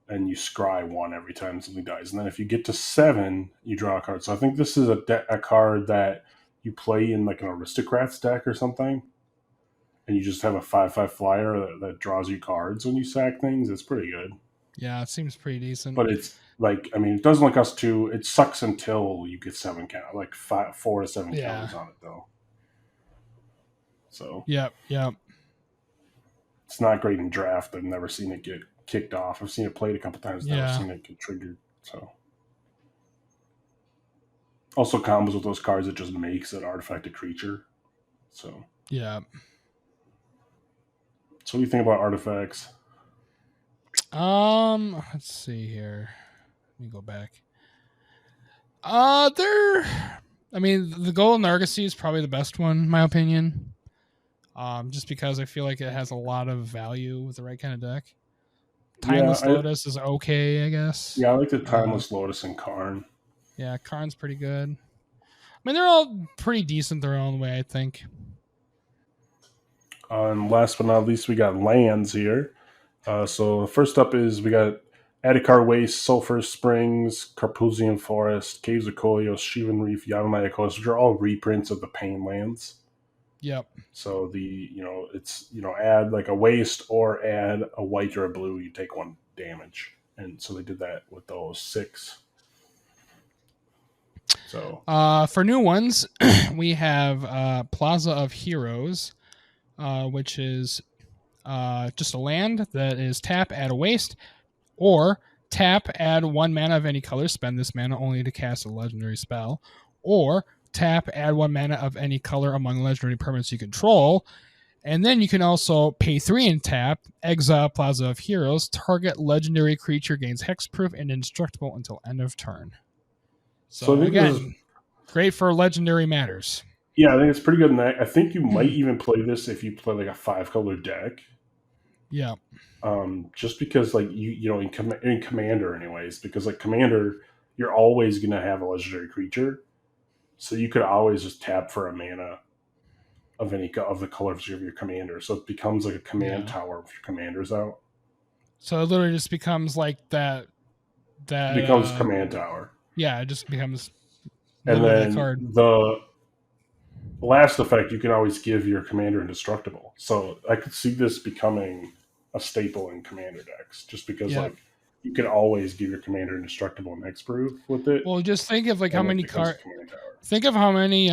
A: And you scry 1 every time something dies. And then if you get to 7, you draw a card. So I think this is a card that you play in like an Aristocrats deck or something. And you just have a 5/5 flyer that draws you cards when you sack things. It's pretty good.
B: Yeah, it seems pretty decent.
A: But it's like, I mean, it doesn't like us to. It sucks until you get 7 count, like 4 to 7 counters on it, though. So
B: yeah.
A: It's not great in draft. I've never seen it get kicked off. I've seen it played a couple times. Never seen it get triggered. So also combos with those cards, it just makes an artifact a creature. So
B: yeah.
A: So what do you think about artifacts?
B: Let's see here. Let me go back. The Golden Argosy is probably the best one, in my opinion. Just because I feel like it has a lot of value with the right kind of deck. Timeless Lotus is okay, I guess.
A: Yeah, I like the Timeless Lotus and Karn.
B: Yeah, Karn's pretty good. I mean, they're all pretty decent their own way, I think.
A: And last but not least, we got lands here. So first up is we got Adhikar Waste, Sulphur Springs, Carpusian Forest, Caves of Koios, Shivan Reef, Yavimaya Coast, which are all reprints of the Pain lands.
B: Yep.
A: So it's add like a waste or add a white or a blue, you take 1 damage. And so they did that with those 6. So
B: for new ones, we have Plaza of Heroes, which is just a land that is tap, add a waste, or tap, add 1 mana of any color, spend this mana only to cast a legendary spell, or tap, add 1 mana of any color among legendary permanents you control, and then you can also pay 3 and tap, exile Plaza of Heroes, target legendary creature gains hexproof and indestructible until end of turn. So again, great for legendary matters.
A: Yeah, I think it's pretty good. And I think you might even play this if you play like a 5-color deck.
B: Yeah.
A: Just because like in Commander anyways, because like Commander, you're always going to have a legendary creature. So you could always just tap for a mana of any of the colors of your commander. So it becomes like a command tower if your commander's out.
B: So it literally just becomes like that
A: it becomes command tower.
B: Yeah, it just becomes
A: and then the last effect you can always give your commander indestructible. So I could see this becoming a staple in commander decks just because like you can always give your commander indestructible and hexproof with it.
B: Well, just think of like how many cards. Think of how many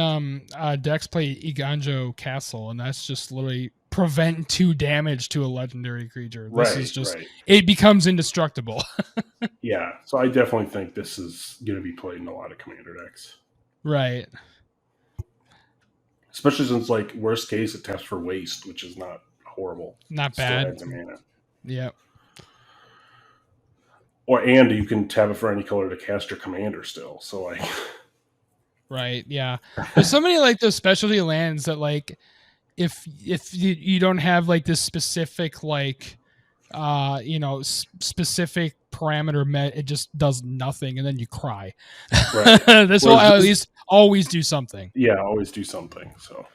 B: decks play Iganjo Castle, and that's just literally prevent 2 damage to a legendary creature. This is just
A: right.
B: it becomes indestructible.
A: Yeah, so I definitely think this is going to be played in a lot of commander decks.
B: Right.
A: Especially since, like, worst case, it taps for waste, which is not horrible.
B: Not
A: Still
B: bad.
A: adds a mana.
B: Yeah.
A: And you can tap it for any color to cast your commander still. So, like...
B: Right, yeah. There's so many, like, those specialty lands that, like, if you don't have, like, this specific, like, specific parameter met, it just does nothing, and then you cry.
A: Right.
B: This will at least always do something.
A: Yeah, always do something. So,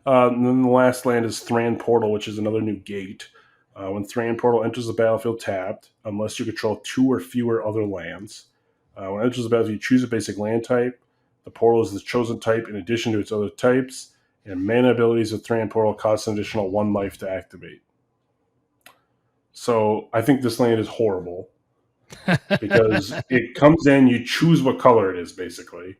A: and then the last land is Thran Portal, which is another new gate. When Thran Portal enters the battlefield tapped, unless you control 2 or fewer other lands. When it enters the battlefield, you choose a basic land type. The portal is the chosen type in addition to its other types, and mana abilities of Thran Portal cost an additional 1 life to activate. So I think this land is horrible because it comes in, you choose what color it is, basically.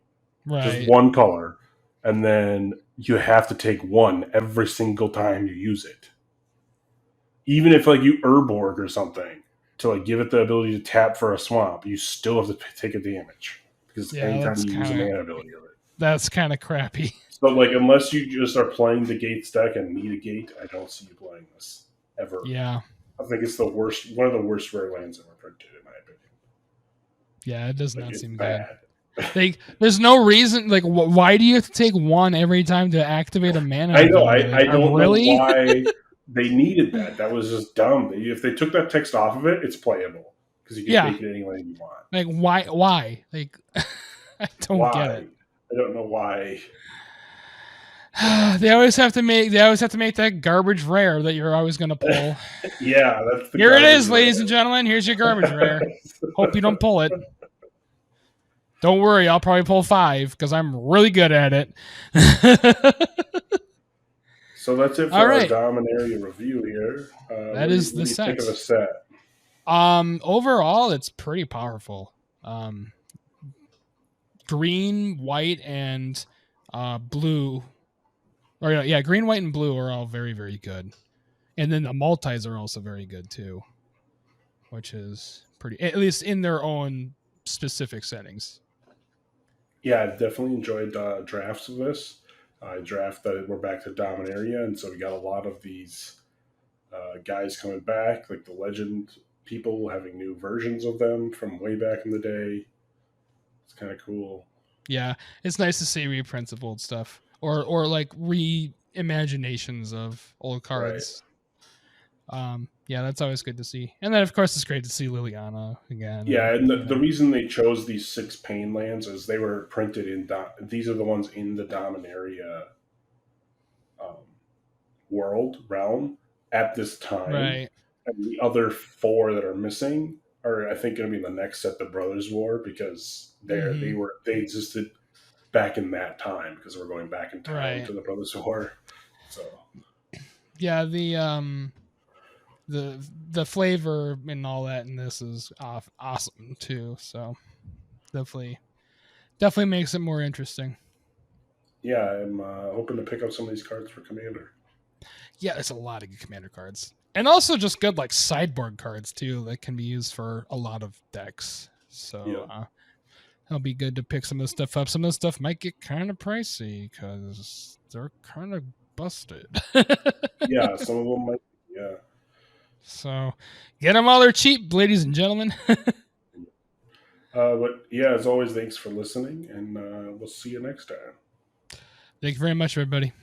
B: Right.
A: Just 1 color, and then you have to take 1 every single time you use it. Even if, like, you Urborg or something to, like, give it the ability to tap for a swamp, you still have to take a damage. Because anytime you use a mana ability of it.
B: That's kind of crappy.
A: So, like, unless you just are playing the Gates deck and need a gate, I don't see you playing this ever.
B: Yeah.
A: I think it's one of the worst rare lands ever printed, in my opinion.
B: Yeah, it does not seem bad. Like, there's no reason. Like, why do you have to take 1 every time to activate a mana?
A: I know. I don't know why they needed that. That was just dumb. If they took that text off of it, it's playable because you can make it any way you want.
B: Like, why? Like, I don't get it.
A: I don't know why.
B: They always have to make that garbage rare that you're always going to pull.
A: Yeah, that's
B: here it is, ladies and gentlemen. Here's your garbage rare. Hope you don't pull it. Don't worry, I'll probably pull 5 because I'm really good at it.
A: So that's it for our Dominaria review here.
B: That is the set.
A: Think of the set.
B: Overall, it's pretty powerful. Green, white, and blue. Green, white, and blue are all very, very good. And then the multis are also very good too, which is pretty, at least in their own specific settings.
A: Yeah, I've definitely enjoyed drafts of this. I drafted, we're back to Dominaria, and so we got a lot of these guys coming back, like the legend people having new versions of them from way back in the day. It's kind of cool.
B: Yeah, it's nice to see reprints of old stuff, or like reimaginations of old cards. Right. Yeah, that's always good to see. And then, of course, it's great to see Liliana again.
A: Yeah, and the reason they chose these 6 pain lands is they were printed in... these are the ones in the Dominaria realm at this time.
B: Right.
A: And the other 4 that are missing are, I think, going to be the next set, the Brothers War, because they existed back in that time, because we're going back in time to the Brothers War. So... yeah,
B: the flavor and all that in this is awesome too. So definitely makes it more interesting.
A: Yeah, I'm hoping to pick up some of these cards for Commander.
B: Yeah, there's a lot of good Commander cards. And also just good like sideboard cards too that can be used for a lot of decks. So it'll be good to pick some of this stuff up. Some of this stuff might get kind of pricey because they're kind of busted.
A: Yeah, some of them might. Yeah.
B: So get them while they're cheap, ladies and gentlemen.
A: But yeah, as always, thanks for listening, and we'll see you next time.
B: Thank you very much, everybody.